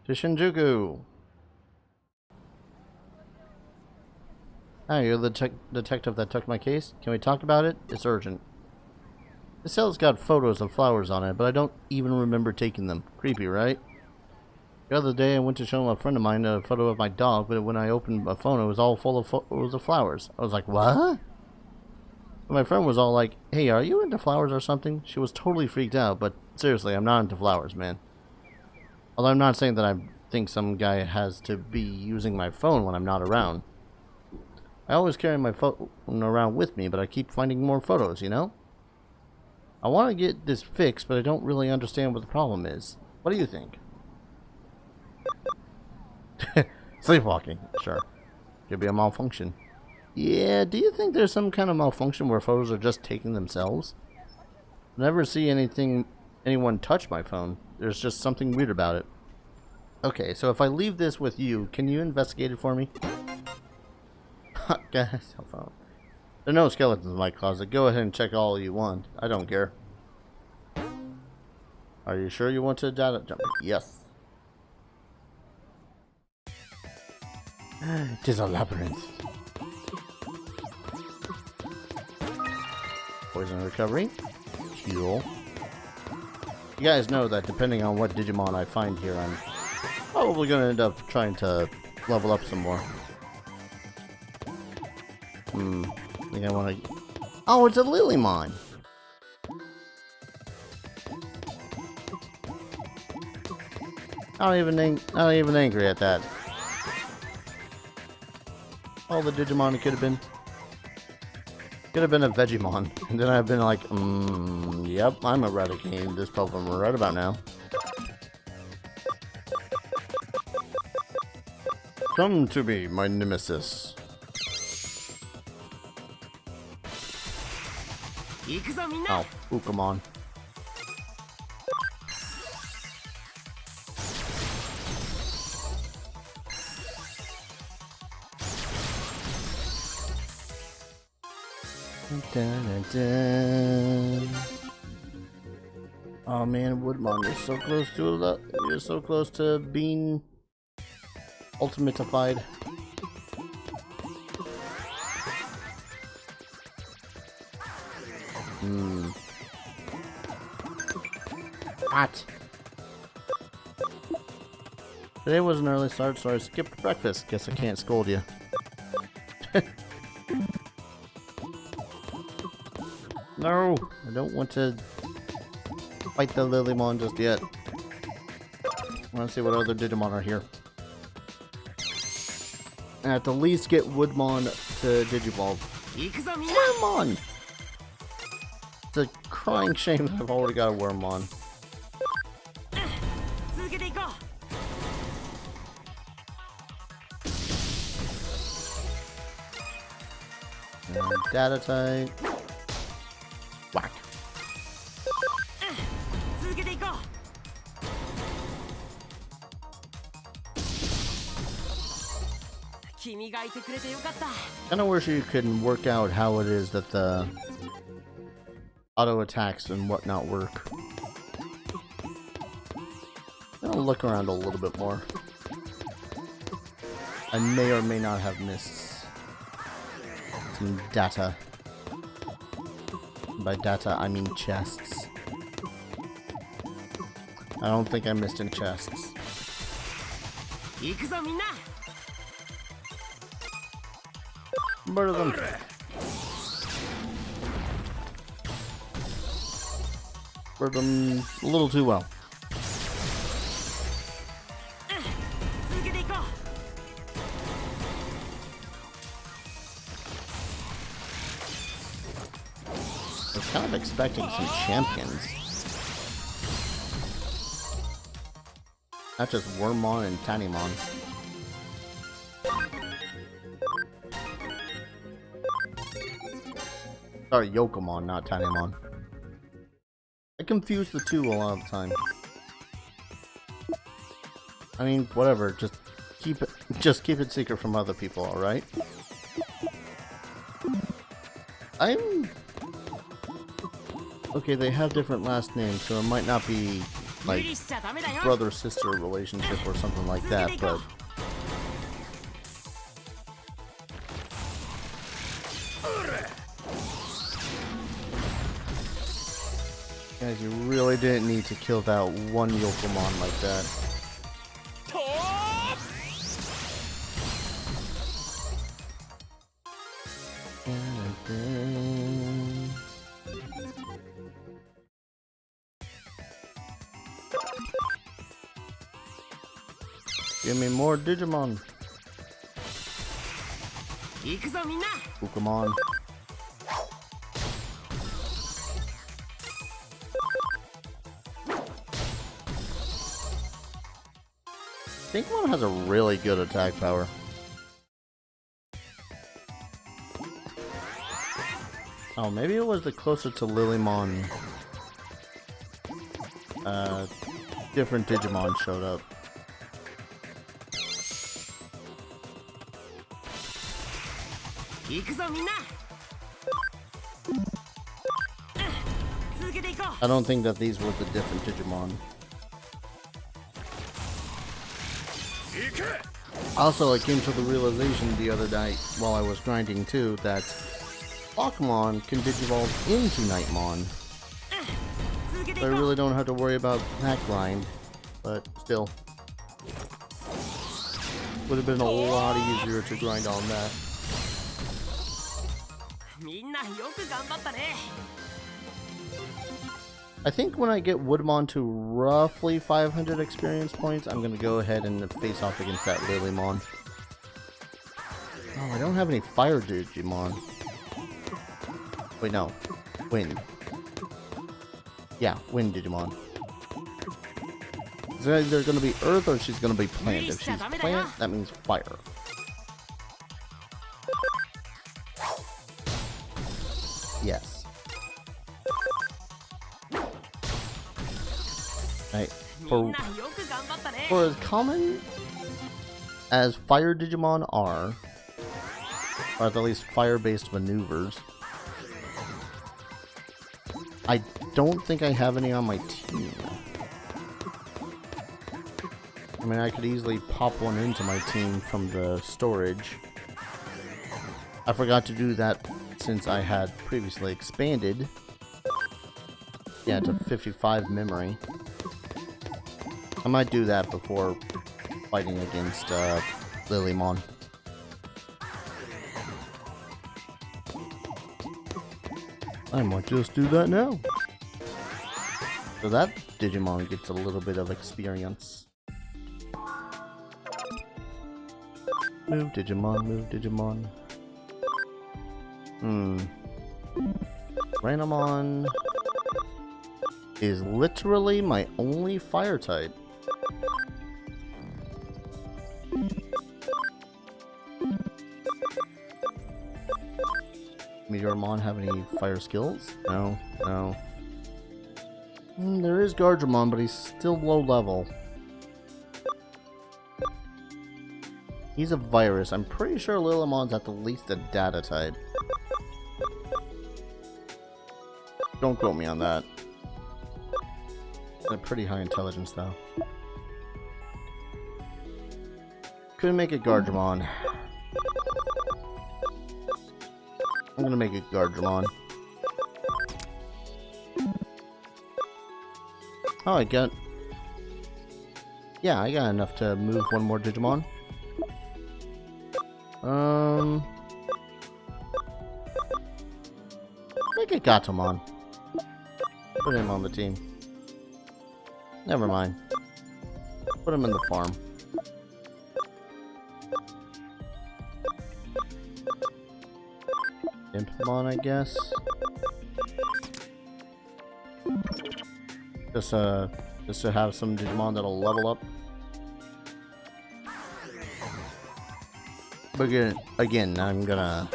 To Shinjuku. Hi, you're the detective that took my case? Can we talk about it? It's urgent. The cell's got photos of flowers on it, but I don't even remember taking them. Creepy, right? The other day I went to show a friend of mine a photo of my dog, but when I opened my phone it was all full of photos of flowers. I was like, what? And my friend was all like, hey, are you into flowers or something? She was totally freaked out, but seriously, I'm not into flowers, man. Although I'm not saying that I think some guy has to be using my phone when I'm not around. I always carry my phone around with me, but I keep finding more photos, you know? I want to get this fixed, but I don't really understand what the problem is. What do you think? Sleepwalking, sure. Could be a malfunction. Yeah, do you think there's some kind of malfunction where photos are just taking themselves? I never see anyone touch my phone. There's just something weird about it. Okay, so if I leave this with you, can you investigate it for me? Cell phone. There are no skeletons in my closet. Go ahead and check all you want. I don't care. Are you sure you want to data jump? Yes. It is a labyrinth. Poison recovery. Cool. You guys know that depending on what Digimon I find here, I'm probably going to end up trying to level up some more. I think I want to... Oh, it's a Lilymon! I'm not even angry at that. All the Digimon it could have been. Could have been a Vegemon. And then I've been like, yep, I'm eradicating this problem right about now. Come to me, my nemesis. Oh, Pokemon. Oh man, Woodmon, you're so close to you're so close to being ultimatified. What? Today was an early start, so I skipped breakfast. Guess I can't scold you. No, I don't want to fight the Lilymon just yet. I want to see what other Digimon are here. And at the least get Woodmon to Digivolve. Wormmon! It's a crying shame that I've already got a Wormmon. And data type. Whack. Kinda wish you could work out how it is that the auto attacks and whatnot work. I'll look around a little bit more. I may or may not have missed some data. By data, I mean chests. I don't think I missed any chests. Murder them. Murder them a little too well. I was kind of expecting some champions. Not just Wormmon and Tinymon. Sorry, Yokomon, not Tinymon. I confuse the two a lot of the time. I mean, whatever. Just keep it secret from other people. All right. Okay, they have different last names, so it might not be like brother-sister relationship or something like that, but guys, you really didn't need to kill that one Yokomon like that. Give me more Digimon. Pokemon. Digimon has a really good attack power. Oh, maybe it was the closer to Lilymon. Different Digimon showed up. I don't think that these were the different Digimon. Also, I came to the realization the other night while I was grinding too that Pokemon can Digivolve into Nightmon. So I really don't have to worry about that grind, but still. Would have been a lot easier to grind on that. I think when I get Woodmon to roughly 500 experience points, I'm going to go ahead and face off against that Lilymon. Oh, I don't have any Fire Digimon. Wait, no. Wind. Yeah, Wind Digimon. It's either going to be Earth or she's going to be Plant. If she's Plant, that means Fire. Yes. Right. For as common as Fire Digimon are, or at least fire-based maneuvers, I don't think I have any on my team. I mean, I could easily pop one into my team from the storage. I forgot to do that since I had previously expanded. Yeah, to 55 memory. I might do that before fighting against Lilymon. I might just do that now. So that Digimon gets a little bit of experience. Move Digimon, move Digimon. Rainamon is literally my only fire type. Meteormon have any fire skills? No, no. There is Gardevoir, but he's still low level. He's a virus. I'm pretty sure Lilymon's at the least a data type. Don't quote me on that. They're pretty high intelligence though. Couldn't make it Gardevoir. I'm gonna make it Gardramon. Oh, I got... Yeah, I got enough to move one more Digimon. Make it Gatomon. Put him on the team. Never mind. Put him in the farm. Impmon, I guess. Just to have some Digimon that'll level up. But again, I'm gonna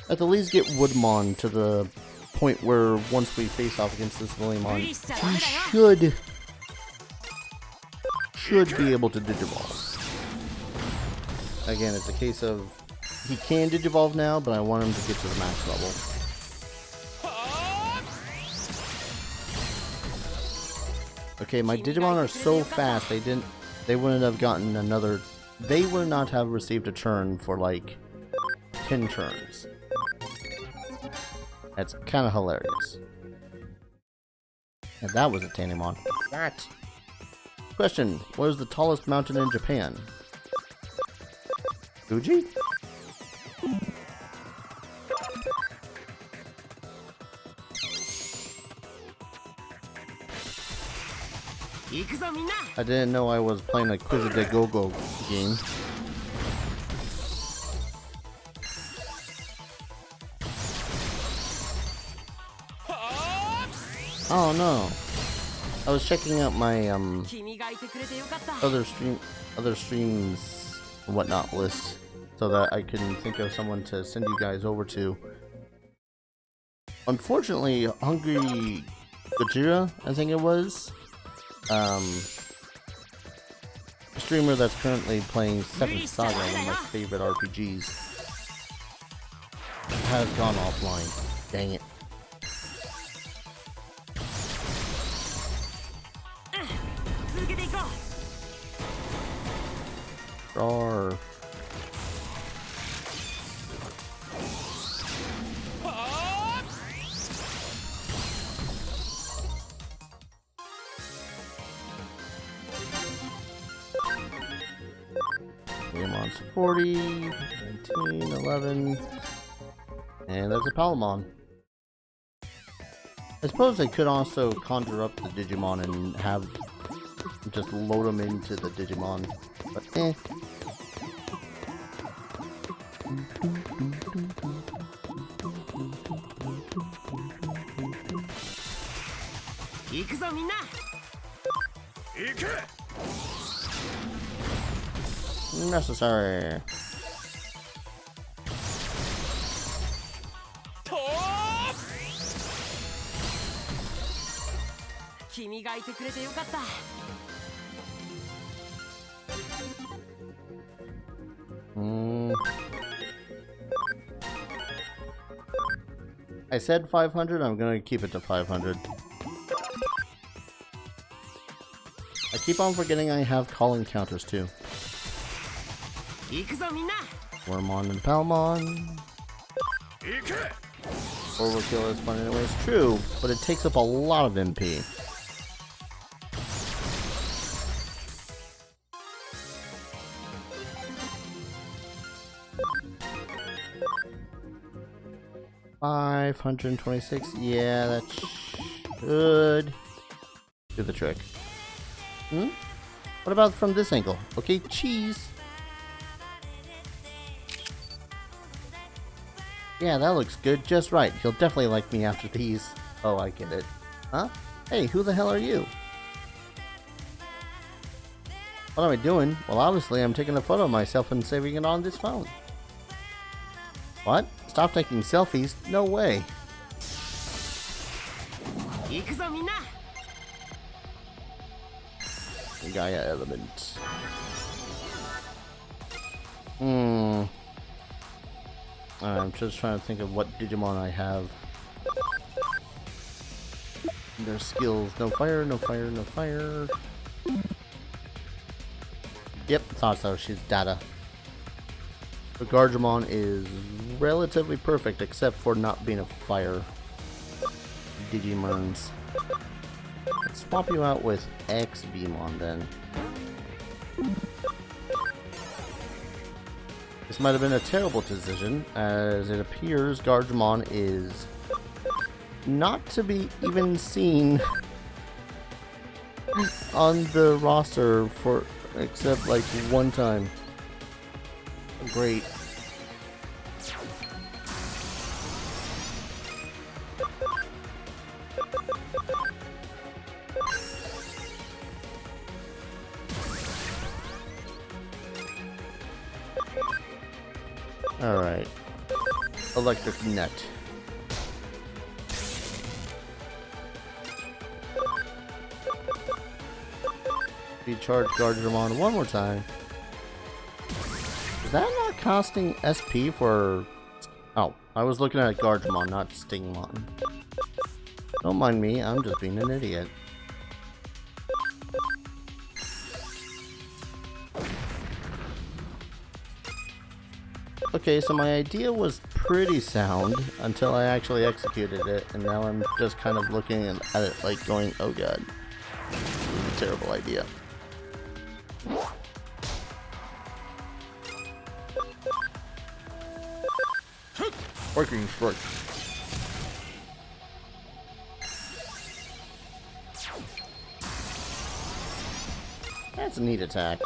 at the least get Woodmon to the point where once we face off against this Lilymon, he should be able to Digivolve. Again, it's a case of he can Digivolve now, but I want him to get to the max level. Okay, my Digimon are so fast they wouldn't have gotten another. They would not have received a turn for like 10 turns. That's kind of hilarious. And that was a Tanimon. That. Question: what is the tallest mountain in Japan? Fuji? I didn't know I was playing a Quiz de Go-Go game. Oh no! I was checking out my other streams and whatnot list so that I can think of someone to send you guys over to. Unfortunately, Hungry Gojira, I think it was. A streamer that's currently playing 7th Saga, one of my favorite RPGs, has gone offline. Dang it. Roar. Digimon's 40, 19, 11, and there's a Palamon. I suppose I could also conjure up the Digimon and have just load them into the Digimon, but eh. Necessary. I said 500, I'm gonna keep it to 500. I keep on forgetting I have calling counters too. Wormmon and Palmon. Overkill is fun anyways. True, but it takes up a lot of MP. $526. Yeah, that should do the trick. What about from this angle? Okay, cheese. Yeah, that looks good. Just right. He'll definitely like me after these. Oh, I get it. Huh? Hey, who the hell are you? What am I doing? Well, obviously I'm taking a photo of myself and saving it on this phone. What? Stop taking selfies? No way. Gaia element. I'm just trying to think of what Digimon I have. Their skills. No fire, no fire, no fire. Yep, thought so. She's data. The Gargimon is relatively perfect, except for not being a fire Digimons. Let's swap you out with X-Vmon then. This might have been a terrible decision, as it appears Gargimon is not to be even seen on the roster for except like one time. Great. Alright. Electric net. Recharge Gargimon one more time. Is that not costing SP for... Oh, I was looking at Gargimon, not Stingmon. Don't mind me, I'm just being an idiot. Okay, so my idea was pretty sound until I actually executed it, and now I'm just kind of looking at it like going, oh god, terrible idea. Working strike. That's a neat attack.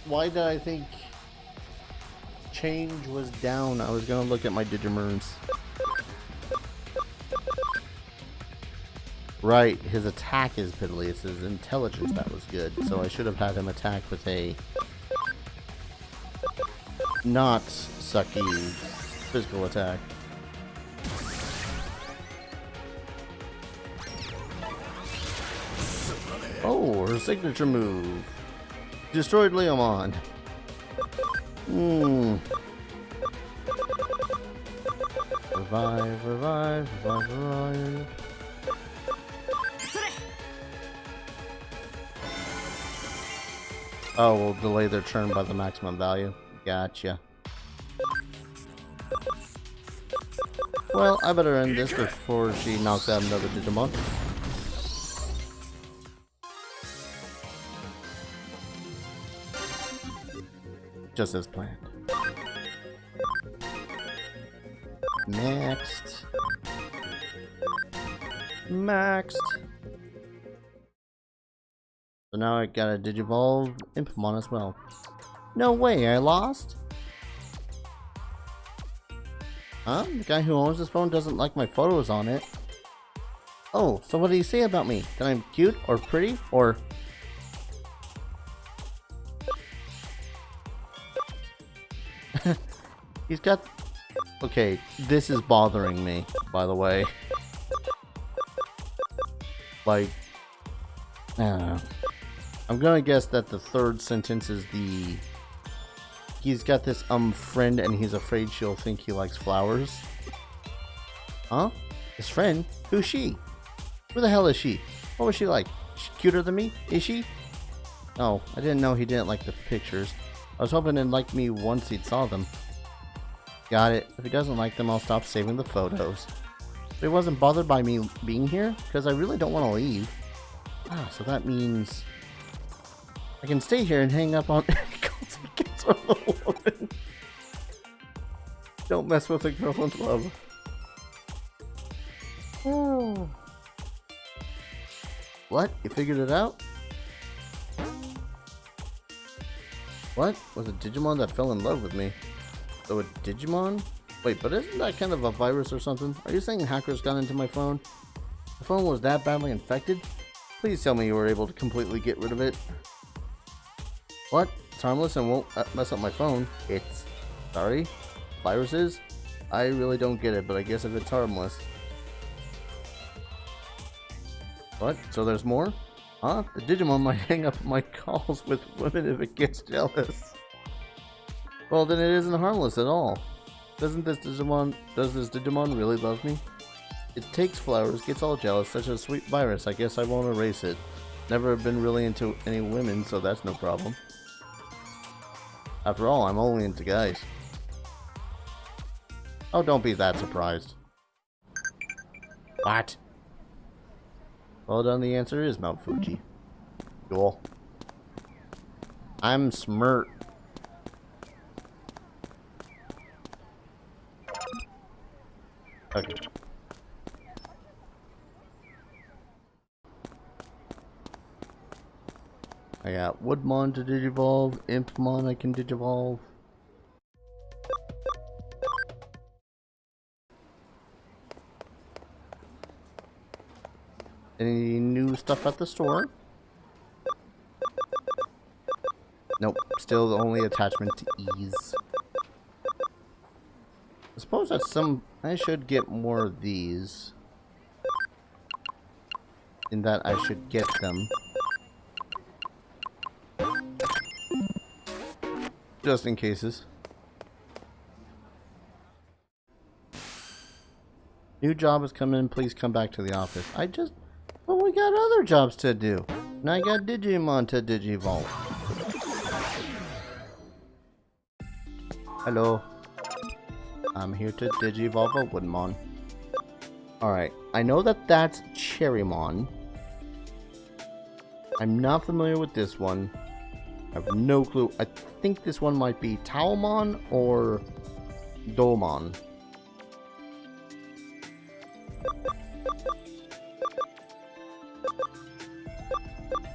Why did I think change was down? I was gonna look at my Digimons. Right, his attack is piddly. It's his intelligence that was good. So I should have had him attack with a not sucky physical attack. Oh, her signature move. Destroyed Leomon. Revive, revive, revive, revive. Oh, we'll delay their turn by the maximum value. Gotcha. Well, I better end this before she knocks out another Digimon. Just as planned. Next. Maxed. So now I got a Digivolve Impamon as well. No way, I lost? Huh? The guy who owns this phone doesn't like my photos on it. Oh, so what do you say about me? That I'm cute or pretty or... He's got... Okay, this is bothering me, by the way. Like... I don't know. I'm gonna guess that the third sentence is the... He's got this friend and he's afraid she'll think he likes flowers. Huh? His friend? Who's she? Who the hell is she? What was she like? She cuter than me? Is she? Oh, I didn't know he didn't like the pictures. I was hoping he'd like me once he'd saw them. Got it. If he doesn't like them, I'll stop saving the photos. But he wasn't bothered by me being here? Because I really don't want to leave. Ah, so that means... I can stay here and hang up on... Don't mess with a girl in love. Oh. What? You figured it out? What? Was a Digimon that fell in love with me? So a Digimon? Wait, but isn't that kind of a virus or something? Are you saying hackers got into my phone? The phone was that badly infected? Please tell me you were able to completely get rid of it. What? It's harmless and won't mess up my phone. It's... Sorry? Viruses? I really don't get it, but I guess if it's harmless. What? So there's more? Huh? The Digimon might hang up my calls with women if it gets jealous. Well, then it isn't harmless at all. Does this Digimon really love me? It takes flowers, gets all jealous, such a sweet virus. I guess I won't erase it. Never been really into any women, so that's no problem. After all, I'm only into guys. Oh, don't be that surprised. What? Well done, the answer is Mount Fuji. Cool. I'm smirt. Okay. I got Woodmon to digivolve, Impmon I can digivolve. Any new stuff at the store? Nope, still the only attachment to ease. I suppose that's I should get more of these. In that I should get them. Just in cases. New job has come in, please come back to the office. Well, we got other jobs to do. And I got Digimon to digivolve. Hello. I'm here to digivolve a Woodmon. Alright, I know that that's Cherrymon. I'm not familiar with this one. I have no clue. I think this one might be Taomon or Domon.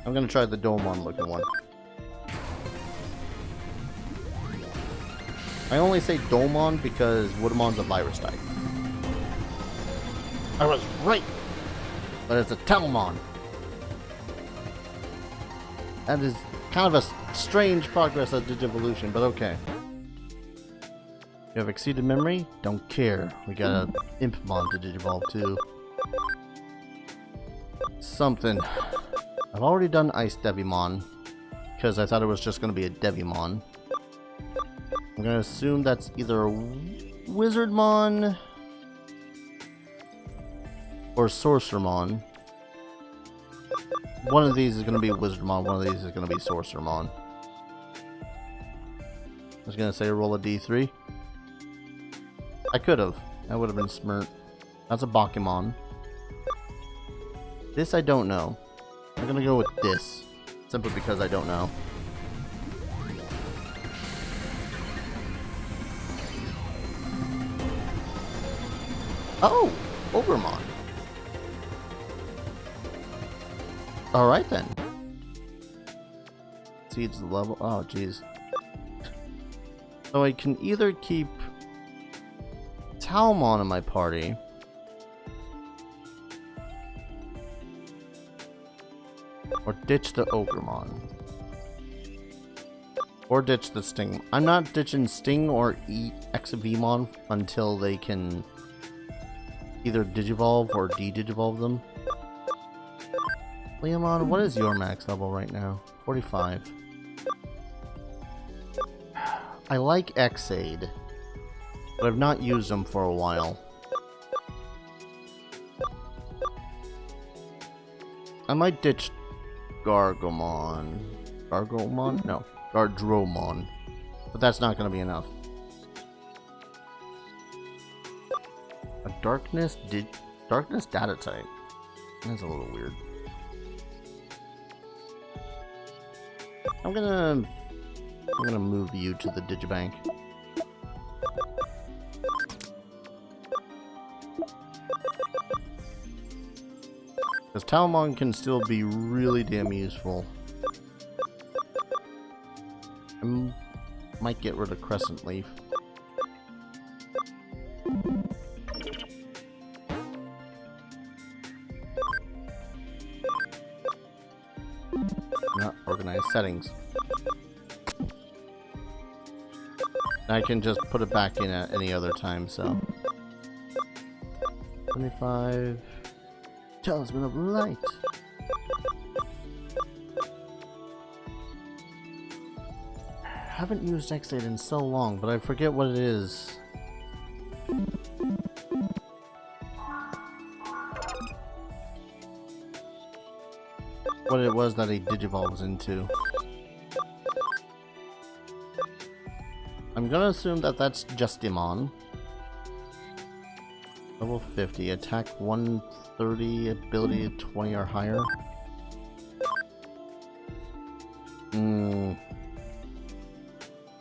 I'm gonna try the Domon looking one. I only say Domon because Woodmon's a virus type. I was right! But it's a Taomon. That is kind of a strange progress of Digivolution, but okay. You have exceeded memory? Don't care. We got a Impmon to Digivolve too. Something. I've already done Ice Devimon, because I thought it was just going to be a Devimon. I'm going to assume that's either a Wizardmon or Sorcerermon. One of these is going to be Wizardmon, one of these is going to be Sorcerermon. I was going to say roll a D3. I could have. That would have been smart. That's a Bakemon. This I don't know. I'm going to go with this. Simply because I don't know. Oh! Ogremon. Alright then. Seeds level. Oh, jeez. So I can either keep Taomon in my party, or ditch the Ogremon, or ditch the Sting. I'm not ditching Sting or Exavimon until they can either Digivolve or de-Digivolve them. Leomon, what is your max level right now? 45. I like Xaid, but I've not used them for a while. I might ditch Gargomon. Gargomon? No. Gardromon. But that's not going to be enough. A Darkness data type. That's a little weird. I'm gonna move you to the Digibank. Because Taomon can still be really damn useful. I might get rid of Crescent Leaf. Not organized settings. I can just put it back in at any other time, so. 25. Talisman of Light. haven't used X8 in so long, but I forget what it is. What it was that he digivolves into. I'm gonna assume that that's just Digimon. Level 50, attack 130, ability 20 or higher.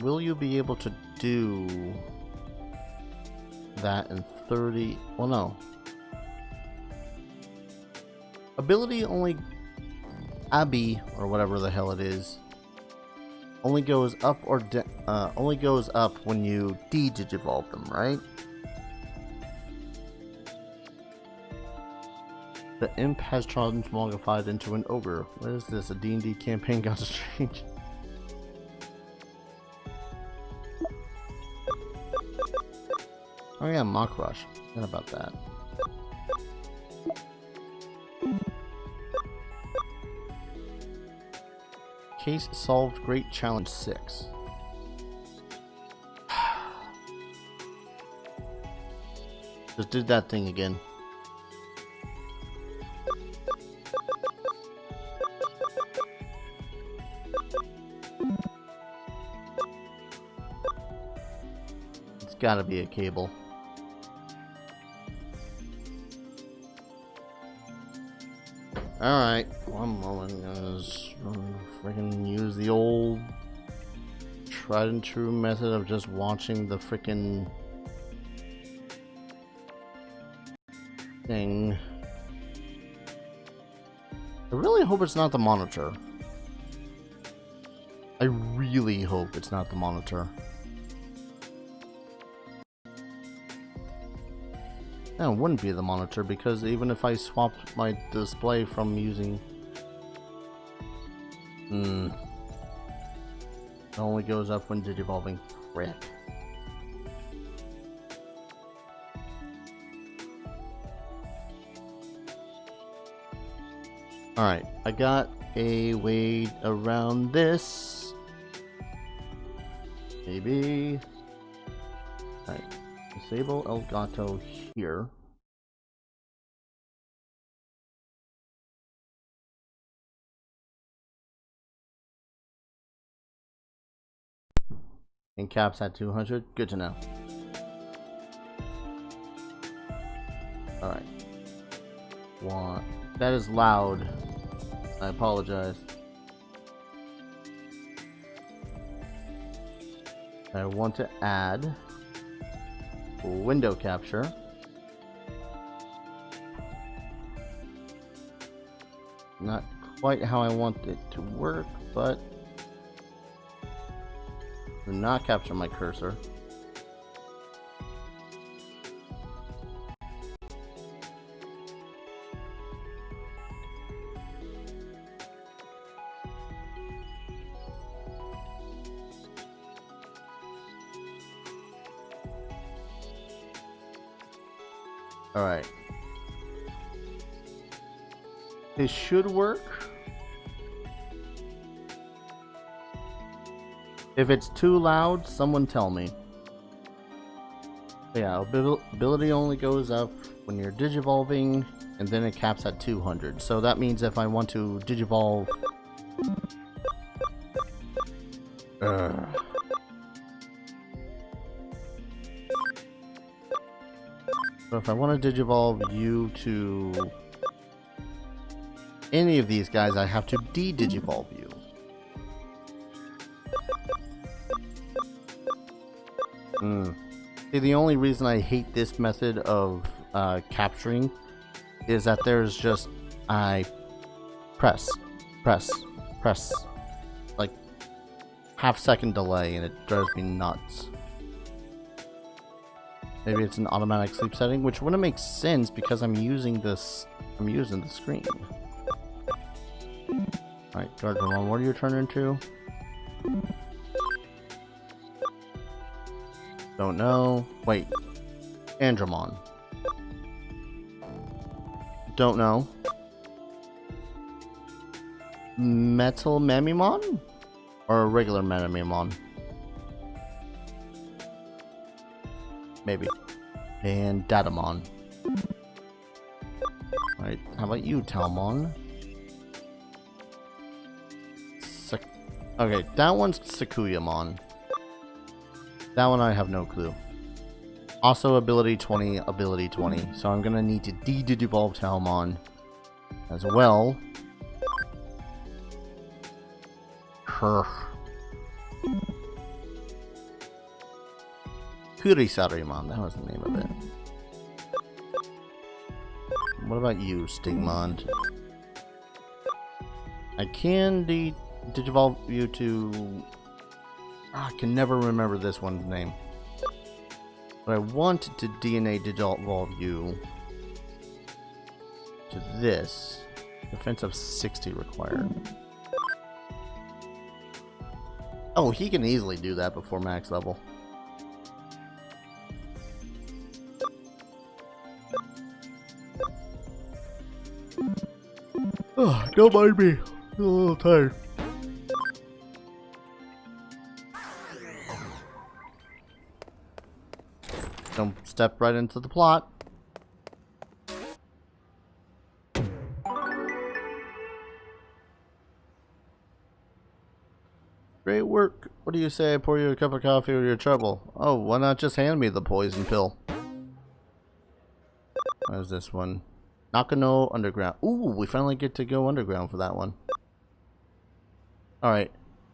Will you be able to do that in 30? Well, no. Ability only... Abby, or whatever the hell it is, only goes up or only goes up when you de-digivolve them, right? The imp has transmogrified into an ogre. What is this? A D&D campaign got strange. Oh yeah, Mock Rush. Forgot about that. Case solved. Great Challenge 6. Just did that thing again. It's gotta be a cable. Alright, one moment, guys. Freaking use the old tried and true method of just watching the freaking thing. I really hope it's not the monitor. I really hope it's not the monitor. No, it wouldn't be the monitor, because even if I swapped my display from using... it only goes up when digivolving. Frick. Alright, I got a way around this. Maybe. Alright. Disable Elgato here. And caps at 200. Good to know. Alright. One. That is loud. I apologize. I want to add window capture. Not quite how I want it to work, but do not capture my cursor. Alright. This should work. If it's too loud, someone tell me. But yeah, ability only goes up when you're digivolving, and then it caps at 200. So that means if I want to digivolve... So if I want to digivolve you to any of these guys, I have to de-digivolve you. See, the only reason I hate this method of capturing is that there's just press, like half-second delay, and it drives me nuts. Maybe it's an automatic sleep setting, which wouldn't make sense because I'm using this. I'm using the screen. Alright, Digimon, what are you turning into? Don't know. Wait. Andromon. Don't know. Metal Mamimon? Or a regular Mamimon? Maybe. And Datamon. Alright, how about you, Talmon? Okay, that one's Sakuyamon. That one I have no clue. Also ability 20, ability 20. So I'm gonna need to de-evolve Talmon as well. Kurisarimon, that was the name of it. What about you, Stigmon? I can digivolve you to... I can never remember this one's name. But I wanted to DNA digivolve you to this. Defense of 60 required. Oh, he can easily do that before max level. Oh, don't mind me. I'm a little tired. Don't step right into the plot. Great work. What do you say I pour you a cup of coffee with your trouble? Oh, why not just hand me the poison pill? What is this one? Nakano Underground. Ooh, we finally get to go underground for that one. Alright.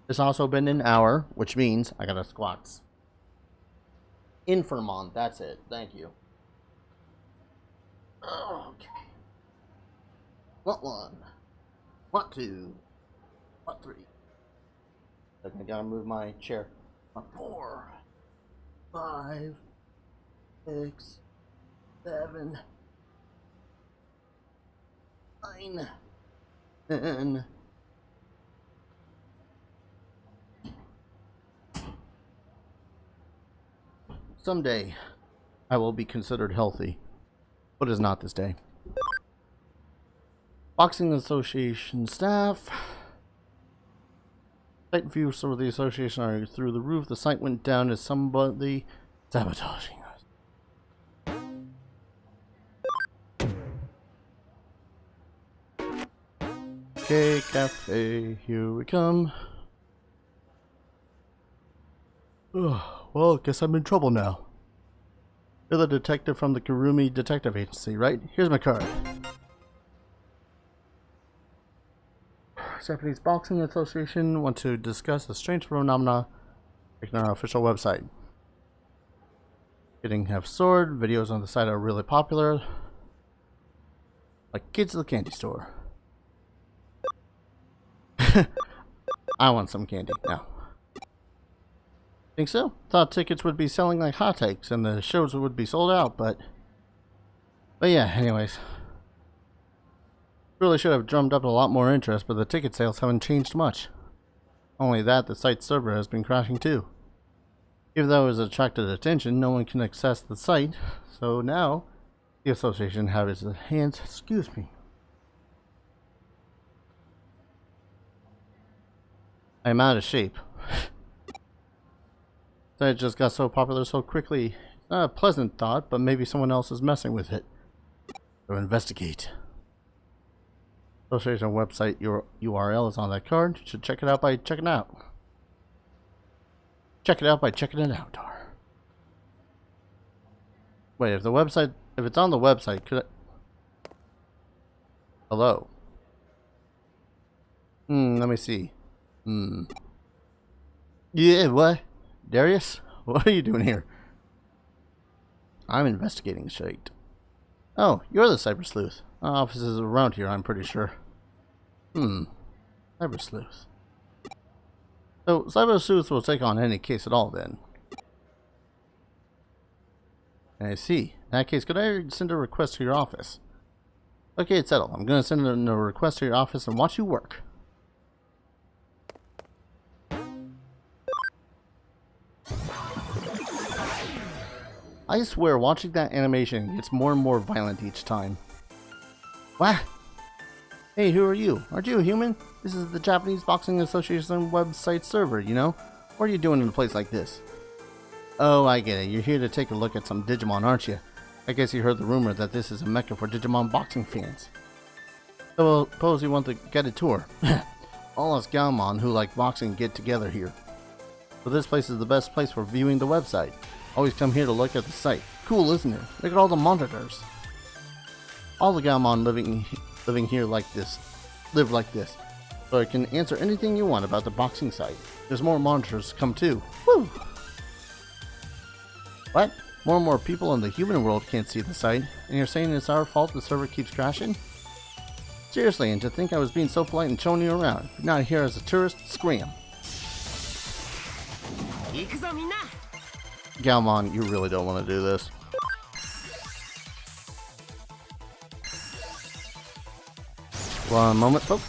It's also been an hour, which means I gotta squats. Infirmon, that's it. Thank you. Okay. What one? What two? What three? Okay, I gotta move my chair. 4, 5, 6, 7, 9, 10. Someday, I will be considered healthy, but it is not this day. Boxing Association staff. Site views for the association are through the roof. The site went down as somebody sabotaging us. Okay, cafe, here we come. Oh, well, guess I'm in trouble now. You're the detective from the Kurumi Detective Agency, right? Here's my card. Japanese Boxing Association want to discuss a strange phenomena on our official website. Getting half sword, videos on the site are really popular. Like kids at the candy store. I want some candy now. Think so? Thought tickets would be selling like hotcakes and the shows would be sold out, but yeah, anyways. Really should have drummed up a lot more interest, but the ticket sales haven't changed much. Only that, the site's server has been crashing too. Even though it has attracted attention, no one can access the site, so now the association has its hands, excuse me. I'm out of shape. The site just got so popular so quickly. It's not a pleasant thought, but maybe someone else is messing with it. So investigate. Association website URL is on that card. You should check it out by checking it out. Check it out by checking it out, Dar. Wait, if it's on the website, could I... Hello. Let me see. Yeah, what? Darius? What are you doing here? I'm investigating shite. Oh, you're the Cyber Sleuth. Our office is around here, I'm pretty sure. Cyber Sleuth. So, Cyber Sleuth will take on any case at all, then. I see. In that case, could I send a request to your office? Okay, it's settled. I'm gonna send a request to your office and watch you work. I swear, watching that animation gets more and more violent each time. What? Hey, who are you? Aren't you a human? This is the Japanese Boxing Association website server, you know? What are you doing in a place like this? Oh, I get it. You're here to take a look at some Digimon, aren't you? I guess you heard the rumor that this is a mecca for Digimon boxing fans. So suppose you want to get a tour. All us Galmon who like boxing get together here. So this place is the best place for viewing the website. Always come here to look at the site. Cool, isn't it? Look at all the monitors. All the Galmon living here like this, live like this. So I can answer anything you want about the boxing site. There's more monitors to come too. Woo! What? More and more people in the human world can't see the site, and you're saying it's our fault the server keeps crashing? Seriously, and to think I was being so polite and showing you around. If you're not here as a tourist, scram. Galmon, you really don't want to do this. One moment, folks.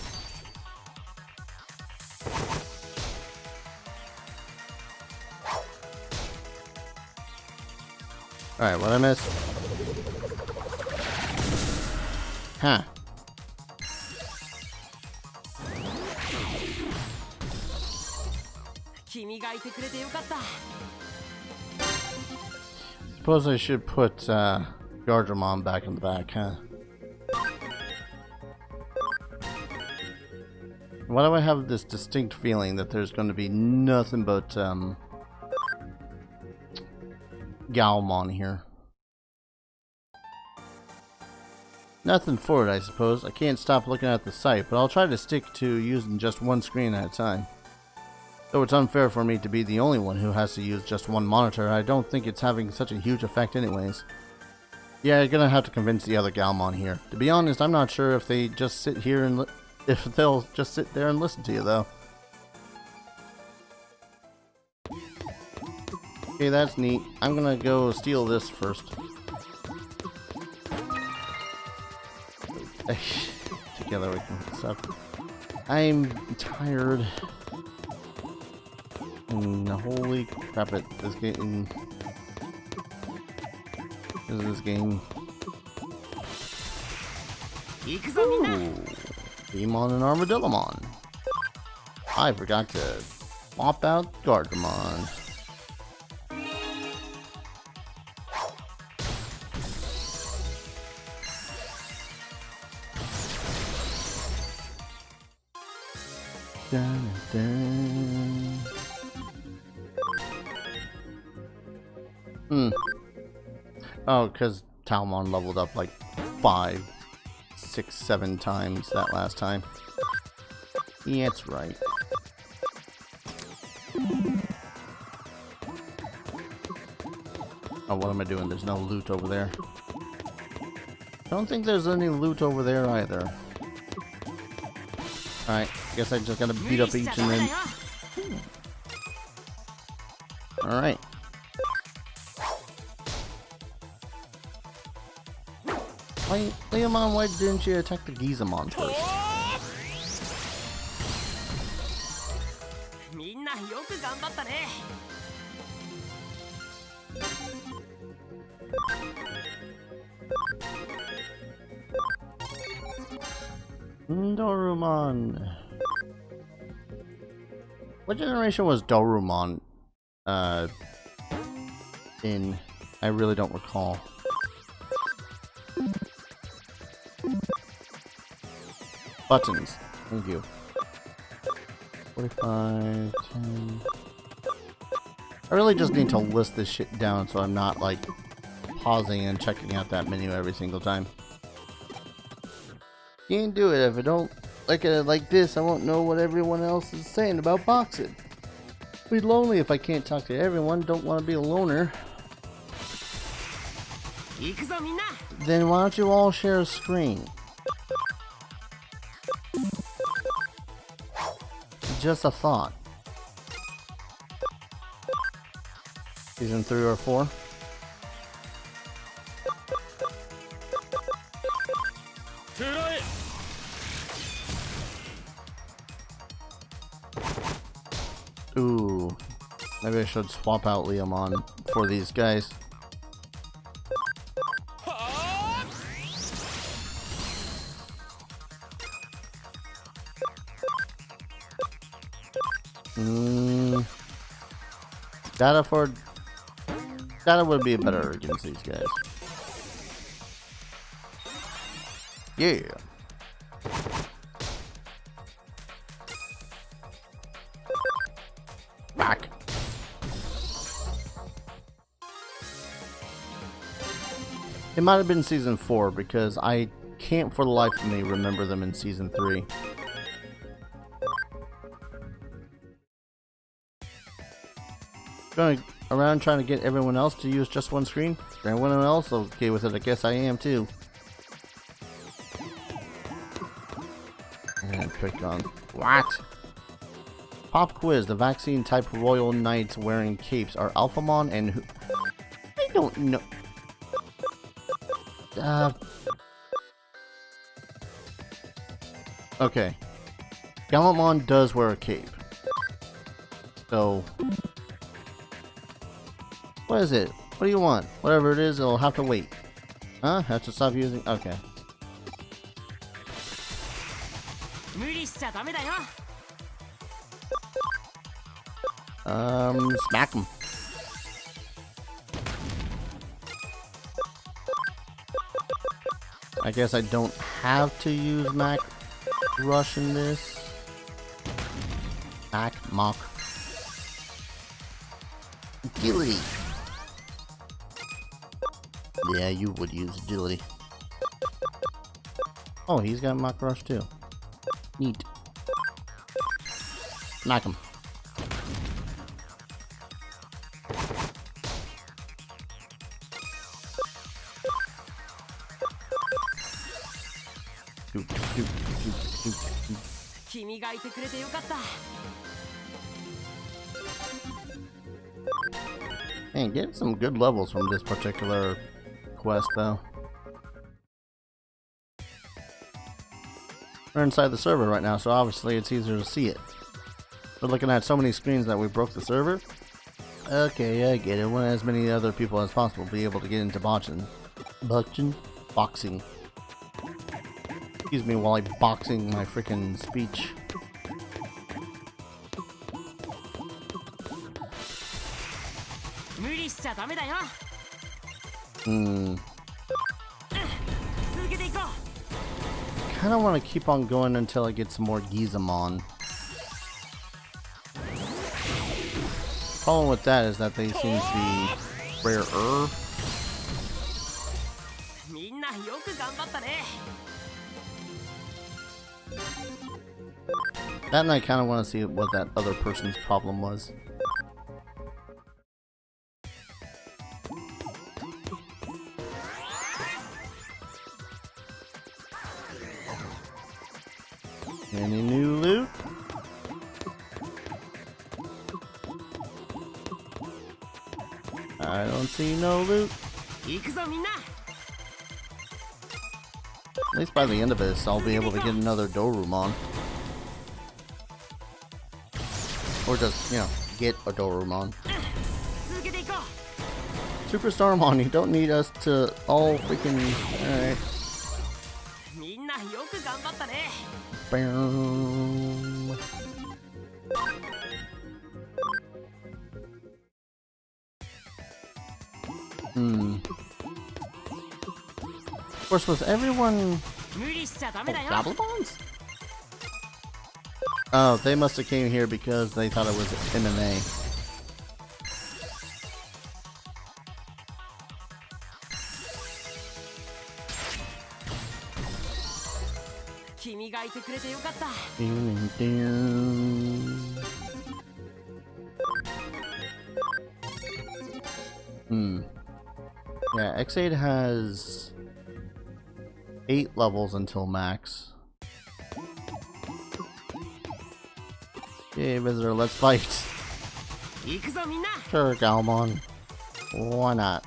Alright, what I missed? Huh. Suppose I should put Gardramon back in the back, huh? Why do I have this distinct feeling that there's going to be nothing but Galmon here? Nothing for it, I suppose. I can't stop looking at the site, but I'll try to stick to using just one screen at a time. Though it's unfair for me to be the only one who has to use just one monitor, I don't think it's having such a huge effect anyways. Yeah, you're gonna have to convince the other Galmon here. To be honest, I'm not sure if they just sit here and if they'll just sit there and listen to you though. Okay, that's neat. I'm gonna go steal this first. Together we can get stuff. I'm tired. And holy crap it, this game this game. Ooh, Digimon and Armadillomon. I forgot to swap out Gardramon. Dun, dun. Oh, because Talmon leveled up like 5, 6, 7 times that last time. Yeah, that's right. Oh, what am I doing? There's no loot over there. Don't think there's any loot over there either. Alright, guess I just gotta beat up each and then... Alright. Leomon, why didn't you attack the Gizamon first? Dorumon. What generation was Dorumon in? I really don't recall. Buttons. Thank you. 45, 10. I really just need to list this shit down so I'm not like pausing and checking out that menu every single time. Can't do it if I don't look at it like this. I won't know what everyone else is saying about boxing. Be lonely if I can't talk to everyone. Don't want to be a loner. Then why don't you all share a screen? Just a thought. Season 3 or 4? Ooh, maybe I should swap out Leomon for these guys. Data for That would be better against these guys. Yeah. Back. It might have been season 4 because I can't for the life of me remember them in season 3. Going around trying to get everyone else to use just one screen? Everyone else okay with it? I guess I am too. And pick on what? Pop quiz: the vaccine type royal knights wearing capes are Alphamon and who? I don't know. Okay. Gallimon does wear a cape. So, what is it? What do you want? Whatever it is, it'll have to wait. Huh? Have to stop using? Okay. Smack him. I guess I don't have to use Mac Rush in this. Mac Mock. Agility. Yeah, you would use agility. Oh, he's got Mock Rush too. Neat. Smack him. Man, getting some good levels from this particular quest, though. We're inside the server right now, so obviously it's easier to see it. We're looking at so many screens that we broke the server. Okay, I get it. Want as many other people as possible be able to get into boxing. Boxing. Excuse me while I boxing my freaking speech. Kinda want to keep on going until I get some more Gizamon. Problem with that is that they seem to be rarer. That and I kind of want to see what that other person's problem was. Any new loot? I don't see no loot. At least by the end of this, I'll be able to get another Dorumon. Or just, you know, get a Dorumon. Superstarmon, you don't need us to all freaking... Alright. Boom. Of course, with everyone... Gobblebons? Oh, they must have came here because they thought it was MMA. Yeah, X8 has 8 levels until max. Okay, visitor, let's fight. Sure, Galmon. Why not?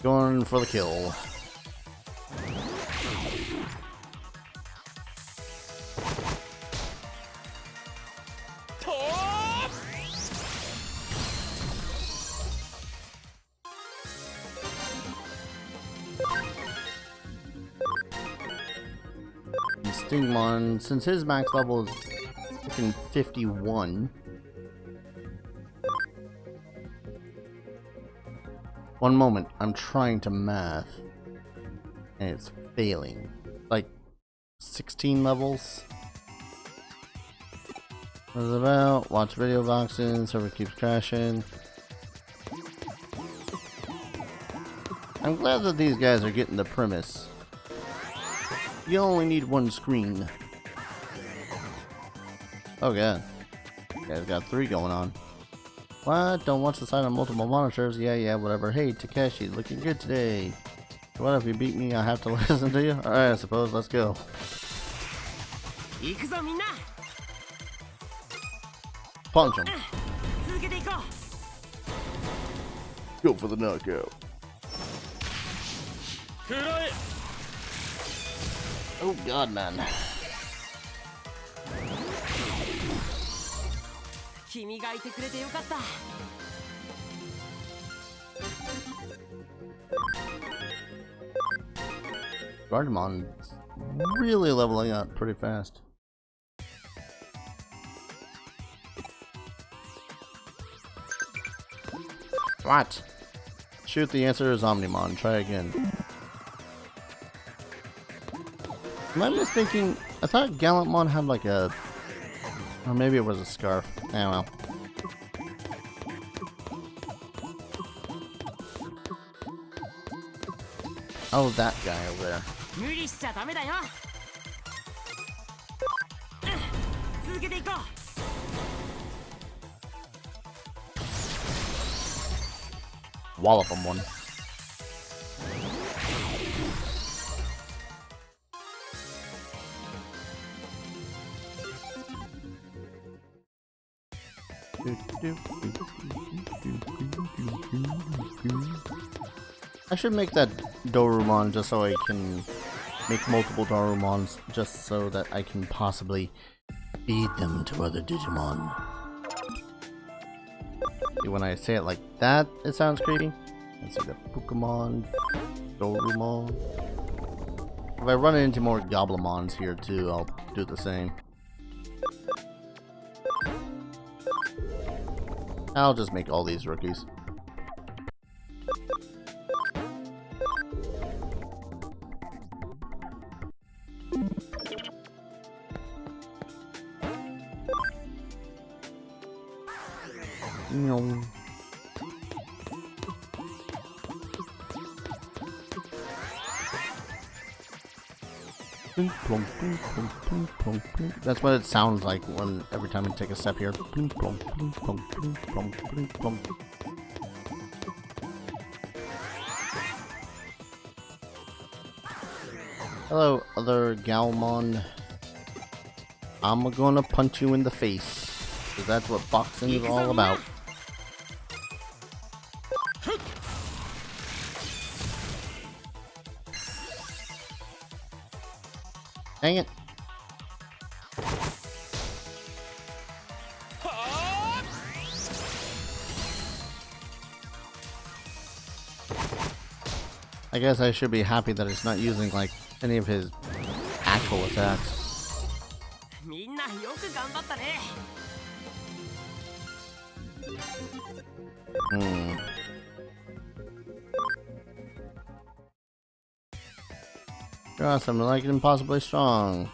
Going for the kill. Stingmon, since his max level is freaking 51, One moment, I'm trying to math, and it's failing. Like 16 levels. What is it about? Watch video boxes, server keeps crashing. I'm glad that these guys are getting the premise. You only need one screen. Oh god. You guys got 3 going on. What? Don't watch the site on multiple monitors? Yeah, whatever. Hey, Takeshi, looking good today. What if you beat me? I have to listen to you? Alright, I suppose. Let's go. Punch him. Go for the knockout. Oh god, man. Guardimon's really leveling up pretty fast. What? Shoot, the answer is Omnimon. Try again. Am I misthinking? I thought Gallantmon had like a... Or maybe it was a scarf. I don't know. Oh, that guy over there. Wallop him one. I should make that Dorumon just so I can make multiple Dorumons, just so that I can possibly feed them to other Digimon. See, when I say it like that, it sounds creepy. Let's see, the Pokemon, Dorumon. If I run into more Goblimons here too, I'll do the same. I'll just make all these rookies. No. That's what it sounds like when every time I take a step here. Hello, other Galmon. I'm gonna punch you in the face, because that's what boxing is all about. Dang it. I guess I should be happy that it's not using like any of his actual attacks. You're awesome, like it impossibly strong.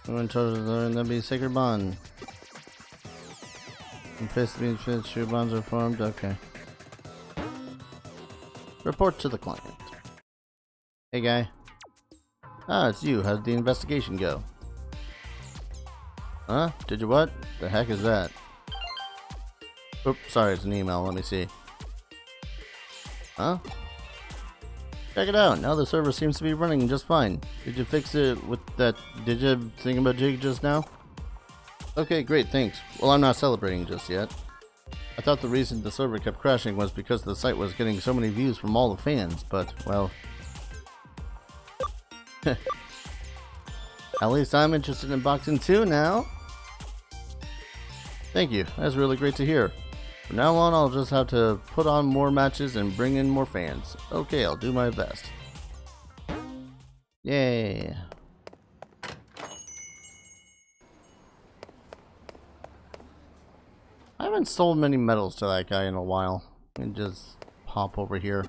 When children learn to be sacred bond. And face to be true bonds are formed. Okay. Report to the client. Hey guy. Ah, it's you. How did the investigation go? Huh? Did you what? The heck is that? Oops, sorry, it's an email. Let me see. Huh? Check it out. Now the server seems to be running just fine. Did you fix it with that Digi thingamajig just now? Okay, great, thanks. Well, I'm not celebrating just yet. I thought the reason the server kept crashing was because the site was getting so many views from all the fans, but, well... At least I'm interested in boxing too now. Thank you, that's really great to hear. From now on, I'll just have to put on more matches and bring in more fans. Okay, I'll do my best. Yay. I haven't sold many medals to that guy in a while. And just pop over here.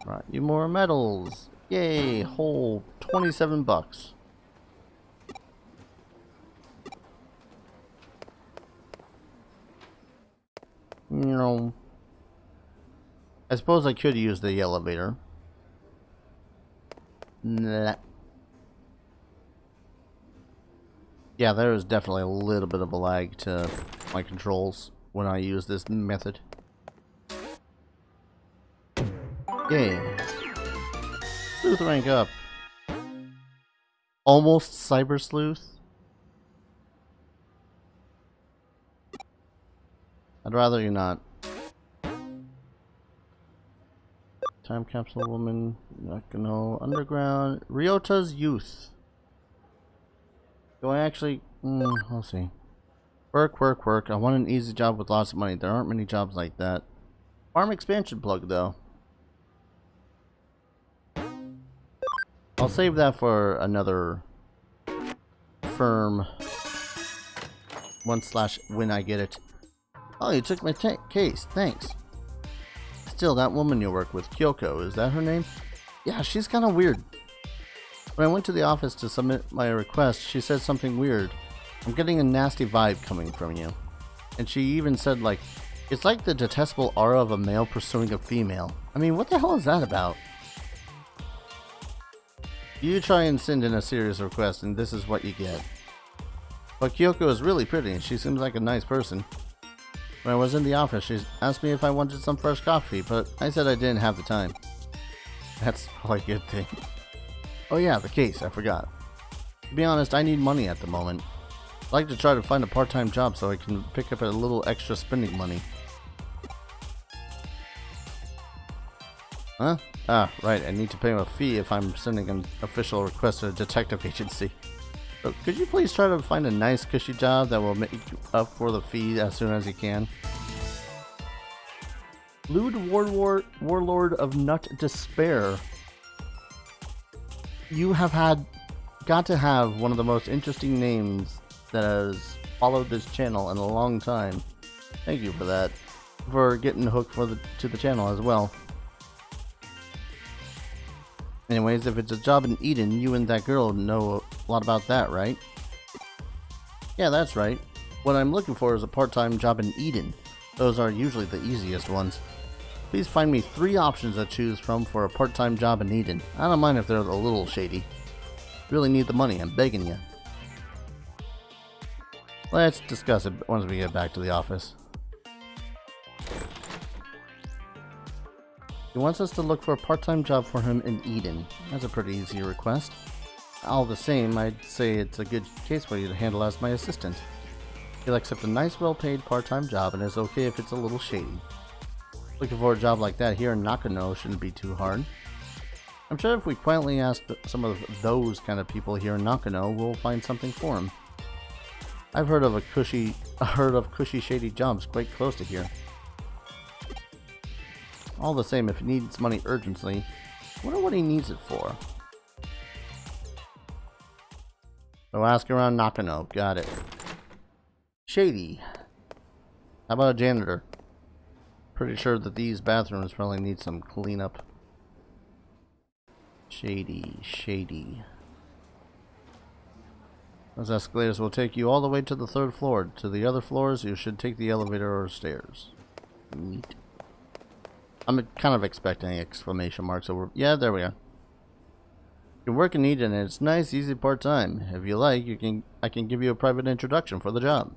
Brought you more medals. Yay, whole 27 bucks. No. I suppose I could use the elevator. Nah. Yeah, there is definitely a little bit of a lag to my controls when I use this method. Yay. Sleuth rank up. Almost Cyber Sleuth. I'd rather you not. Time Capsule Woman, Nakano Underground, Ryota's Youth. Do I actually... I'll see. Work, work, work. I want an easy job with lots of money. There aren't many jobs like that. Farm expansion plug, though. I'll save that for another firm. When I get it. Oh, you took my case. Thanks. Still, that woman you work with, Kyoko, is that her name? Yeah, she's kind of weird. When I went to the office to submit my request, she said something weird. I'm getting a nasty vibe coming from you. And she even said, like, it's like the detestable aura of a male pursuing a female. I mean, what the hell is that about? You try and send in a serious request, and this is what you get. But Kyoko is really pretty, and she seems like a nice person. When I was in the office, she asked me if I wanted some fresh coffee, but I said I didn't have the time. That's probably a good thing. Oh yeah, the case, I forgot. To be honest, I need money at the moment. I'd like to try to find a part-time job so I can pick up a little extra spending money. Huh? Ah, right, I need to pay a fee if I'm sending an official request to a detective agency. So could you please try to find a nice cushy job that will make up for the fee as soon as you can? Lewd Warlord of Nut Despair. You have got to have one of the most interesting names that has followed this channel in a long time. Thank you for that. For getting hooked to the channel as well. Anyways, if it's a job in Eden, you and that girl know a lot about that, right? Yeah, that's right. What I'm looking for is a part-time job in Eden. Those are usually the easiest ones. Please find me 3 options to choose from for a part-time job in Eden. I don't mind if they're a little shady. Really need the money, I'm begging you. Let's discuss it once we get back to the office. He wants us to look for a part-time job for him in Eden. That's a pretty easy request. All the same, I'd say it's a good case for you to handle as my assistant. He'll accept a nice, well-paid part-time job and is okay if it's a little shady. Looking for a job like that here in Nakano shouldn't be too hard. I'm sure if we quietly ask some of those kind of people here in Nakano, we'll find something for him. I've heard of cushy, shady jobs quite close to here. All the same, if he needs money urgently, I wonder what he needs it for. So ask around Nakano. Got it. Shady. How about a janitor? Pretty sure that these bathrooms probably need some cleanup. Shady, shady. Those escalators will take you all the way to the 3rd floor. To the other floors, you should take the elevator or stairs. Neat. I'm kind of expecting exclamation marks over. Yeah, there we are. You can work in Eden, and it's nice, easy part-time. If you like, I can give you a private introduction for the job.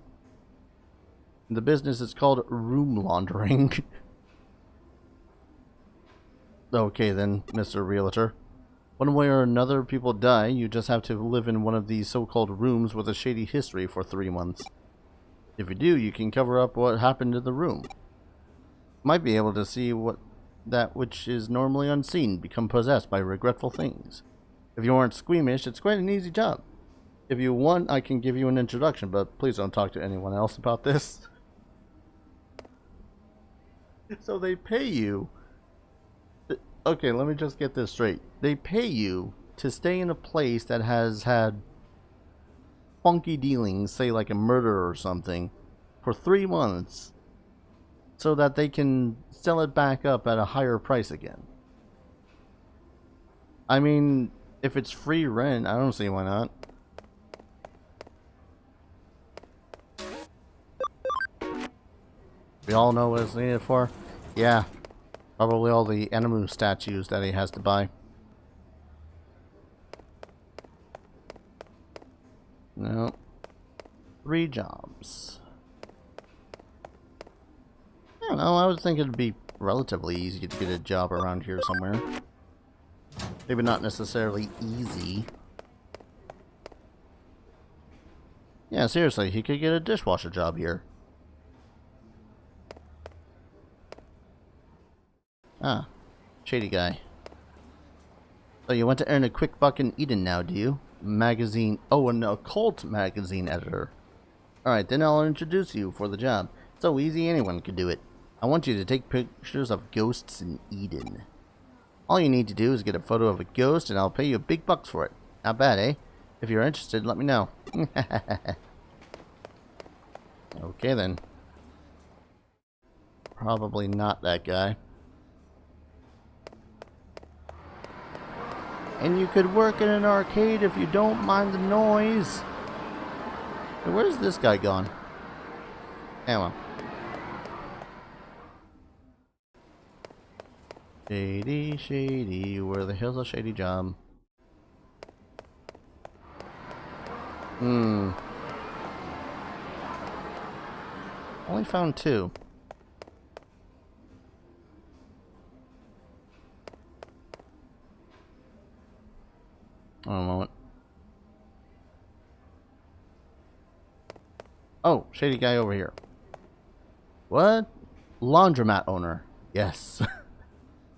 The business is called room laundering. Okay then, Mr. Realtor. One way or another, people die. You just have to live in one of these so-called rooms with a shady history for 3 months. If you do, you can cover up what happened in the room. Might be able to see that which is normally unseen become possessed by regretful things. If you aren't squeamish, it's quite an easy job. If you want, I can give you an introduction, but please don't talk to anyone else about this. So they pay you. Okay, let me just get this straight. They pay you to stay in a place that has had funky dealings, say like a murder or something, for 3 months. so that they can sell it back up at a higher price again. I mean, if it's free rent, I don't see why not. We all know what it's needed for? Yeah. Probably all the Animu statues that he has to buy. No. 3 jobs. I don't know, I would think it'd be relatively easy to get a job around here somewhere. Maybe not necessarily easy. Yeah, seriously, he could get a dishwasher job here. Ah, shady guy. So you want to earn a quick buck in Eden now, do you? Magazine. Oh, an occult magazine editor. Alright, then I'll introduce you for the job. So easy, anyone could do it. I want you to take pictures of ghosts in Eden. All you need to do is get a photo of a ghost and I'll pay you big bucks for it. Not bad, eh? If you're interested, let me know. Okay then. Probably not that guy. And you could work in an arcade if you don't mind the noise. Hey, where's this guy gone? Well. Shady, shady, where the hell's a shady job? Only found 2. Hold on a moment. Oh, shady guy over here. What? Laundromat owner. Yes.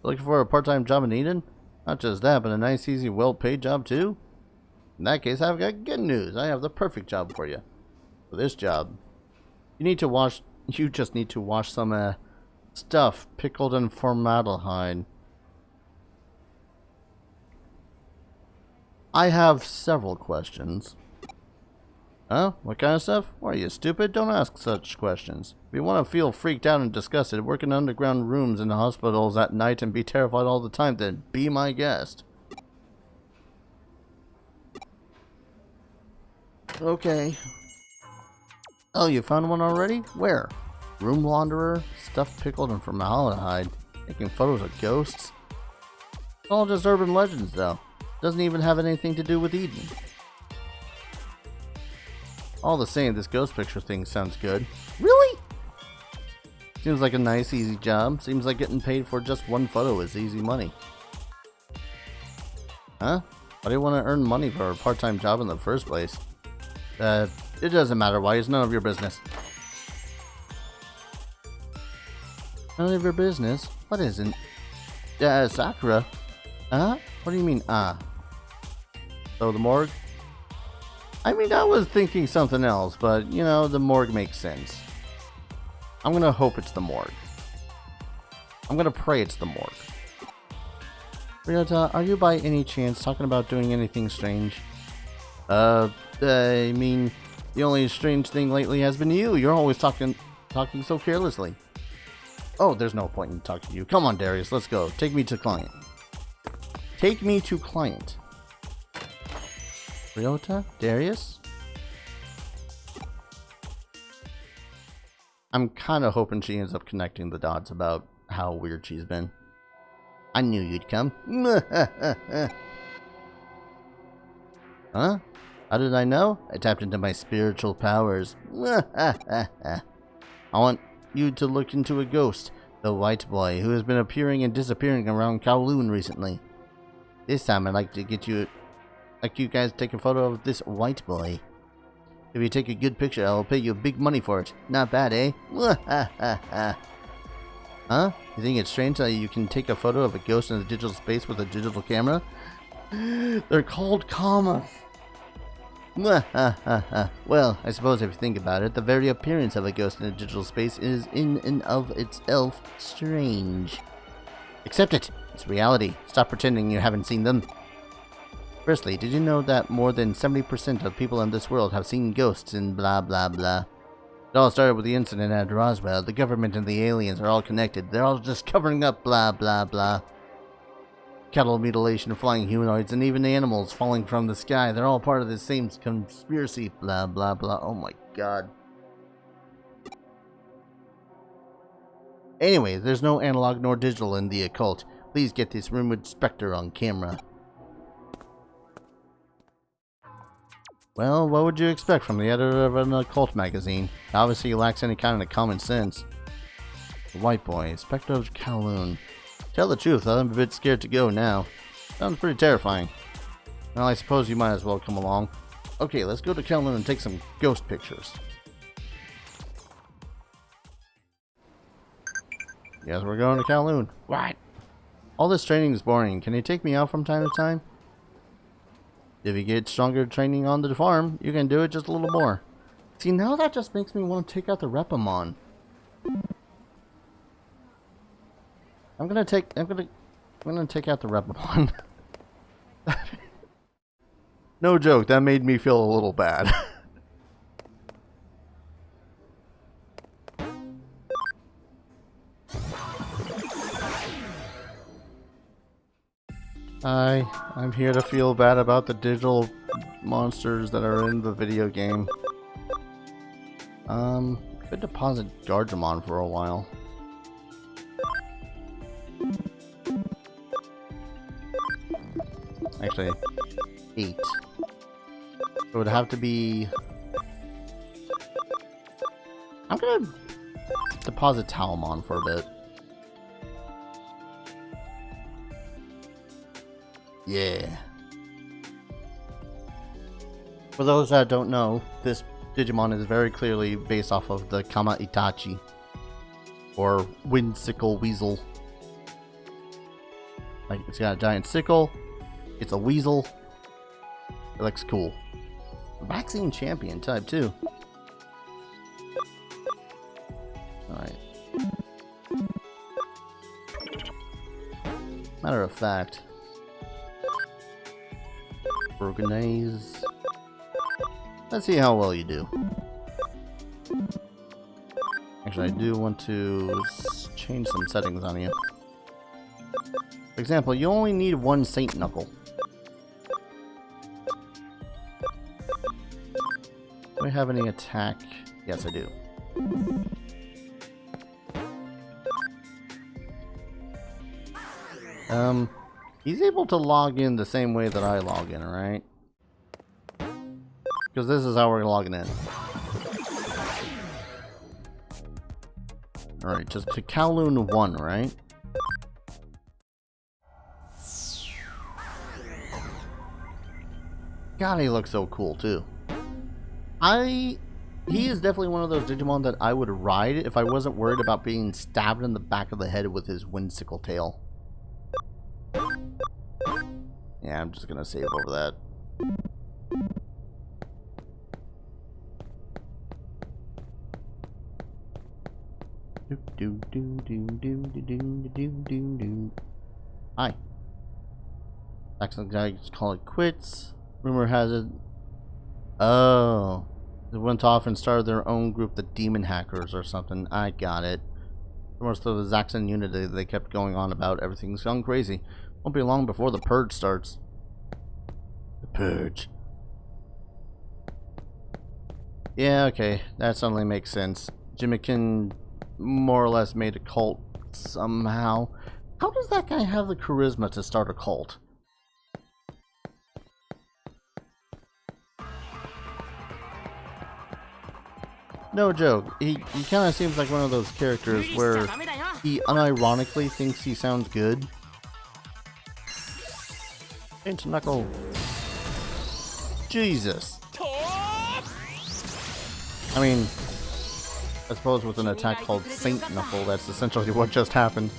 Looking for a part-time job in Eden? Not just that, but a nice, easy, well-paid job too? In that case, I've got good news. I have the perfect job for you. For this job, you just need to wash some stuff pickled in formaldehyde. I have several questions. Huh? What kind of stuff? Why, are you stupid? Don't ask such questions. If you want to feel freaked out and disgusted, work in underground rooms in hospitals at night and be terrified all the time, then be my guest. Okay. Oh, you found one already? Where? Room launderer? Stuff pickled in formaldehyde? Taking photos of ghosts? It's all just urban legends, though. Doesn't even have anything to do with Eden. All the same, this ghost picture thing sounds good. Really? Seems like a nice, easy job. Seems like getting paid for just one photo is easy money. Huh? Why do you want to earn money for a part-time job in the first place? It doesn't matter why. It's none of your business. None of your business? What isn't? Sakura? Huh? What do you mean, So the morgue? I mean, I was thinking something else, but, you know, the morgue makes sense. I'm gonna hope it's the morgue. I'm gonna pray it's the morgue. Ryota, are you by any chance talking about doing anything strange? I mean, the only strange thing lately has been you. You're always talking so carelessly. Oh, there's no point in talking to you. Come on, Darius, let's go. Take me to client. Take me to client. Ryota? Darius? I'm kind of hoping she ends up connecting the dots about how weird she's been. I knew you'd come. Huh? How did I know? I tapped into my spiritual powers. I want you to look into a ghost, the white boy, who has been appearing and disappearing around Kowloon recently. This time I'd like to get you... like you guys take a photo of this white boy. If you take a good picture, I'll pay you big money for it. Not bad, eh? Huh? You think it's strange that you can take a photo of a ghost in a digital space with a digital camera? They're called commas. Well, I suppose if you think about it, the very appearance of a ghost in a digital space is in and of itself strange. Accept it. It's reality. Stop pretending you haven't seen them. Firstly, did you know that more than 70% of people in this world have seen ghosts in blah blah blah? It all started with the incident at Roswell. The government and the aliens are all connected. They're all just covering up blah blah blah. Cattle mutilation, flying humanoids, and even animals falling from the sky. They're all part of the same conspiracy. Blah blah blah. Oh my god. Anyway, there's no analog nor digital in the occult. Please get this rumored specter on camera. Well, what would you expect from the editor of an occult magazine? Obviously, he lacks any kind of common sense. The White Boy, Spectre of Kowloon. Tell the truth, I'm a bit scared to go now. Sounds pretty terrifying. Well, I suppose you might as well come along. Okay, let's go to Kowloon and take some ghost pictures. Yes, we're going to Kowloon. What? All this training is boring. Can you take me out from time to time? If you get stronger training on the farm, you can do it just a little more. See, now that just makes me want to take out the Repamon. I'm gonna take out the Repamon. No joke, that made me feel a little bad. I'm here to feel bad about the digital monsters that are in the video game. Could deposit Gargemon for a while. Actually, 8. It would have to be... I'm gonna deposit Talamon for a bit. Yeah. For those that don't know, this Digimon is very clearly based off of the Kama Itachi, or Windsickle Weasel. Like, it's got a giant sickle, it's a weasel, it looks cool. Vaccine Champion type too. Alright. Matter of fact, organize. Let's see how well you do. Actually, I do want to change some settings on you. For example, you only need 1 Saint Knuckle. Do I have any attack? Yes, I do. He's able to log in the same way that I log in, right? Because this is how we're logging in. Alright, just to Kowloon 1, right? God, he looks so cool too. He is definitely one of those Digimon that I would ride if I wasn't worried about being stabbed in the back of the head with his Windsickle tail. Yeah, I'm just gonna save over that. Hi. Excellent guy, just call it quits. Rumor has it. Oh. They went off and started their own group, the Demon Hackers or something. I got it. Most of the Zaxxon unity they kept going on about. Everything's gone crazy. Won't be long before the purge starts. The purge. Yeah, okay. That suddenly makes sense. Jimmikin more or less made a cult somehow. How does that guy have the charisma to start a cult? No joke. He kind of seems like one of those characters where he unironically thinks he sounds good. Saint Knuckle. Jesus. I mean, I suppose with an attack called Saint Knuckle, that's essentially what just happened.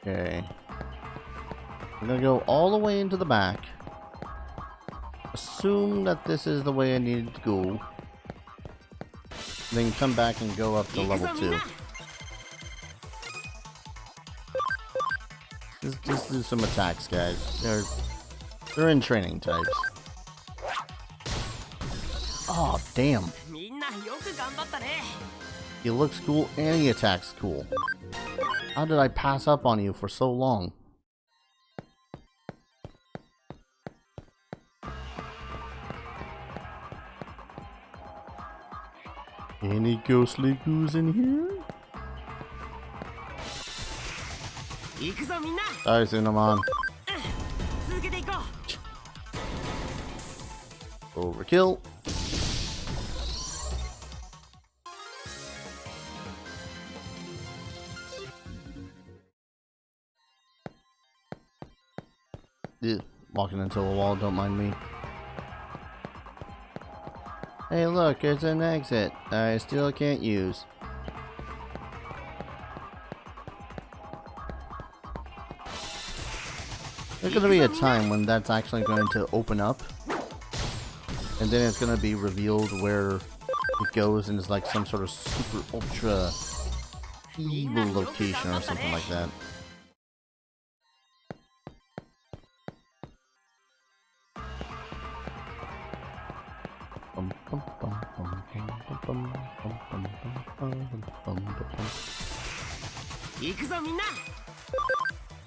Okay. I'm gonna go all the way into the back. Assume that this is the way I needed to go. Then come back and go up to level 2. Just do some attacks, guys. They're in training types. Oh, damn. He looks cool and he attacks cool. How did I pass up on you for so long? Any ghostly goos in here? Sorry, Cinnamon. Overkill. Ugh, walking into a wall, don't mind me. Hey look, there's an exit I still can't use. There's gonna be a time when that's actually going to open up. And then it's gonna be revealed where it goes and it's like some sort of super ultra evil location or something like that.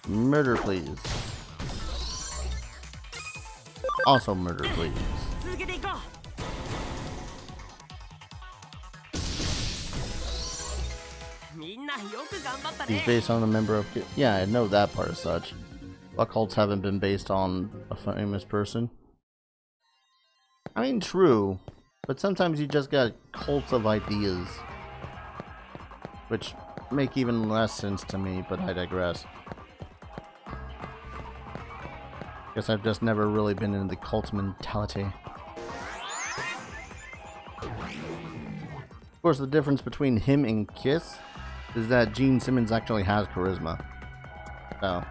Murder, please. Also murder, please. He's based on a member of... Yeah, I know that part as such. What cults haven't been based on a famous person? I mean, true. But sometimes you just got cults of ideas. Which make even less sense to me, but I digress. Guess I've just never really been in the cult mentality. Of course, the difference between him and Kiss is that Gene Simmons actually has charisma. So.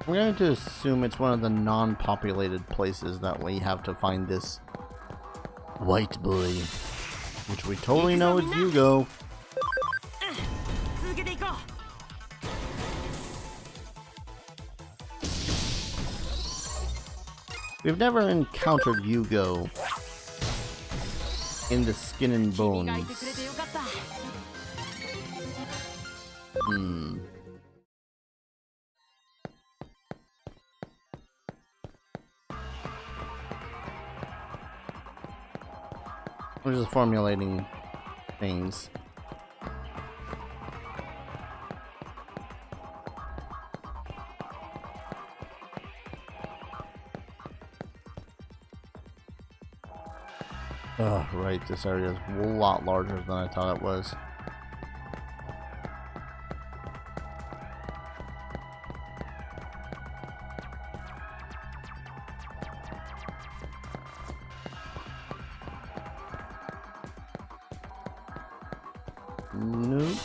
I'm going to assume it's one of the non-populated places that we have to find this white boy. Which we totally know is Yugo. We've never encountered Yugo in the Skin and Bones. We're just formulating things. Oh, right, this area is a lot larger than I thought it was. Nope.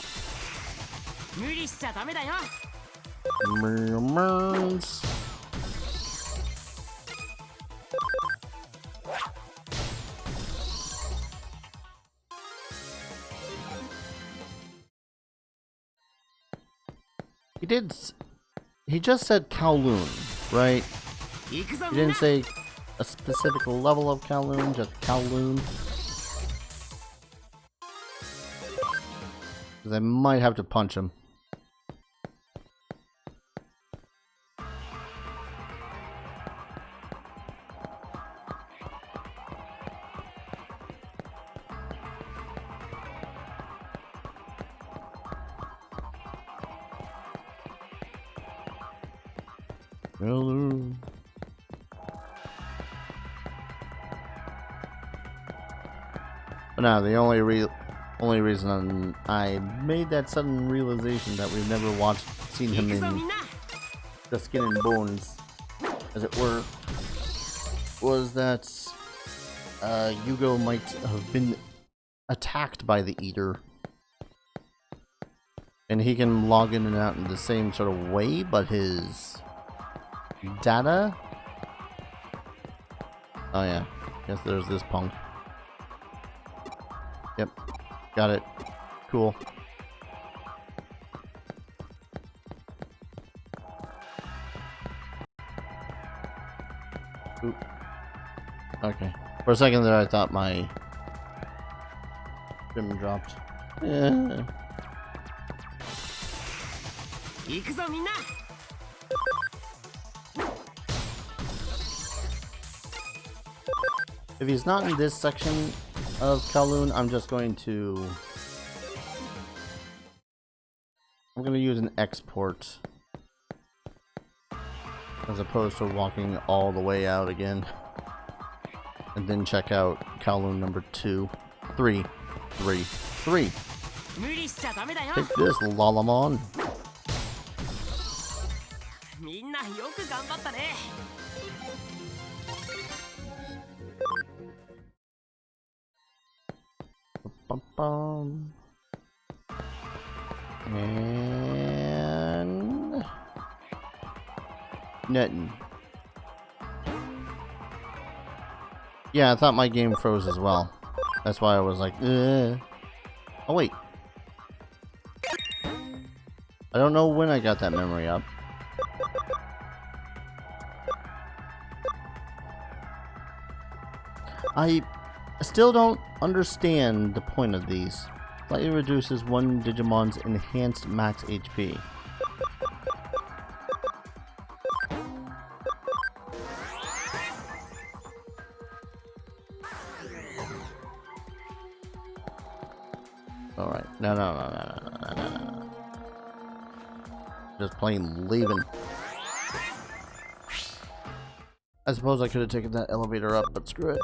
Mermaids. He just said Kowloon, right? He didn't say a specific level of Kowloon, just Kowloon. Because I might have to punch him. Hello. But no, the only reason I made that sudden realization that we've never seen him in the Skin and Bones, as it were, was that Yugo might have been attacked by the Eater. And he can log in and out in the same sort of way, but his data... Oh yeah, guess there's this punk. Yep, got it. Cool. Oop. Okay. For a second there I thought my trim dropped. Yeah. If he's not in this section of Kowloon, I'm just going to... I'm going to use an export as opposed to walking all the way out again. And then check out Kowloon number 2. 3. Take this, Lalamon. Bum. And nothing. Yeah, I thought my game froze as well. That's why I was like, ugh. Oh wait. I don't know when I got that memory up. I still don't understand the point of these. Slightly reduces one Digimon's enhanced max HP. Alright, no. Just plain leaving. I suppose I could have taken that elevator up, but screw it.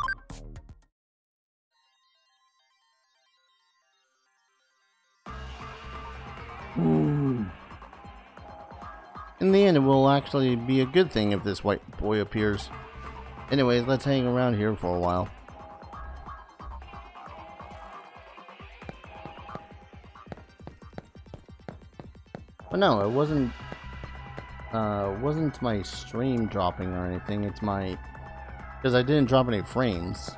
In the end, it will actually be a good thing if this white boy appears. Anyways, let's hang around here for a while. But no, it wasn't my stream dropping or anything. It's my... because I didn't drop any frames.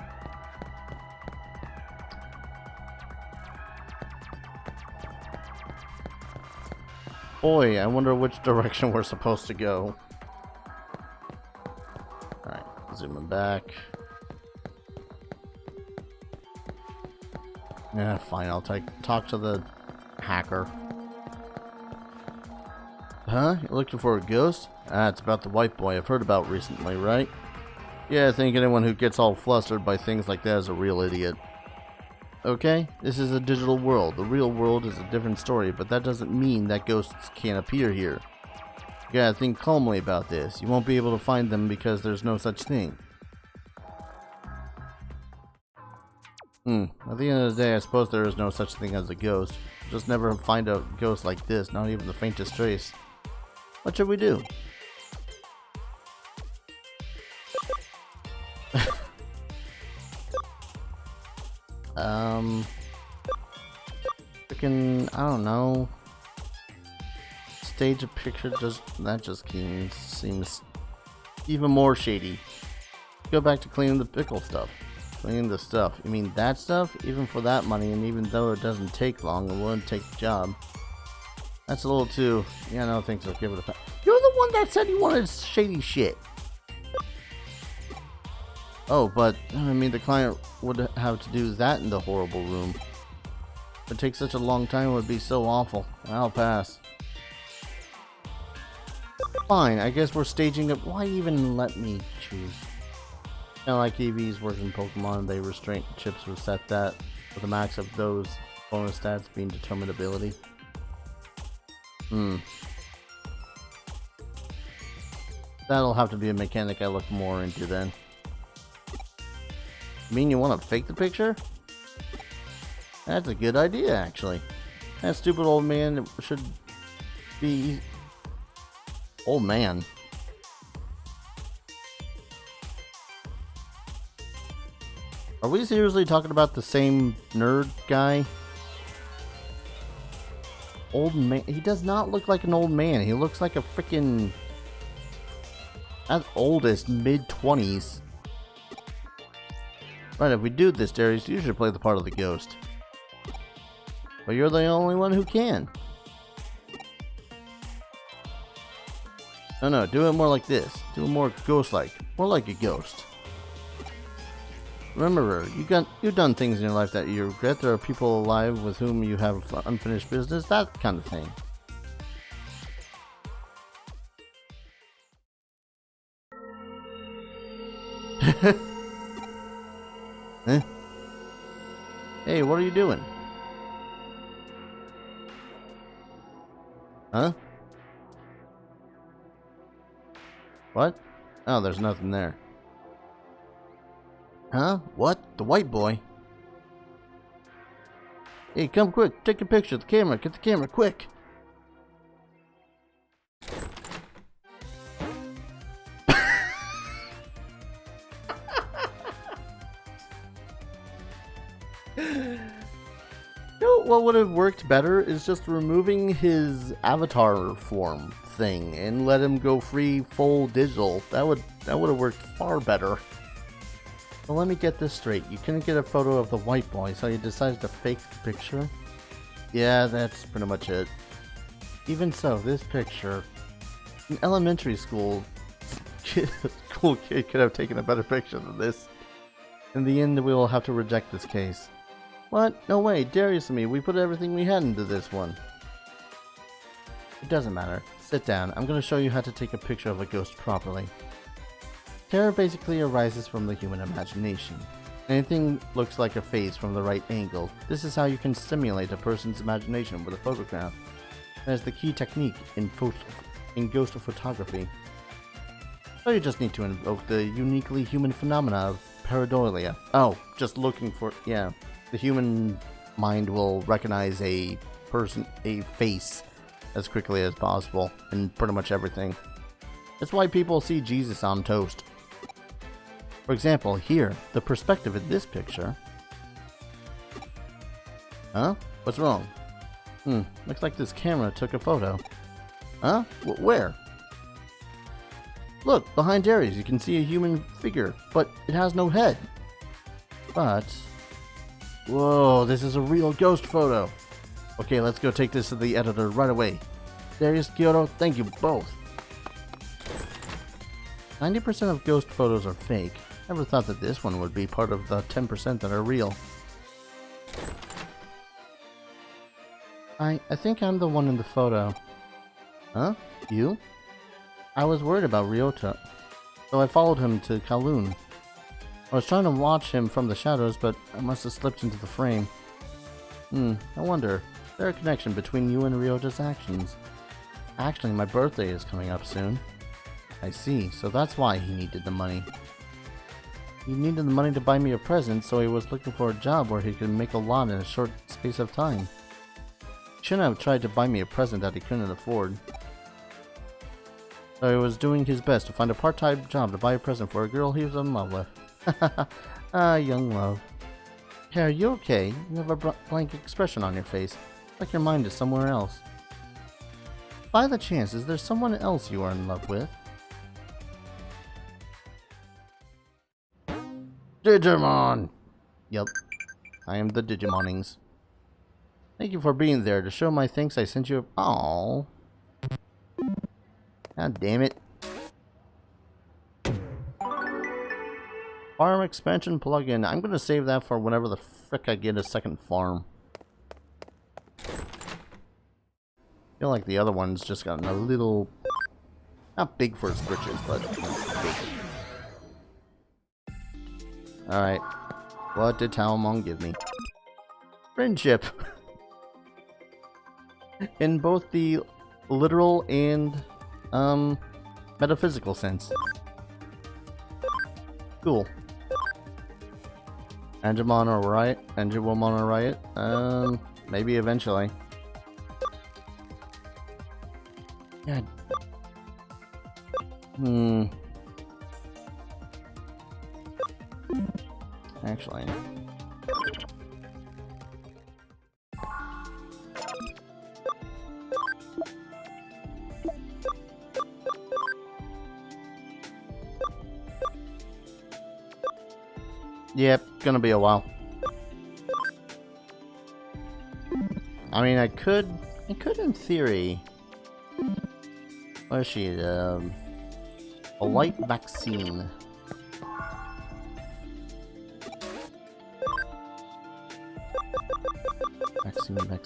Boy, I wonder which direction we're supposed to go. Alright, zooming back. Yeah, fine, I'll talk to the hacker. Huh? You're looking for a ghost? Ah, it's about the white boy I've heard about recently, right? Yeah, I think anyone who gets all flustered by things like that is a real idiot. Okay, this is a digital world. The real world is a different story, but that doesn't mean that ghosts can't appear here. You gotta think calmly about this. You won't be able to find them because there's no such thing. At the end of the day, I suppose there is no such thing as a ghost. Just never find a ghost like this, not even the faintest trace. What should we do? Freaking, I don't know. Stage a picture, that just seems even more shady. Go back to cleaning the pickle stuff. Cleaning the stuff. You mean that stuff? Even for that money, and even though it doesn't take long, it wouldn't take the job. That's a little too... yeah, no thanks, I'll give it a pass. You're the one that said you wanted shady shit. Oh, but, I mean, the client would have to do that in the horrible room. If it takes such a long time, it would be so awful. I'll pass. Fine, I guess we're staging it. Why even let me choose? Kind of like EVs work in Pokemon, they restraint chips will set that with a max of those bonus stats being determined ability. That'll have to be a mechanic I look more into then. You mean you want to fake the picture? That's a good idea, actually. That stupid old man should be... old man. Are we seriously talking about the same nerd guy? old man. He does not look like an old man. He looks like a freaking at oldest mid-20s. Right, if we do this, Darius, you should play the part of the ghost. But you're the only one who can. No, do it more like this. Do it more ghost-like. More like a ghost. Remember, you've done things in your life that you regret. There are people alive with whom you have unfinished business. That kind of thing. Huh? Hey, what are you doing? Huh? What? Oh, there's nothing there. Huh? What? The white boy? Hey, come quick. Take a picture of the camera. Get the camera, quick. What would have worked better is just removing his avatar form thing and let him go free full digital. That would have worked far better. Well, let me get this straight. You couldn't get a photo of the white boy, so you decided to fake the picture? Yeah, that's pretty much it. Even so, this picture, in elementary school, cool kid could have taken a better picture than this. In the end, we will have to reject this case. What? No way, Darius and me, we put everything we had into this one. It doesn't matter. Sit down. I'm going to show you how to take a picture of a ghost properly. Terror basically arises from the human imagination. Anything looks like a face from the right angle. This is how you can simulate a person's imagination with a photograph. That is the key technique in ghost photography. So you just need to invoke the uniquely human phenomena of pareidolia. Oh, just looking for... yeah. The human mind will recognize a face as quickly as possible in pretty much everything. That's why people see Jesus on toast. For example, here, the perspective in this picture. Huh? What's wrong? Looks like this camera took a photo. Huh? Where? Look, behind Darius you can see a human figure, but it has no head. But... whoa, this is a real ghost photo. Okay, let's go take this to the editor right away. Darius, Kyoto, thank you both. 90% of ghost photos are fake. Never thought that this one would be part of the 10% that are real. I think I'm the one in the photo. Huh? You? I was worried about Ryota, so I followed him to Kowloon. I was trying to watch him from the shadows, but I must have slipped into the frame. I wonder, is there a connection between you and Ryota's actions? Actually, my birthday is coming up soon. I see, so that's why he needed the money. He needed the money to buy me a present, so he was looking for a job where he could make a lot in a short space of time. He shouldn't have tried to buy me a present that he couldn't afford. So he was doing his best to find a part-time job to buy a present for a girl he was in love with. Young love. Hey, are you okay? You have a blank expression on your face, like your mind is somewhere else. By the chance, is there someone else you are in love with? Digimon! Yep, I am the Digimonings. Thank you for being there. To show my thanks, I sent you a... aww. God damn it. Farm expansion plugin. I'm gonna save that for whenever the frick I get a second farm. I feel like the other one's just gotten a little... not big for its britches, but big. Alright. What did Talmon give me? Friendship! In both the literal and metaphysical sense. Cool. Angemon or Riot? Angemon or Riot? Maybe eventually. God. Actually. Yep, gonna be a while. I mean, I could in theory. What is she? A light vaccine.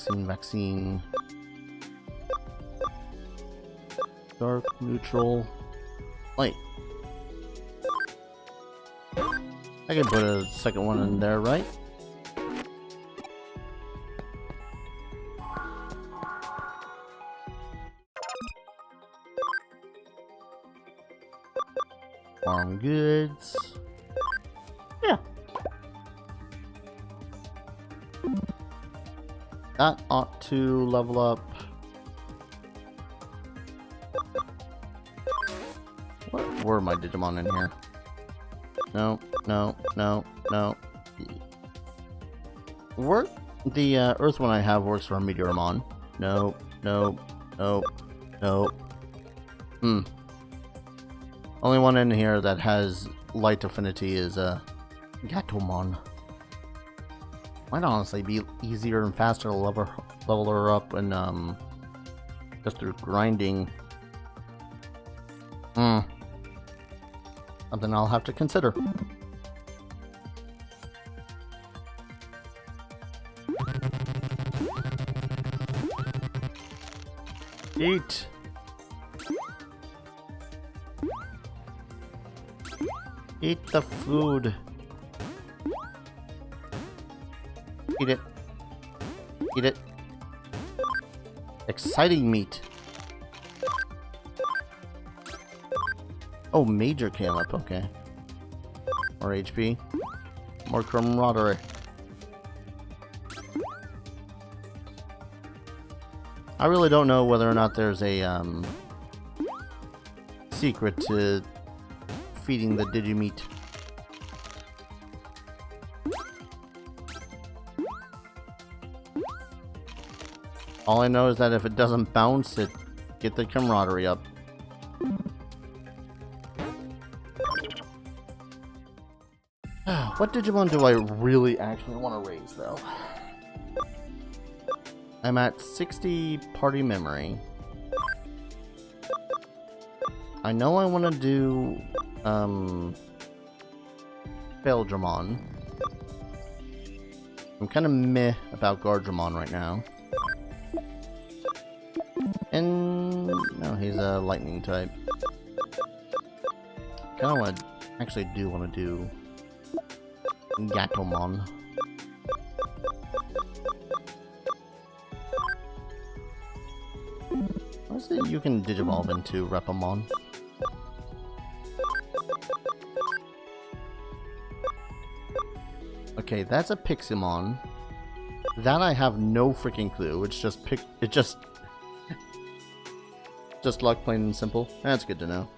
Vaccine. Dark, neutral, light. I can put a second one in there, right? Farm goods. Yeah. That ought to level up. What were my Digimon in here? No. The Earth one I have works for a Meteormon. No. Only one in here that has light affinity is Gatomon. Might honestly be easier and faster to level her up and just through grinding. Something I'll have to consider. Eat. Eat the food. Eat it. Eat it. Exciting meat. Oh, Major came up, okay. More HP. More camaraderie. I really don't know whether or not there's a secret to feeding the Digimeat. All I know is that if it doesn't bounce, it get the camaraderie up. What Digimon do I really actually want to raise, though? I'm at 60 party memory. I know I want to do Beldramon. I'm kind of meh about Gardramon right now. And no, he's a lightning type. Kind of want to actually do want to do Gatomon. Let's see, you can digivolve into Repamon. Okay, that's a Piximon. That I have no freaking clue. It's just just luck, plain and simple. That's good to know.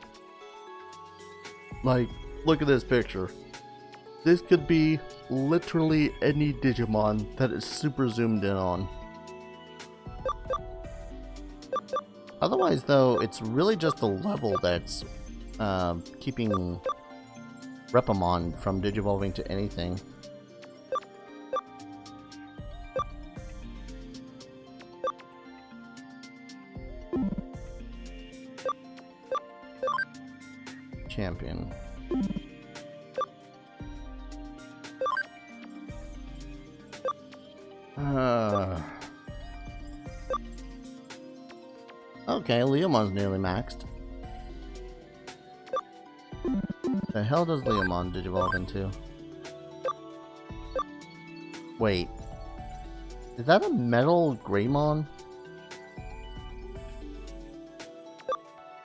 Like, look at this picture. This could be literally any Digimon that is super zoomed in on. Otherwise, though, it's really just the level that's keeping Repamon from digivolving to anything. Champion. Okay, Leomon's nearly maxed. The hell does Leomon digivolve into? Wait. Is that a metal Greymon?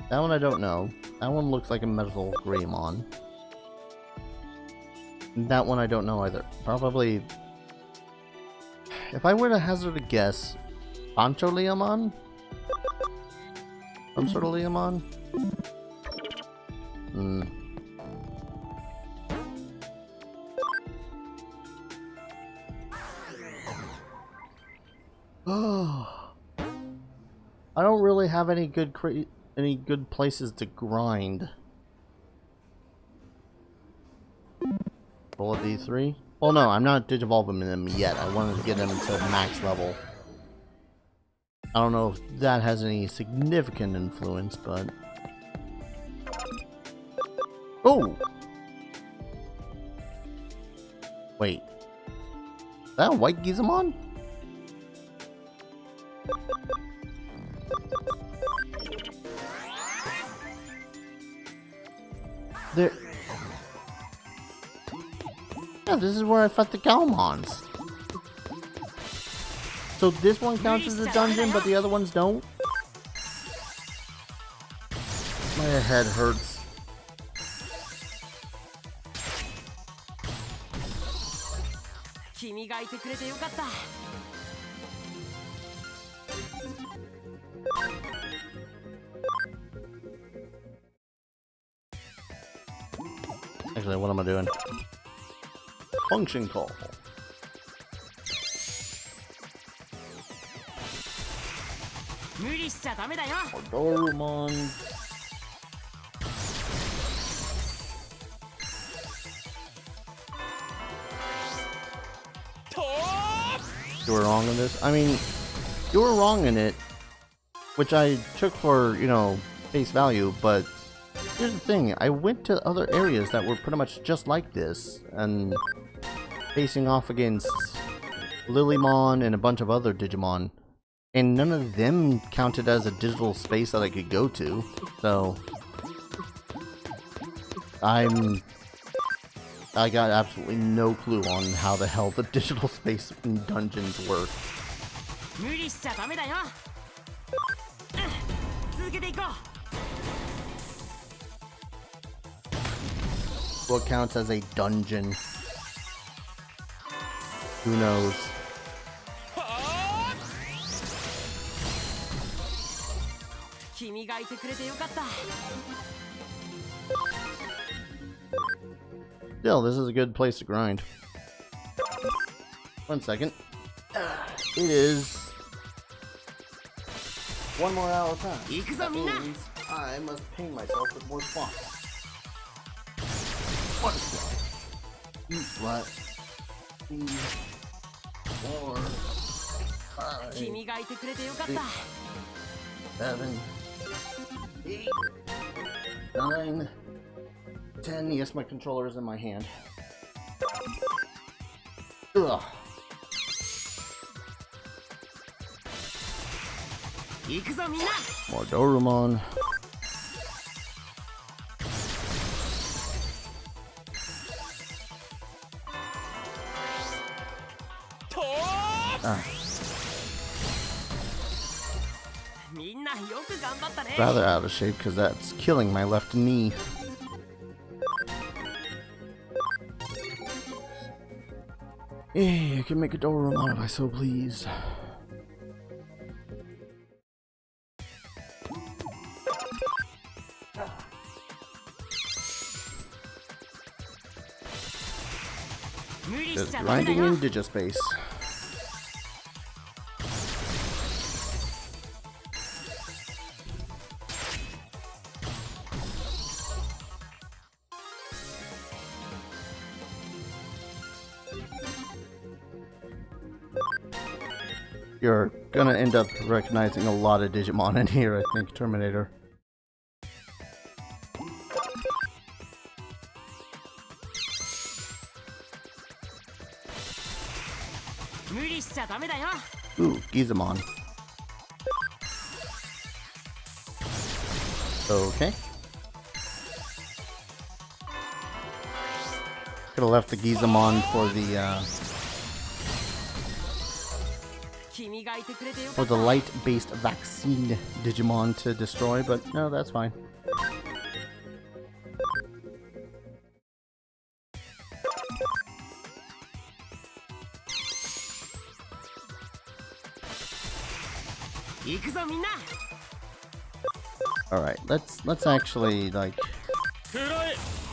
That one I don't know. That one looks like a metal Greymon. That one I don't know either. Probably... If I were to hazard a guess, Pancho Leomon? Some sort of Leomon? Oh, I don't really have any good places to grind. Roll a D3. Well, no, I'm not digivolving them yet. I wanted to get them to max level. I don't know if that has any significant influence, but... Oh! Wait. Is that a white Digimon? There... Yeah, this is where I fought the Galmons. So this one counts as a dungeon, but the other ones don't? My head hurts. Actually, what am I doing? Function call. Dorumon. You were wrong in this? I mean, you were wrong in it, which I took for, you know, face value, but here's the thing, I went to other areas that were pretty much just like this, and facing off against Lilymon and a bunch of other Digimon, and none of them counted as a digital space that I could go to, so I got absolutely no clue on how the hell the digital space in dungeons work. What counts as a dungeon? Who knows? Still, this is a good place to grind. 1 second. It is 1 more hour of time. That means I must pay myself with more spots. 1 spot. 2 spot. 3, 4, 5, 6, 7, 8, 9, 10. Yes, my controller is in my hand. Ugh. More Dorumon. Rather out of shape because that's killing my left knee. Hey, I can make a Dorumon if I so please. Just grinding in Digispace. You're gonna end up recognizing a lot of Digimon in here, I think, Terminator. Ooh, Gizamon. Okay. Could have left the Gizamon for the light-based vaccine Digimon to destroy, but no, that's fine. Alright, let's actually, like,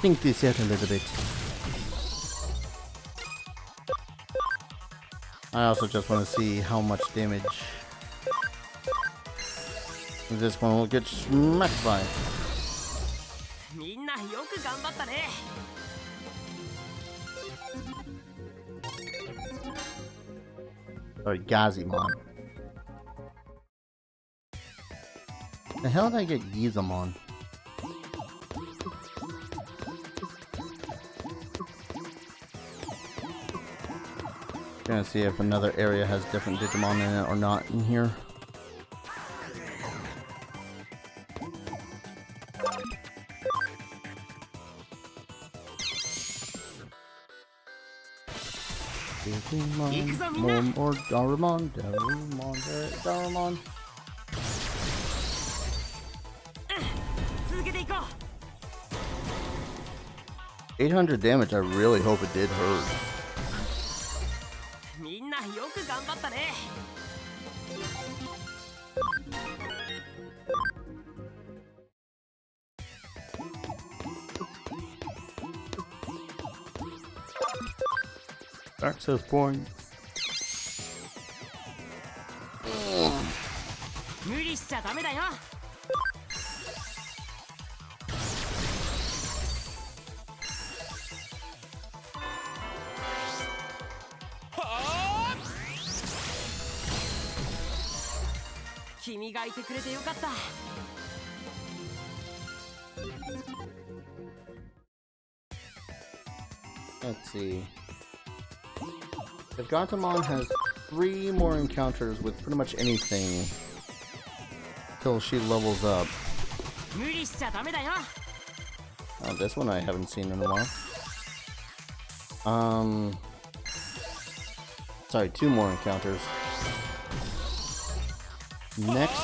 think this out a little bit. I also just want to see how much damage this one will get smacked by. Or Gazimon. The hell did I get Gizamon? Gonna see if another area has different Digimon in it or not in here. Digimon, or Darumon, Darumon. 800 damage, I really hope it did hurt. みんなよく頑張ったね。Access point. 無理しちゃダメだよ。君がいてくれてよかった。Let's see. The Gatomon has 3 more encounters with pretty much anything till she levels up. 無理しちゃダメだよ。 Oh, this one I haven't seen in a while. Sorry, 2 more encounters. Next,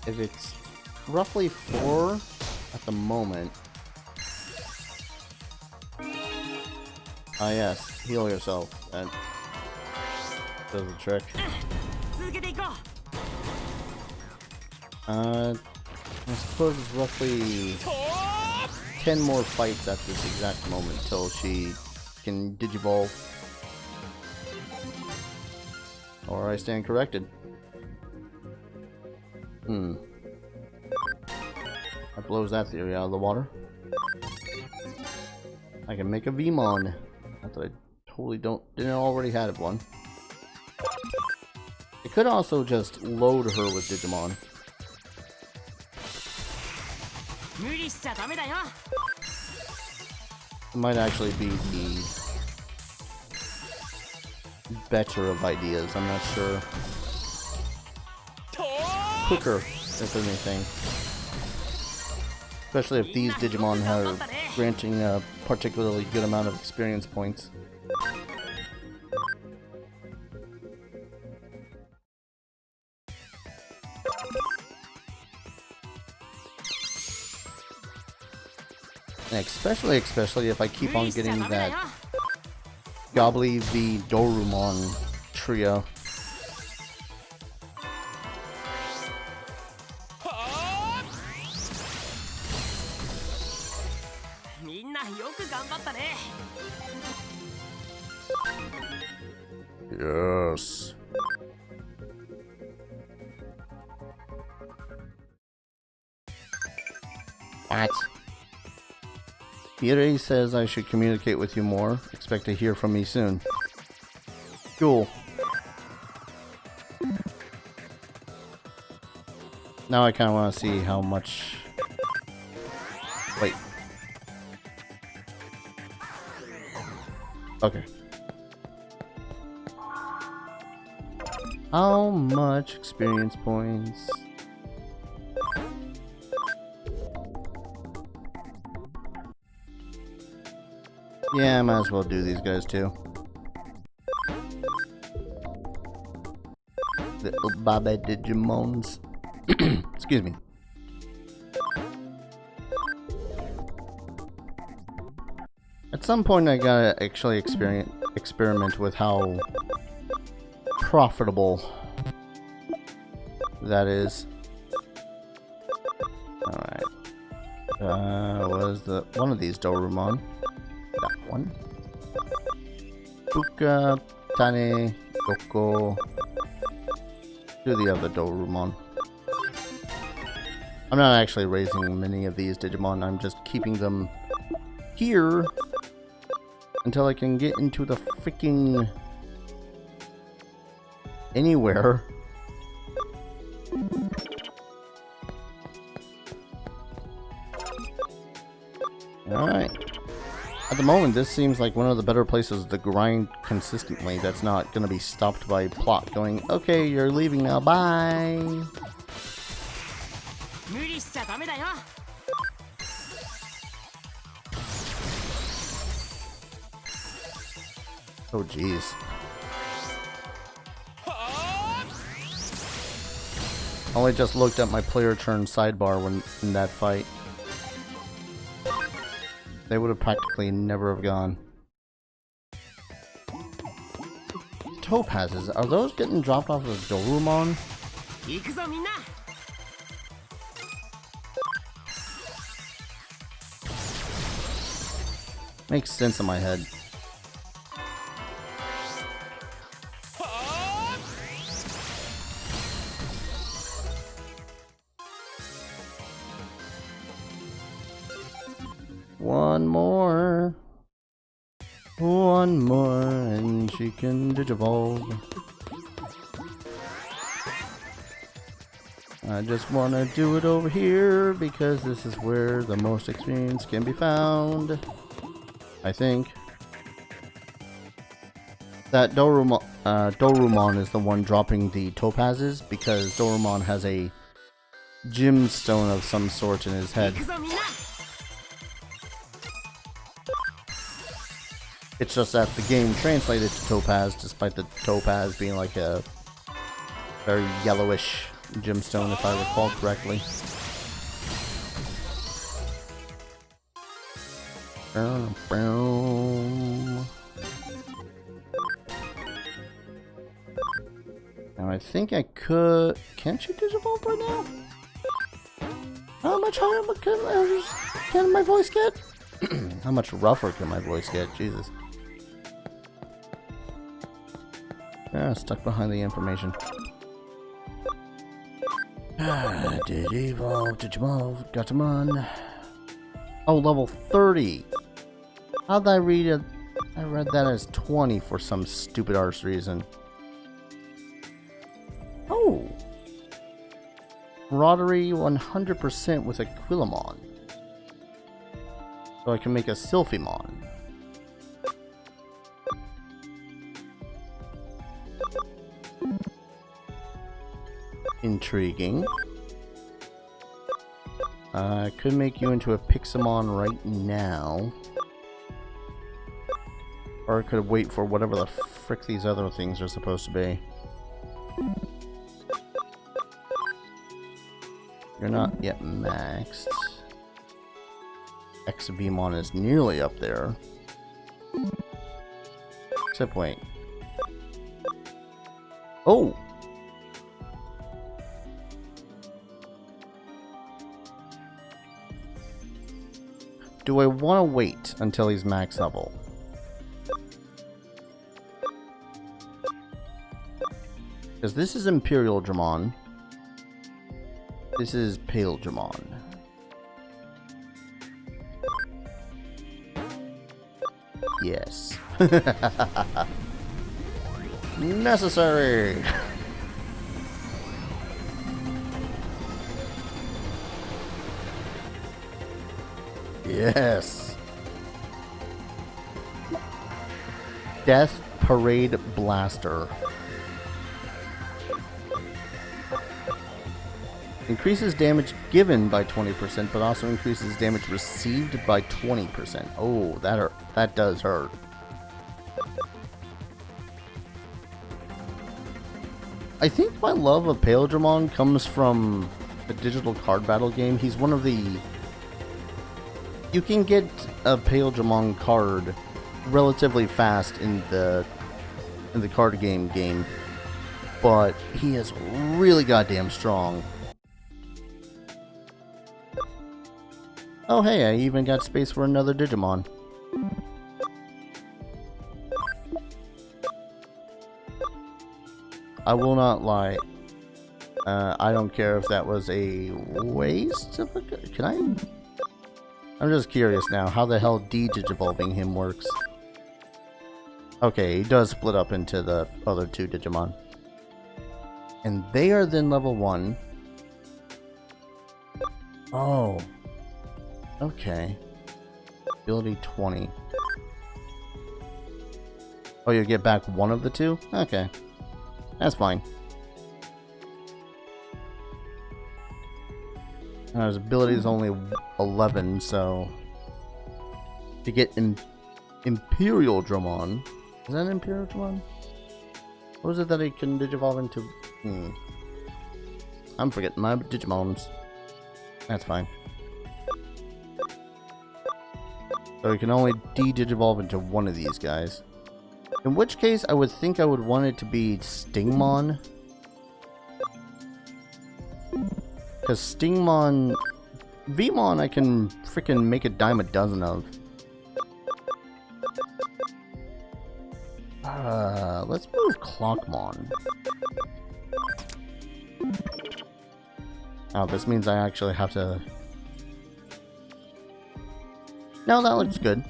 if it's roughly 4 at the moment. Ah yes, heal yourself. That does the trick. I suppose it's roughly 10 more fights at this exact moment till she can digivolve. Or I stand corrected. That blows that theory out of the water. I can make a Vmon. Not that I totally didn't already have one. I could also just load her with Digimon. It might actually be the better of ideas, I'm not sure. Quicker, if anything. Especially if these Digimon are granting a particularly good amount of experience points. And especially if I keep on getting that Gobbly v Dorumon trio. Yes. What? Irei says I should communicate with you more. Expect to hear from me soon. Cool. Now I kind of want to see how much... Wait. Okay. How much experience points? Yeah, I might as well do these guys too. Little Baba Digimons. Excuse me. At some point I gotta actually experiment with how profitable that is. Alright. Was the one of these Dorumon? That one. Fuka, Tane, Yoko. Do the other Dorumon. I'm not actually raising many of these Digimon, I'm just keeping them here until I can get into the freaking anywhere. Alright. At the moment, this seems like one of the better places to grind consistently that's not going to be stopped by plot going, okay, you're leaving now, bye! Oh, jeez. Only just looked at my player turn sidebar when in that fight. They would have practically never have gone. Topazes, are those getting dropped off of Dorumon? Makes sense in my head. One more, and she can digivolve. I just want to do it over here because this is where the most experience can be found. I think that Dorumon is the one dropping the topazes because Dorumon has a gemstone of some sort in his head. It's just that the game translated to topaz, despite the topaz being like a very yellowish gemstone, if I recall correctly. Now I think I could... Can't you digivolve right now? How much higher can my voice get? How much rougher can my voice get? Jesus. Ah, stuck behind the information. Digimon, Gatomon. Oh, level 30. How'd I read it? I read that as 20 for some stupid arse reason. Oh. Camaraderie 100% with Aquilamon. So I can make a Sylphimon. Intriguing. I could make you into a Pixamon right now. Or I could wait for whatever the frick these other things are supposed to be. You're not yet maxed. XVmon is nearly up there. Except wait. Oh! Do I want to wait until he's max level? Because this is Imperial Dramon. This is Pale Dramon. Yes. Necessary! Yes! Death Parade Blaster. Increases damage given by 20%, but also increases damage received by 20%. Oh, that does hurt. I think my love of Paildramon comes from the digital card battle game. He's one of the... You can get a Paildramon card relatively fast in the card game, but he is really goddamn strong. Oh hey, I even got space for another Digimon. I will not lie. I don't care if that was a waste of a... Can I... I'm just curious now how the hell de-digivolving him works. Okay, he does split up into the other two Digimon. And they are then level 1. Oh. Okay. Ability 20. Oh, you get back one of the two? Okay. That's fine. Now his ability is only 11, so... To get Imperial Dramon... Is that an Imperial Dramon? What was it that he can digivolve into? I'm forgetting my Digimons. That's fine. So he can only de-digivolve into one of these guys. In which case, I would think I would want it to be Stingmon. Because Stingmon... Vmon I can freaking make a dime a dozen of. Let's move Clockmon. Oh, this means I actually have to... No, that looks good.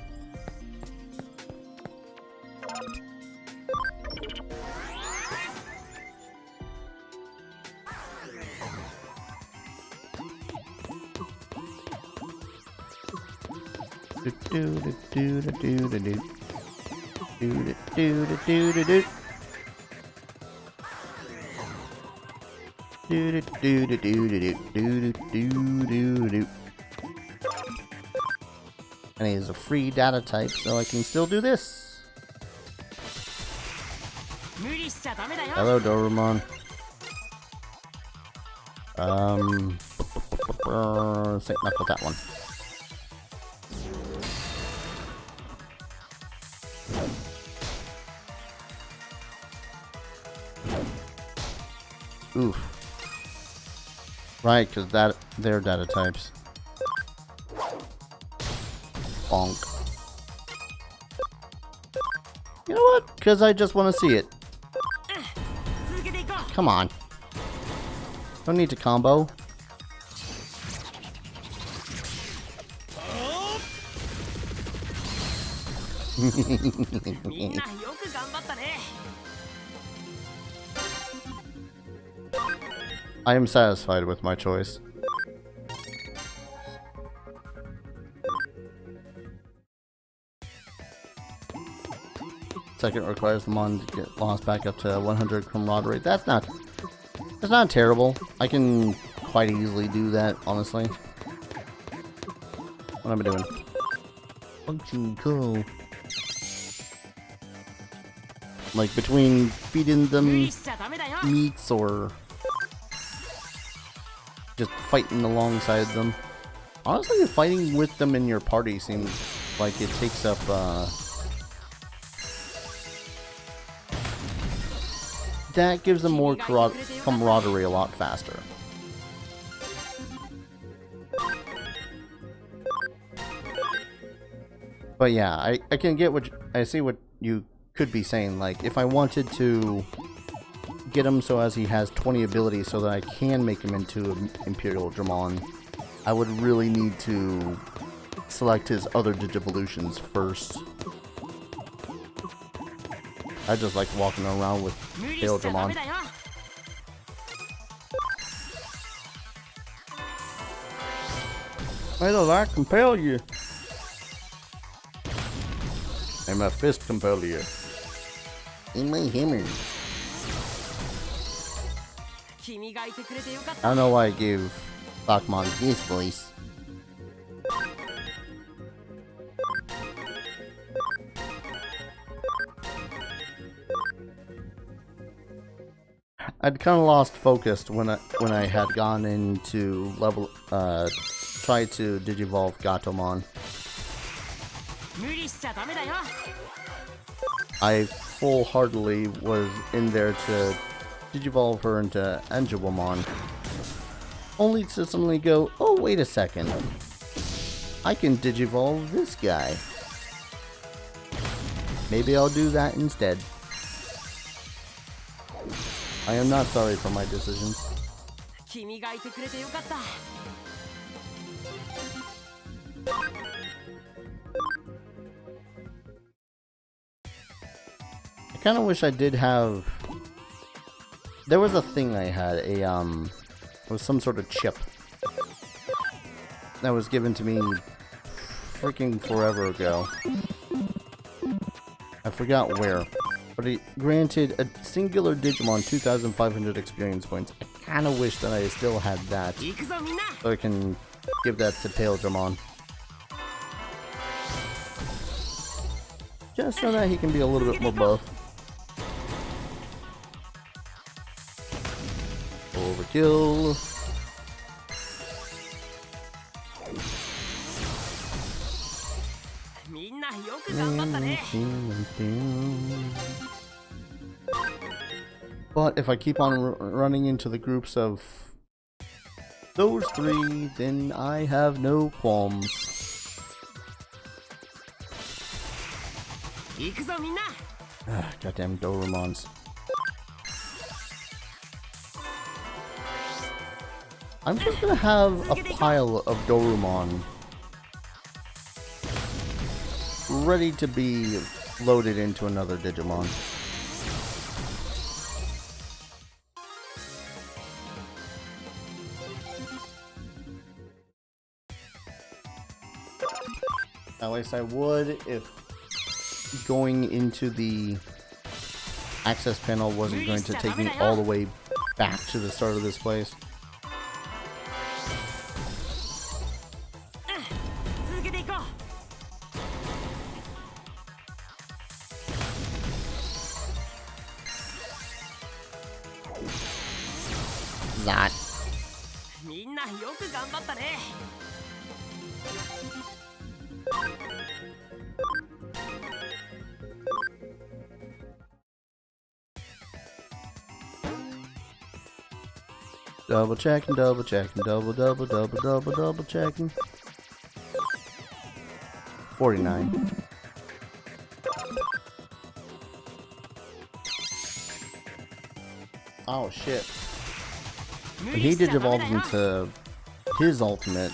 And he's a free data type, so I can still do this. Hello, Doremon. St. Knuckle that one. Oof. Right, because they're data types. Bonk. You know what? Because I just want to see it. Come on. Don't need to combo. I am satisfied with my choice. Second requires the mon to get lost back up to 100 camaraderie. That's not terrible. I can quite easily do that, honestly. What am I doing? Function cool. Like between feeding them meats or just fighting alongside them. Honestly, fighting with them in your party seems like it takes up that gives them more camaraderie a lot faster. But yeah, I can get what I see what you could be saying. Like, if I wanted to get him so as he has 20 abilities so that I can make him into an Imperial Dramon, I would really need to select his other Digivolutions first. I just like walking around with Tail Dramon. Why does that compel you? And my fist compel you. In my hammer. I don't know why I gave Bachmon his voice. I'd kind of lost focus when I had gone into level try to digivolve Gatomon. I full-heartedly was in there to digivolve her into Angewomon, only to suddenly go, oh wait a second, I can digivolve this guy. Maybe I'll do that instead. I am not sorry for my decisions. kind of wish I did have... There was a thing I had, it was some sort of chip that was given to me freaking forever ago. I forgot where, but it granted a singular Digimon 2,500 experience points. I kind of wish that I still had that, so I can give that to Paildramon. Just so that he can be a little bit more buff. Overkill. But if I keep on running into the groups of those three, then I have no qualms. Goddamn Doremons. I'm just gonna have a pile of Doremon ready to be loaded into another Digimon. At least I would if going into the access panel wasn't going to take me all the way back to the start of this place. That. Double checking, double checking, double checking. 49. Oh shit. When he digivolves into his ultimate,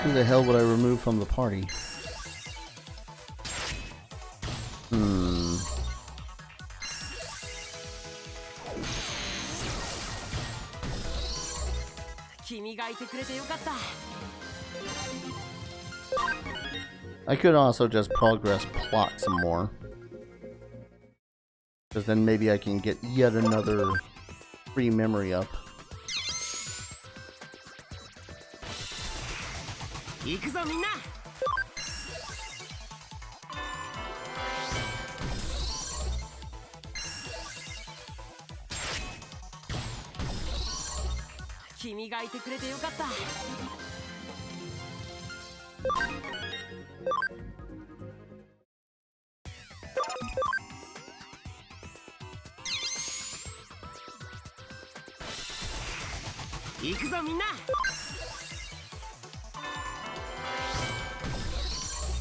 who the hell would I remove from the party? I could also just progress plot some more, because then maybe I can get yet another free memory up.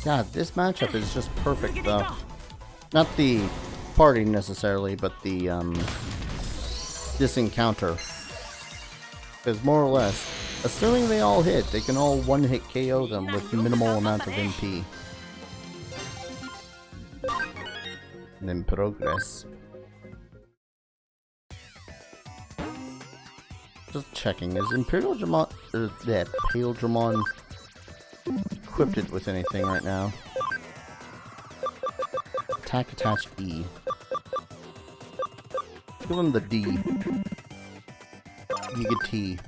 God, this matchup is just perfect though. Not the party necessarily, but the this encounter. Because more or less, assuming they all hit, they can all one-hit KO them with minimal amount of MP. And then progress. Just checking, is Paildramon equipped with anything right now? Attack, attach, E. Give him the D. You get T.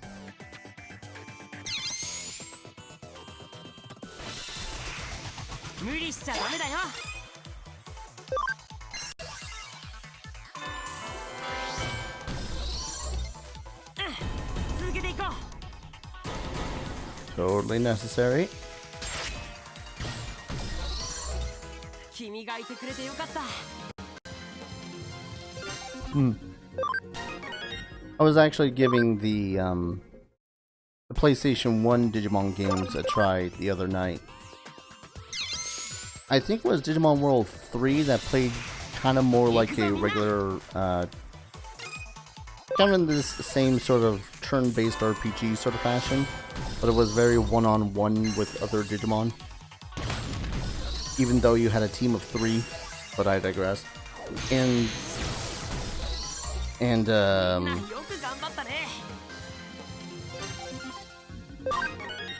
Totally necessary. I was actually giving the PlayStation 1 Digimon games a try the other night. I think it was Digimon World 3 that played kind of more like a regular, kind of in this same sort of turn-based RPG sort of fashion, but it was very one-on-one with other Digimon. Even though you had a team of 3, but I digress. And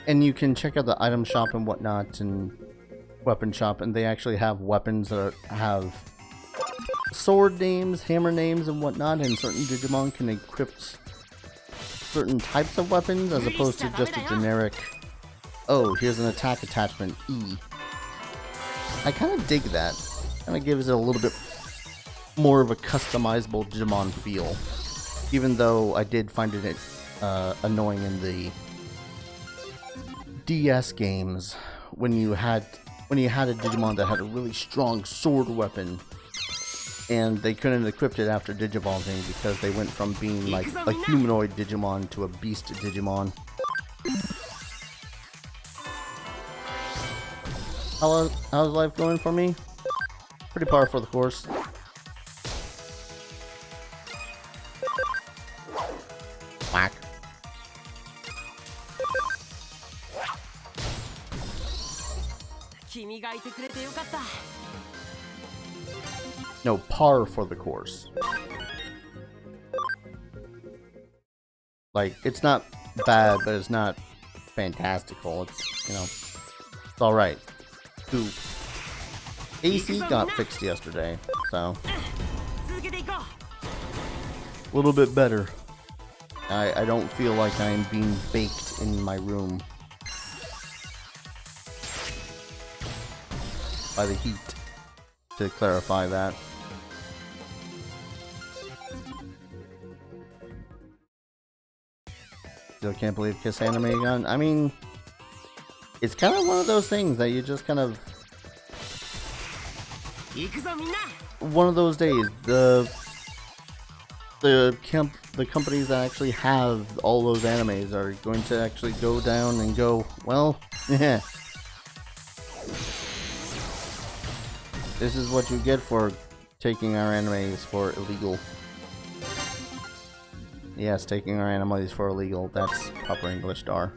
and you can check out the item shop and whatnot and weapon shop, and they actually have weapons that have sword names, hammer names, and whatnot, and certain Digimon can equip certain types of weapons as opposed to just a generic, oh, here's an attack attachment, E. I kind of dig that. Kind of gives it a little bit more of a customizable Digimon feel, even though I did find it annoying in the DS games when you had a Digimon that had a really strong sword weapon and they couldn't equip it after Digivolving because they went from being like a humanoid Digimon to a beast Digimon. How's life going for me? Pretty par for the course. Whack. No, par for the course. Like, it's not bad, but it's not fantastical. It's, you know, it's alright. Ooh. AC got fixed yesterday, so a little bit better. I don't feel like I'm being baked in my room by the heat, to clarify that. Still can't believe Kiss Anime Gun. I mean, it's kind of one of those things that you just kind of... One of those days, the companies that actually have all those animes are going to actually go down and go, well, yeah. This is what you get for taking our animes for illegal. Yes, taking our animes for illegal. That's proper English, dar.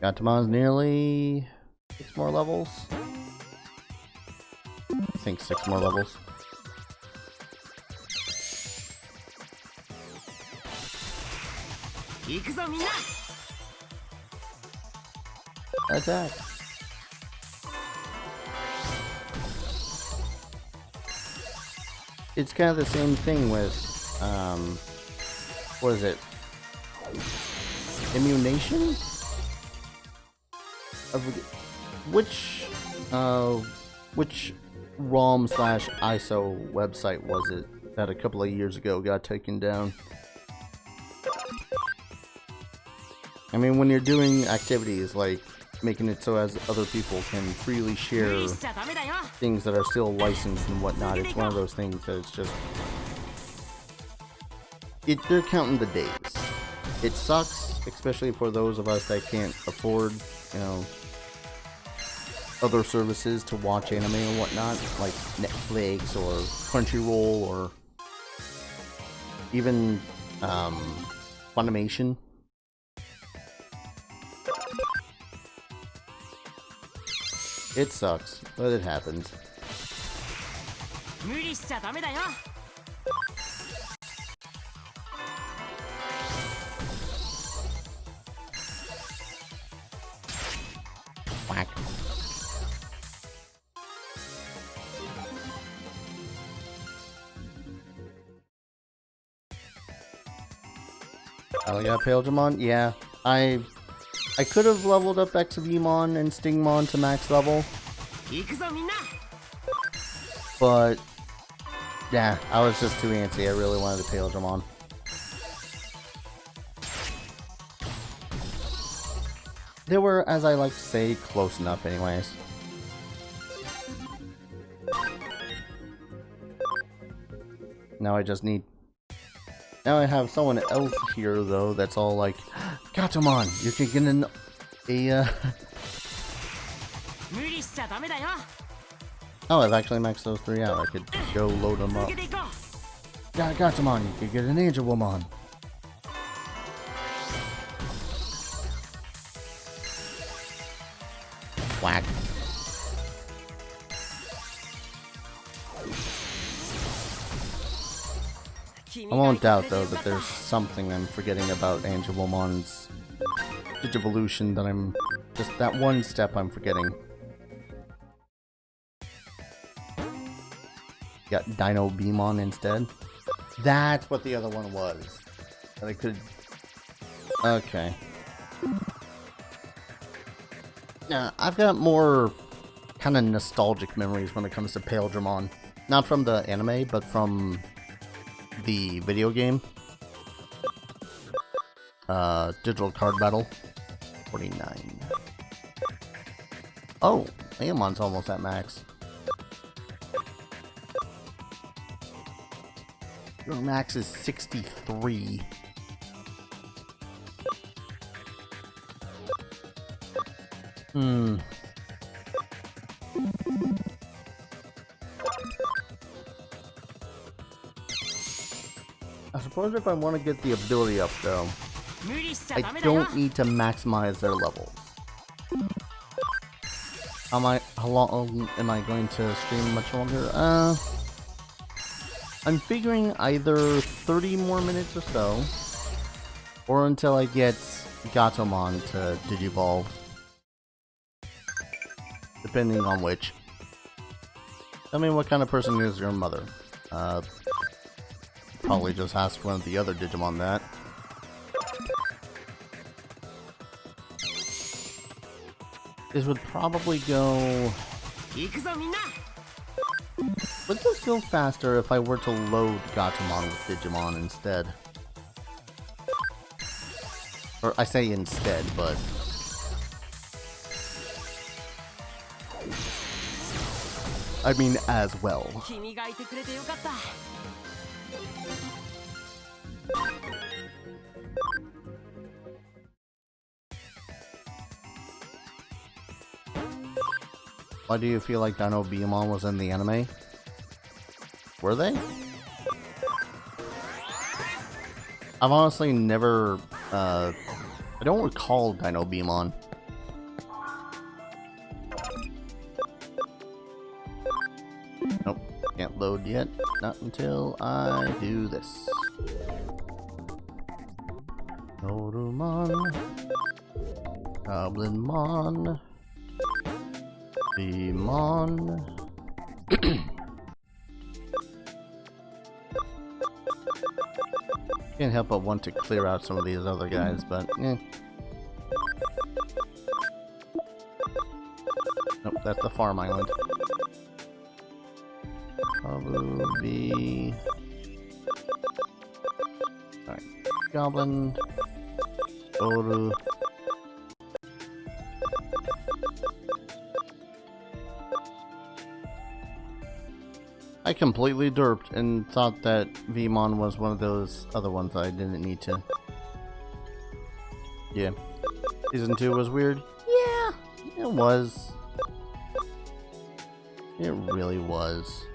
Gatamon's nearly 6 more levels. I think 6 more levels. Attack. It's kind of the same thing with, what is it? Immunation? Which ROM/ISO website was it that a couple of years ago got taken down? I mean, when you're doing activities like making it so as other people can freely share things that are still licensed and whatnot, it's one of those things that it's just... they're counting the days. It sucks, especially for those of us that can't afford, you know, other services to watch anime and whatnot, like Netflix or Crunchyroll or even Funimation. It sucks, but it happens. Whack. Oh, yeah, Paledramon? Yeah, I could have leveled up Exavimon and Stingmon to max level, but yeah, I was just too antsy. I really wanted to Paledramon. They were, as I like to say, close enough anyways. Now I just need... Now I have someone else here, though, that's all like, Gatomon, you can get Oh, I've actually maxed those 3 out. I could go load them up. Yeah, Gatomon, you can get an Angel Woman. Whack. I won't doubt, though, that there's something I'm forgetting about Angelomon's Digivolution that I'm... just that one step I'm forgetting. Got Dino Beamon instead. That's what the other one was. That I could... Okay. Yeah, I've got more kind of nostalgic memories when it comes to Paildramon. Not from the anime, but from the video game. Digital card battle. 49. Oh, Aemon's almost at max. Your max is 63. I suppose if I want to get the ability up, though, I don't need to maximize their levels. How long am I going to stream much longer? I'm figuring either 30 more minutes or so, or until I get Gatomon to Digivolve. Depending on which. Tell me what kind of person is your mother. Probably just ask one of the other Digimon that. This would probably go... Would this go faster if I were to load Gatomon with Digimon instead? Or I say instead, but... I mean as well. Why do you feel like Dino Beamon was in the anime? Were they? I've honestly never, I don't recall Dino Beamon. Nope, can't load yet. Not until I do this. Dorumon. Goblinmon. Beamon. Can't help but want to clear out some of these other guys, but eh. Nope, that's the farm island. Kabu, B. Alright. Goblin. Oru. I completely derped and thought that Vmon was one of those other ones that I didn't need to. Yeah. Season 2 was weird? Yeah, it was. It really was.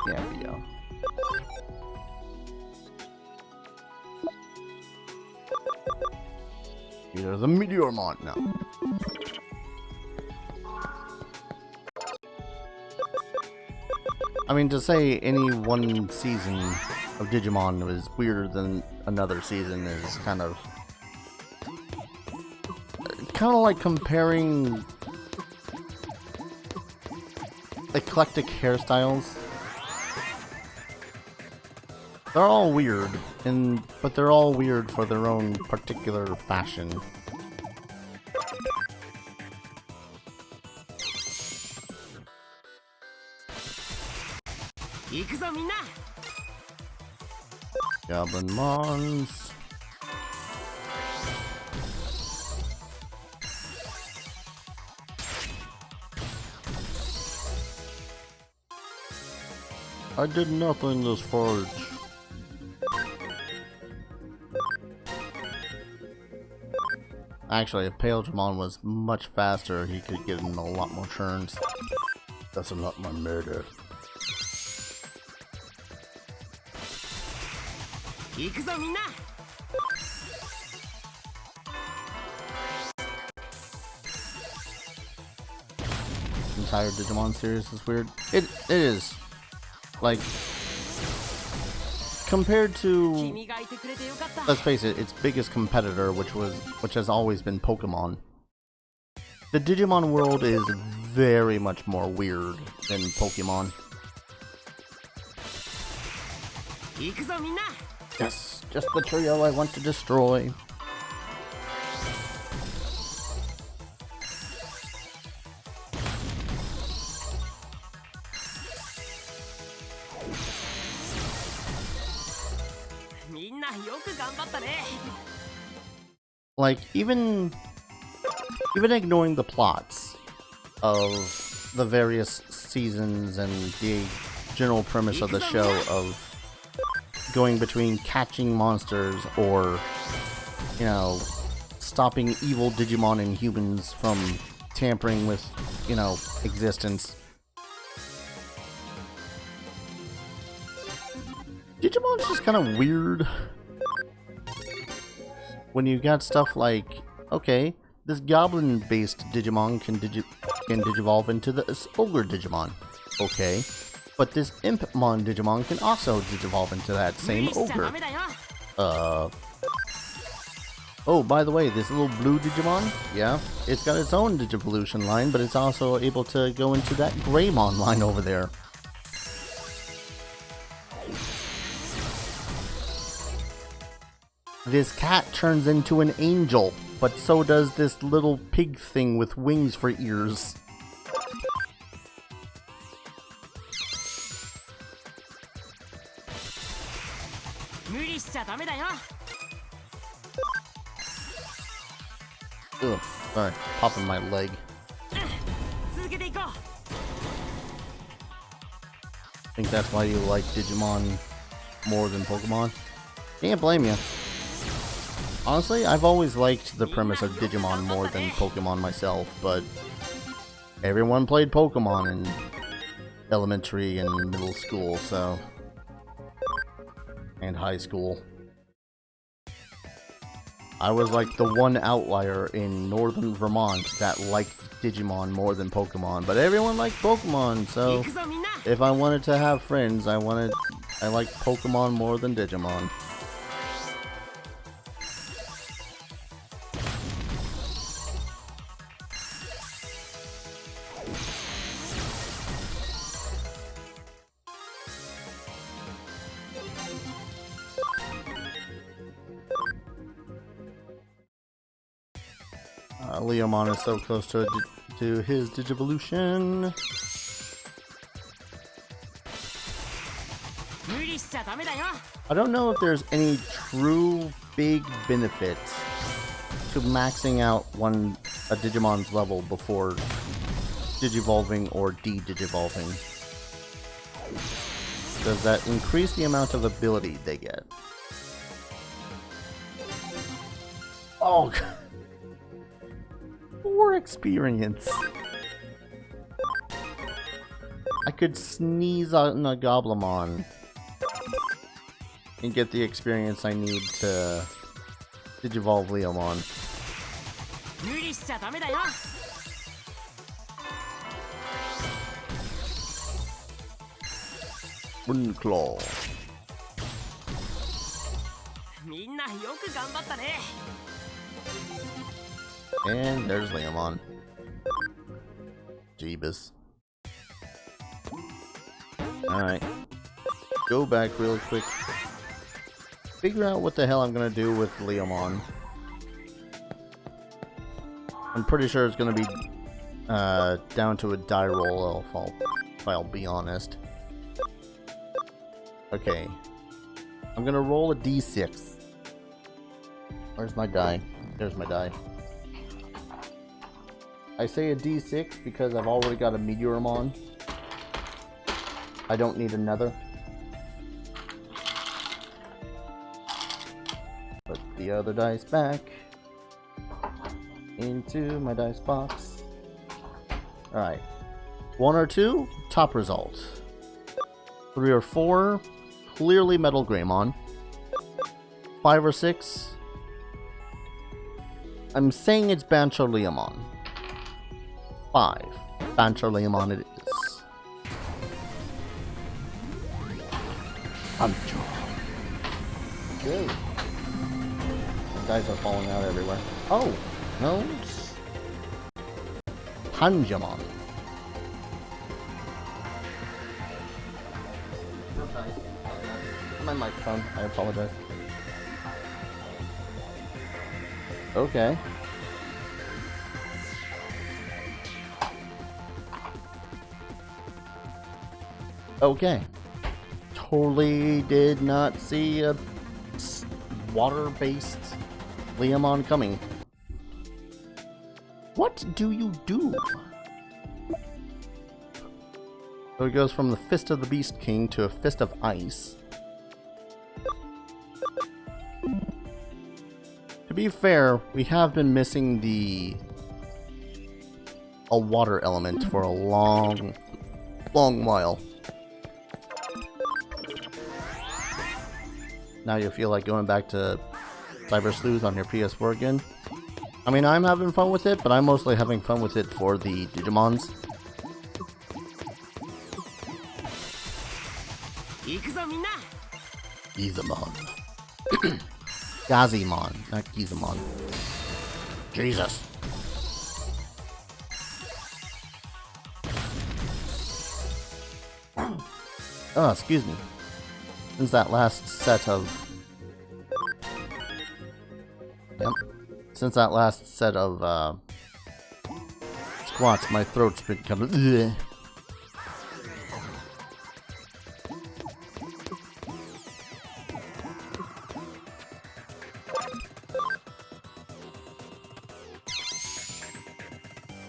Yeah, we go. Either the Meteormon now. I mean, to say any one season of Digimon was weirder than another season is kind of like comparing eclectic hairstyles. They're all weird, but they're all weird for their own particular fashion. Goblinmons. I did nothing this forge. Actually, if Paildramon was much faster, he could get in a lot more turns. That's not my murder. Entire Digimon series is weird. It is. like, compared to, let's face it, its biggest competitor, which has always been Pokemon, the Digimon world is very much more weird than Pokemon. Yes, just the trio I want to destroy. Like, even ignoring the plots of the various seasons and the general premise of the show of going between catching monsters or, you know, stopping evil Digimon and humans from tampering with, you know, existence. Digimon's just kind of weird. When you got stuff like, okay, this goblin-based Digimon can digivolve into this ogre Digimon. Okay, but this Impmon Digimon can also digivolve into that same ogre. Oh, by the way, this little blue Digimon, yeah, it's got its own Digivolution line, but it's also able to go into that Greymon line over there. This cat turns into an angel, but so does this little pig thing with wings for ears. Ugh, sorry, popping my leg. Think that's why you like Digimon more than Pokemon? Can't blame you. Honestly, I've always liked the premise of Digimon more than Pokemon myself, but everyone played Pokemon in elementary and middle school, so... and high school. I was like the one outlier in northern Vermont that liked Digimon more than Pokemon, but everyone liked Pokemon, so if I wanted to have friends, I liked Pokemon more than Digimon. Leomon is so close to his Digivolution. I don't know if there's any true big benefit to maxing out a Digimon's level before Digivolving or de-Digivolving. Does that increase the amount of ability they get? Oh, poor experience. I could sneeze on a Goblimon and get the experience I need to Digivolve Leomon. Wooden Claw. And there's Leomon. Jeebus. Alright. Go back really quick. Figure out what the hell I'm gonna do with Leomon. I'm pretty sure it's gonna be down to a die roll if I'll be honest. Okay. I'm gonna roll a d6. Where's my die? There's my die. I say a d6 because I've already got a Meteormon. I don't need another. Put the other dice back into my dice box. Alright. 1 or 2, top result. 3 or 4, clearly Metal Greymon. 5 or 6, I'm saying it's Bancho Leomon. 5, Bancho Leomon it is. Pancho. Good. The dice are falling out everywhere. Oh, no. Panjamon. My microphone. I apologize. Okay. Okay. Totally did not see a water-based Leomon coming. What do you do? So it goes from the Fist of the Beast King to a Fist of Ice. To be fair, we have been missing a water element for a long while. Now you feel like going back to Cyber Sleuth on your PS4 again? I mean, I'm having fun with it, but I'm mostly having fun with it for the Digimons. Gizamon. Gazimon, not Gizamon. Jesus. Oh, excuse me. Since that last set of... Yep. Since that last set of, squats, my throat's been kind of... Ugh.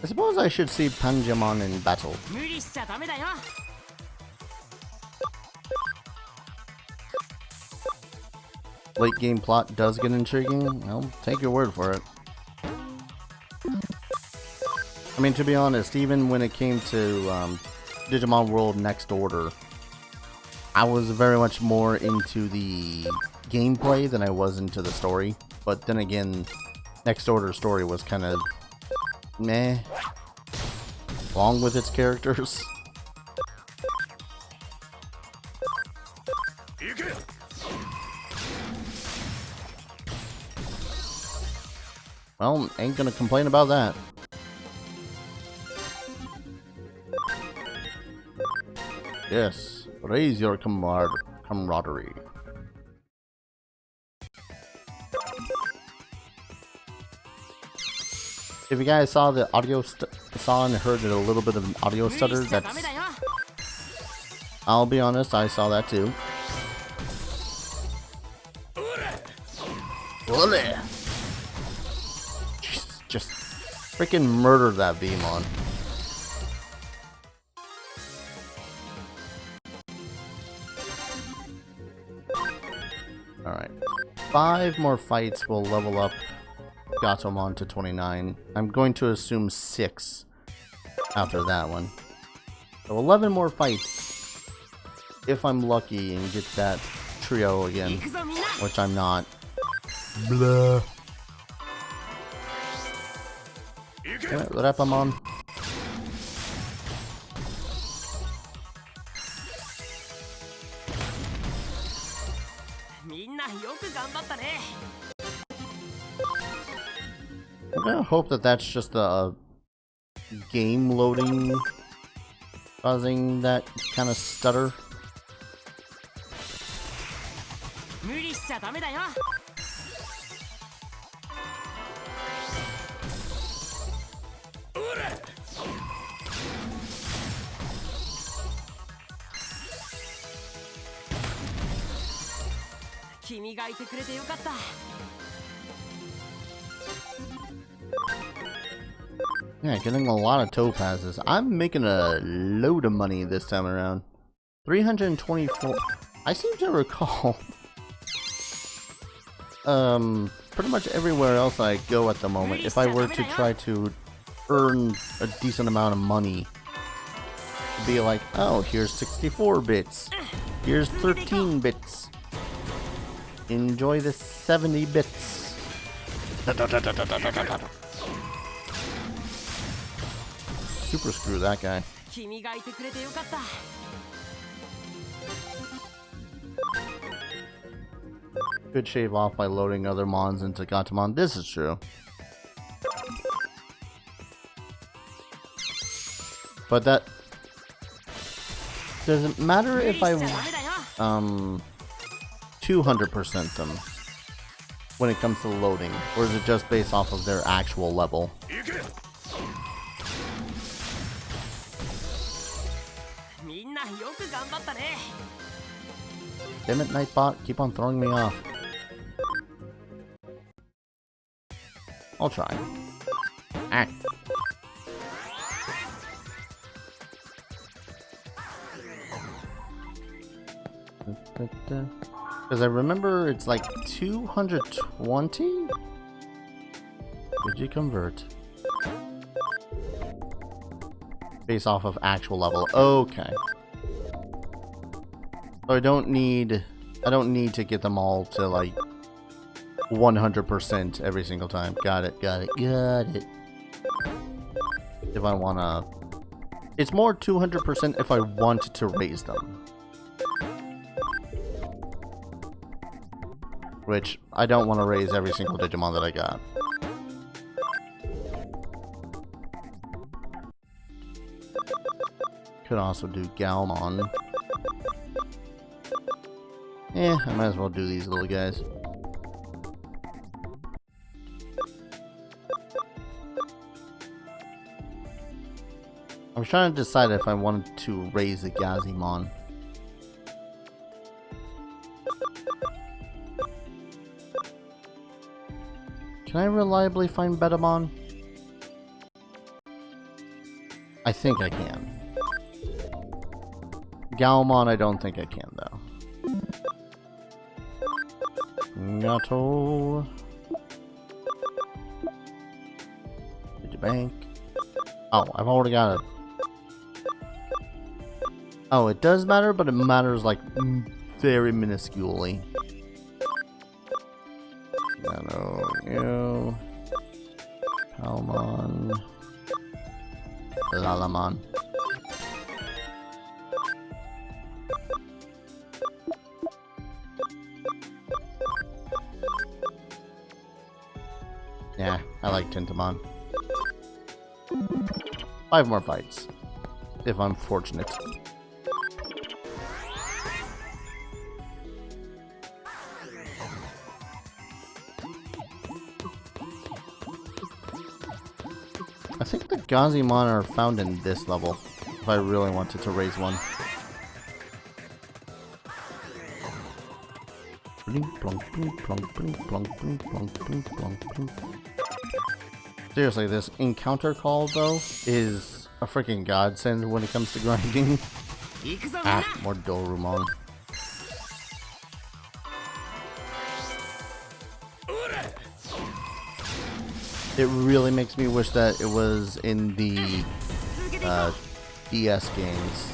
I suppose I should see Panjamon in battle. Late game plot does get intriguing. I'll take your word for it. I mean, to be honest, even when it came to Digimon World Next Order, I was very much more into the gameplay than I was into the story. But then again, Next Order story was kind of meh, along with its characters. Well, ain't gonna complain about that. Yes, raise your camaraderie. If you guys saw the audio saw and heard a little bit of an audio stutter, that's... I'll be honest, I saw that too. Jesus, just freaking murder that Digimon. Alright. 5 more fights will level up Gatomon to 29. I'm going to assume 6 after that one. So 11 more fights if I'm lucky and get that trio again, which I'm not. Blah. Repamon. I'm gonna hope that that's just the game loading causing that kind of stutter. Yeah, getting a lot of topazes. I'm making a load of money this time around. 324. I seem to recall pretty much everywhere else I go at the moment, if I were to try to earn a decent amount of money, it'd be like, oh, here's 64 bits. Here's 13 bits. Enjoy the 70 bits. Super screw that guy. Could shave off by loading other mons into Gatomon. This is true. But that doesn't matter if I 200% them when it comes to loading, or is it just based off of their actual level? Damn it, Nightbot, keep on throwing me off. I'll try. Ah. Because I remember it's like 220? Did you convert? Based off of actual level. Okay. So I don't need to get them all to like 100% every single time. Got it. If I wanna... It's more 200% if I want to raise them. Which, I don't want to raise every single Digimon that I got. Could also do Galmon. I might as well do these little guys. I was trying to decide if I wanted to raise the Gazimon. Can I reliably find Betamon? I think I can. Galmon, I don't think I can, though. Gato. Digibank. Oh, I've already got it. Oh, it does matter, but it matters like very minusculely. Gato, you. Palmon. Lalamon. Yeah, I like Tintamon. 5 more fights, if I'm fortunate. I think the Gazimon are found in this level, if I really wanted to raise one. Seriously, this encounter call, though, is a freaking godsend when it comes to grinding. Ah, more Dorumon. It really makes me wish that it was in the DS games.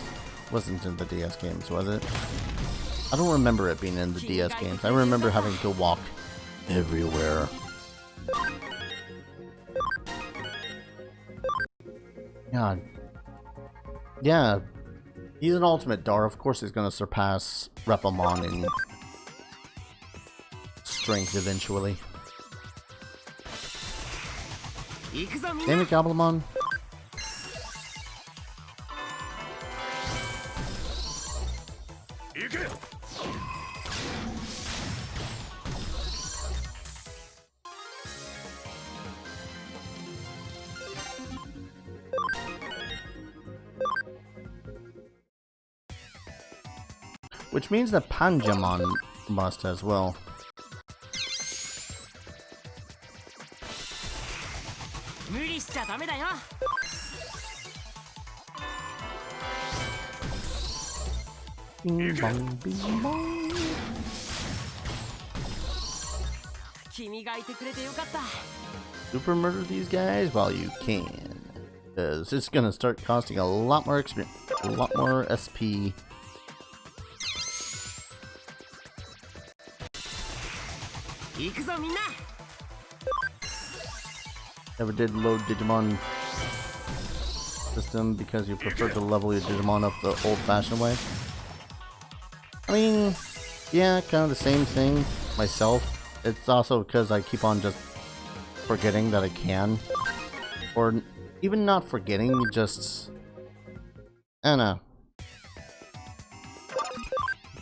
Wasn't in the DS games, was it? I don't remember it being in the DS games. I remember having to walk everywhere. God. Yeah. He's an ultimate Dar. Of course he's gonna surpass Repamon in strength eventually. Damn it, Gobblemon. Which means that Panjamon must as well. Bing bong, bing bong. Super murder these guys while you can, because it's gonna start costing a lot more experience, a lot more SP. Never did load Digimon system because you prefer to level your Digimon up the old-fashioned way. I mean, Yeah, kind of the same thing myself. It's also because I keep on just forgetting that I can. Or even not forgetting, just... I don't know.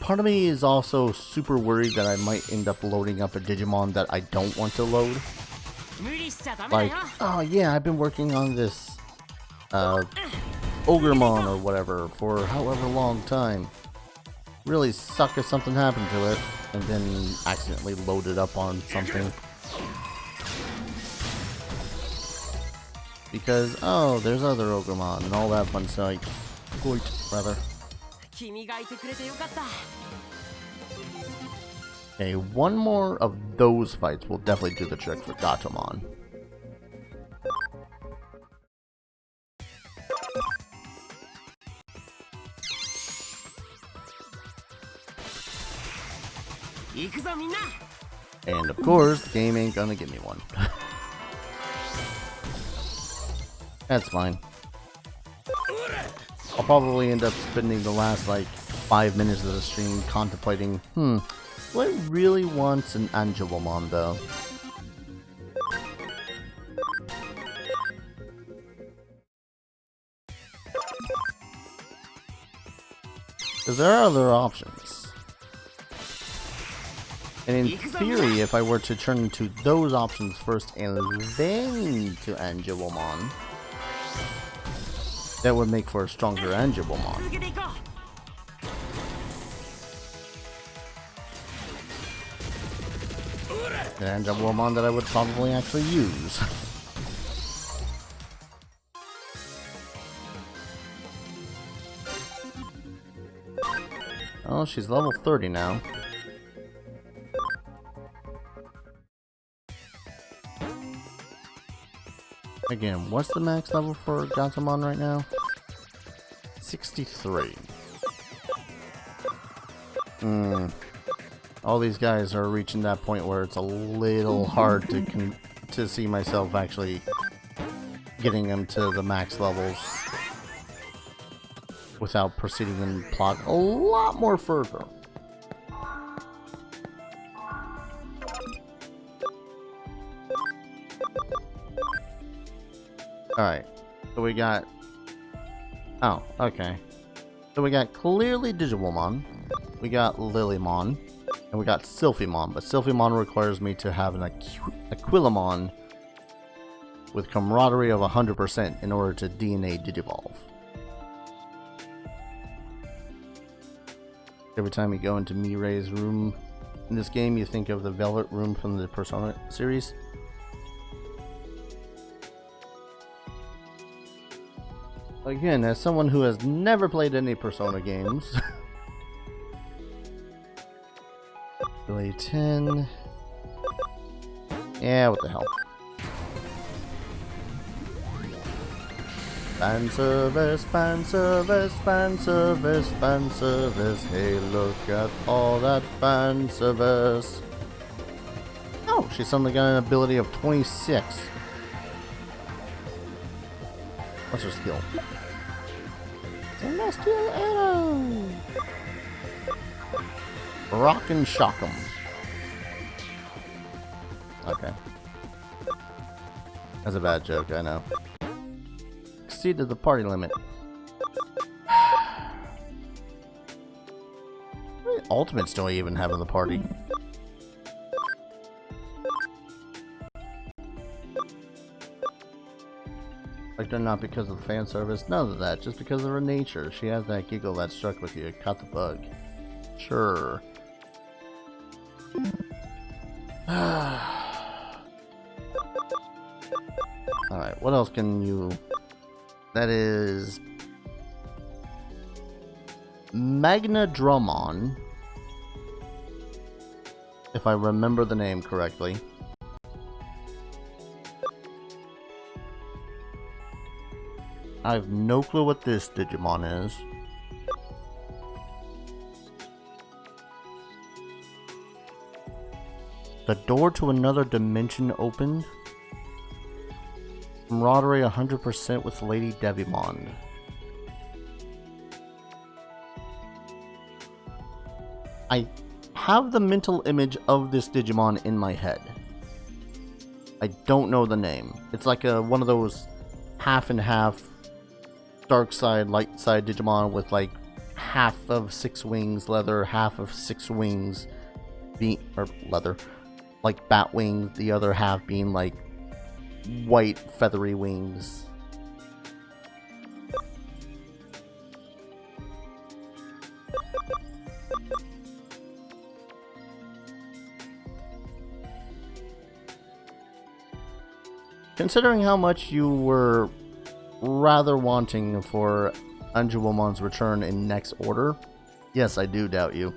Part of me is also super worried that I might end up loading up a Digimon that I don't want to load. Like, oh yeah, I've been working on this Ogremon or whatever for however long time. Really suck if something happened to it, and then accidentally load it up on something. Because, oh, there's other Ogremon and all that fun stuff. Goit, rather. Okay, one more of those fights will definitely do the trick for Gatomon. And of course, the game ain't gonna give me one. That's fine. I'll probably end up spending the last like 5 minutes of the stream contemplating, do I really want an Angelomon though? Because there are other options. And in theory, if I were to turn into those options first and then to Angelomon, that would make for a stronger Angelomon. An Angelomon that I would probably actually use. Oh, she's level 30 now. Again, what's the max level for Gatomon right now? 63. All these guys are reaching that point where it's a little hard to see myself actually getting them to the max levels without proceeding in plot a lot more further. Alright, so we got... Oh, okay. So we got clearly Digimon, we got Lilymon, and we got Sylphimon, but Sylphimon requires me to have an Aquilamon with camaraderie of 100% in order to DNA Digivolve. Every time you go into Mirai's room in this game, you think of the Velvet Room from the Persona series. Again, as someone who has never played any Persona games, Billy 10. Yeah, what the hell. Fan service, fan service, fan service, fan service. Hey, look at all that fan service. Oh, she suddenly got an ability of 26. What's her skill? Celestial Arrow! Rock and shock 'em. Okay. That's a bad joke, I know. Exceeded the party limit. How many ultimates do I even have in the party? Like they're not because of the fan service, none of that, just because of her nature. She has that giggle that struck with you, caught the bug. Sure. Alright, what else can you... That is... Magnadromon. If I remember the name correctly. I have no clue what this Digimon is. The door to another dimension opened. Camaraderie 100% with Lady Devimon. I have the mental image of this Digimon in my head. I don't know the name. It's like one of those half and half dark side, light side Digimon with like half of 6 wings leather, half of 6 wings or leather, like bat wings, the other half being like white feathery wings. Considering how much you were rather wanting for Anjuwomon's return in next order, yes, I do doubt you.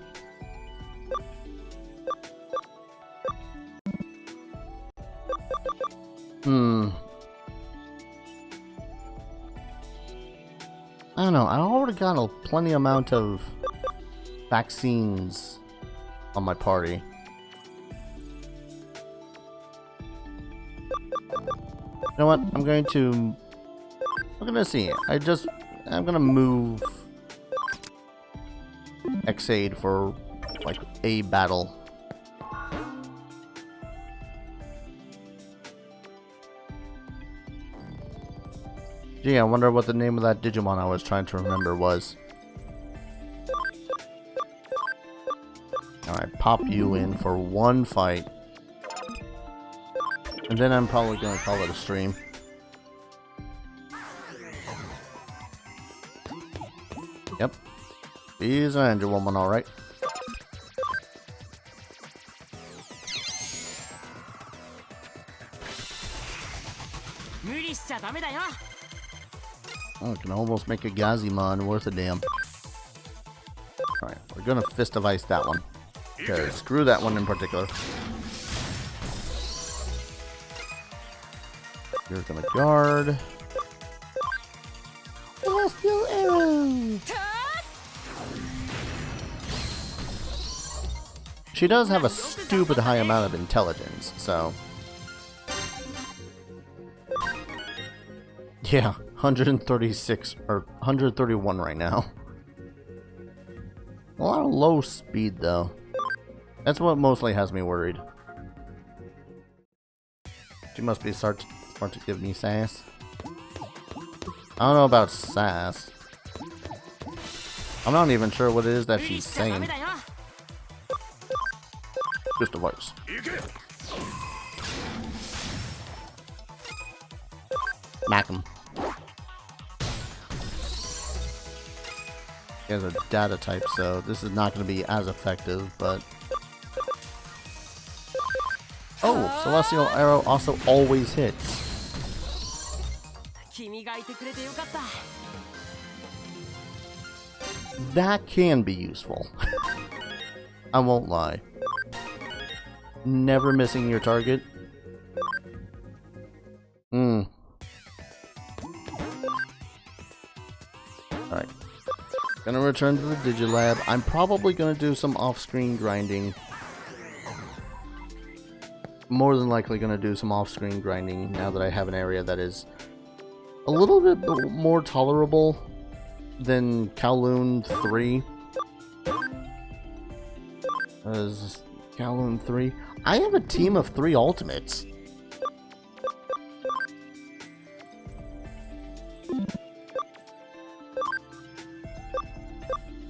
I don't know, I already got a plenty amount of vaccines on my party. You know what? I'm gonna see. I'm gonna move Xaid for like a battle. Gee, I wonder what the name of that Digimon I was trying to remember was. Alright, pop you in for one fight. And then I'm probably going to call it a stream. Yep. He's an Anjuwomon, alright. Oh, it can almost make a Gazimon worth a damn. Alright, we're gonna Fist of Ice that one. Okay, screw that one in particular. You're gonna guard. Celestial Arrow! She does have a stupid high amount of intelligence, so... Yeah, 136, or 131 right now. A lot of low speed, though. That's what mostly has me worried. She must be start to give me sass. I don't know about sass. I'm not even sure what it is that she's saying. Just a voice. Smack him. He has a data type, so this is not going to be as effective, but... Oh, Celestial Arrow also always hits. That can be useful. I won't lie. Never missing your target. Alright. Gonna return to the Digilab. I'm probably gonna do some off-screen grinding. More than likely gonna do some off-screen grinding now that I have an area that is a little bit more tolerable than Kowloon 3. Kowloon 3. I have a team of 3 ultimates.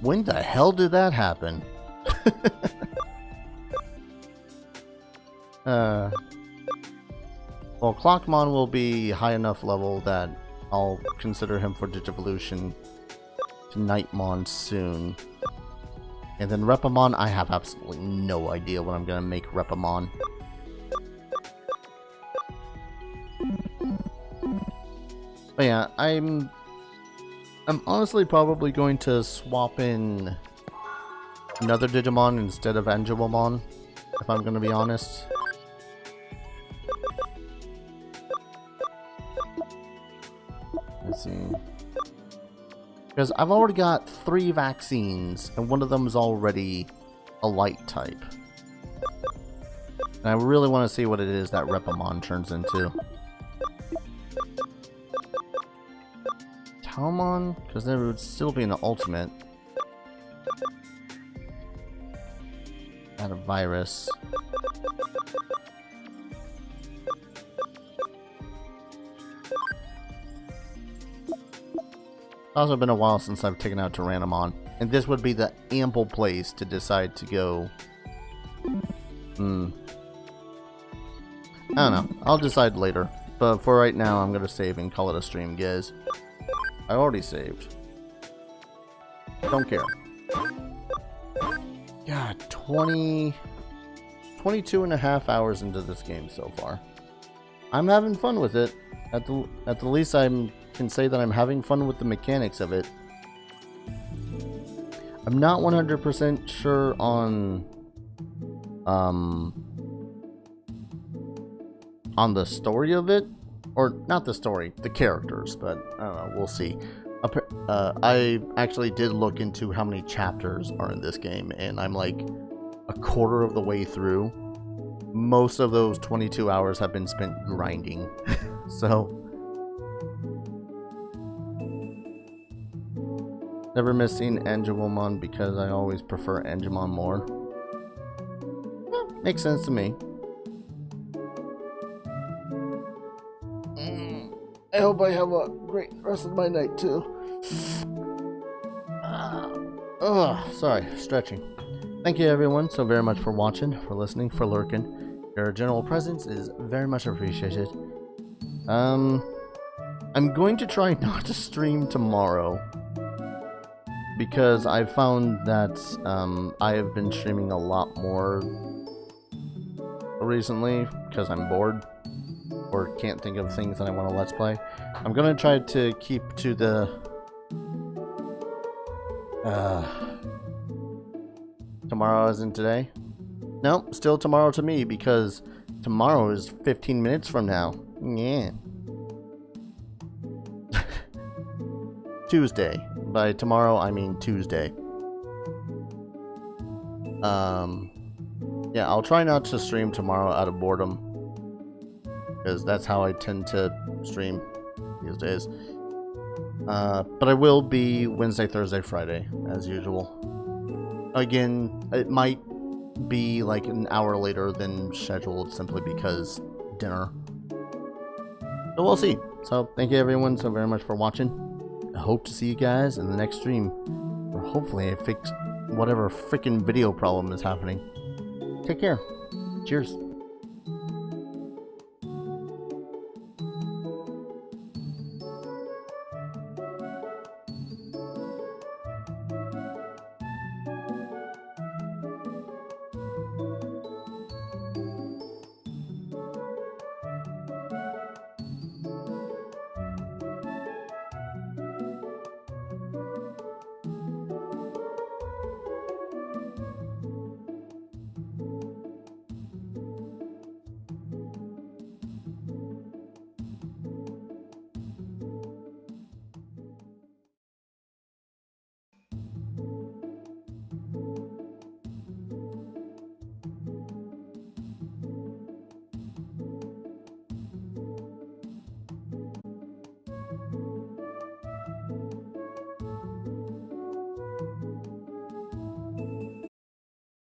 When the hell did that happen? Well, Clockmon will be high enough level that I'll consider him for Digivolution to Nightmon soon. And then Repamon, I have absolutely no idea what I'm gonna make Repamon. But yeah, I'm honestly probably going to swap in another Digimon instead of Anjuwomon, if I'm gonna be honest. Let's see. Because I've already got 3 vaccines, and one of them is already a light type. And I really want to see what it is that Repamon turns into. Talmon? Because there would still be an ultimate. Had a virus. It's also been a while since I've taken out Tyrannomon, and this would be the ample place to decide to go. I don't know. I'll decide later. But for right now, I'm gonna save and call it a stream, guys. I already saved. Don't care. God, 22 and a half hours into this game so far. I'm having fun with it. At the least, I can say that I'm having fun with the mechanics of it. I'm not 100% sure on the story of it, or not the story, the characters, but I don't know, we'll see. I actually did look into how many chapters are in this game, and I'm like a quarter of the way through. Most of those 22 hours have been spent grinding. So never missing Angelomon because I always prefer Angemon more. Makes sense to me. I hope I have a great rest of my night too. Sorry, stretching. Thank you everyone so very much for watching, for listening, for lurking. Your general presence is very much appreciated. I'm going to try not to stream tomorrow because I found that I have been streaming a lot more recently because I'm bored or can't think of things that I want to let's play. I'm gonna try to keep to the tomorrow isn't today. Nope, still tomorrow to me because tomorrow is 15 minutes from now. Yeah. Tuesday. By tomorrow I mean Tuesday. Yeah, I'll try not to stream tomorrow out of boredom, because that's how I tend to stream these days. But I will be Wednesday, Thursday, Friday, as usual. Again, it might be like an hour later than scheduled, simply because dinner. So we'll see. So thank you everyone so very much for watching. I hope to see you guys in the next stream, or hopefully I fix whatever freaking video problem is happening. Take care. Cheers.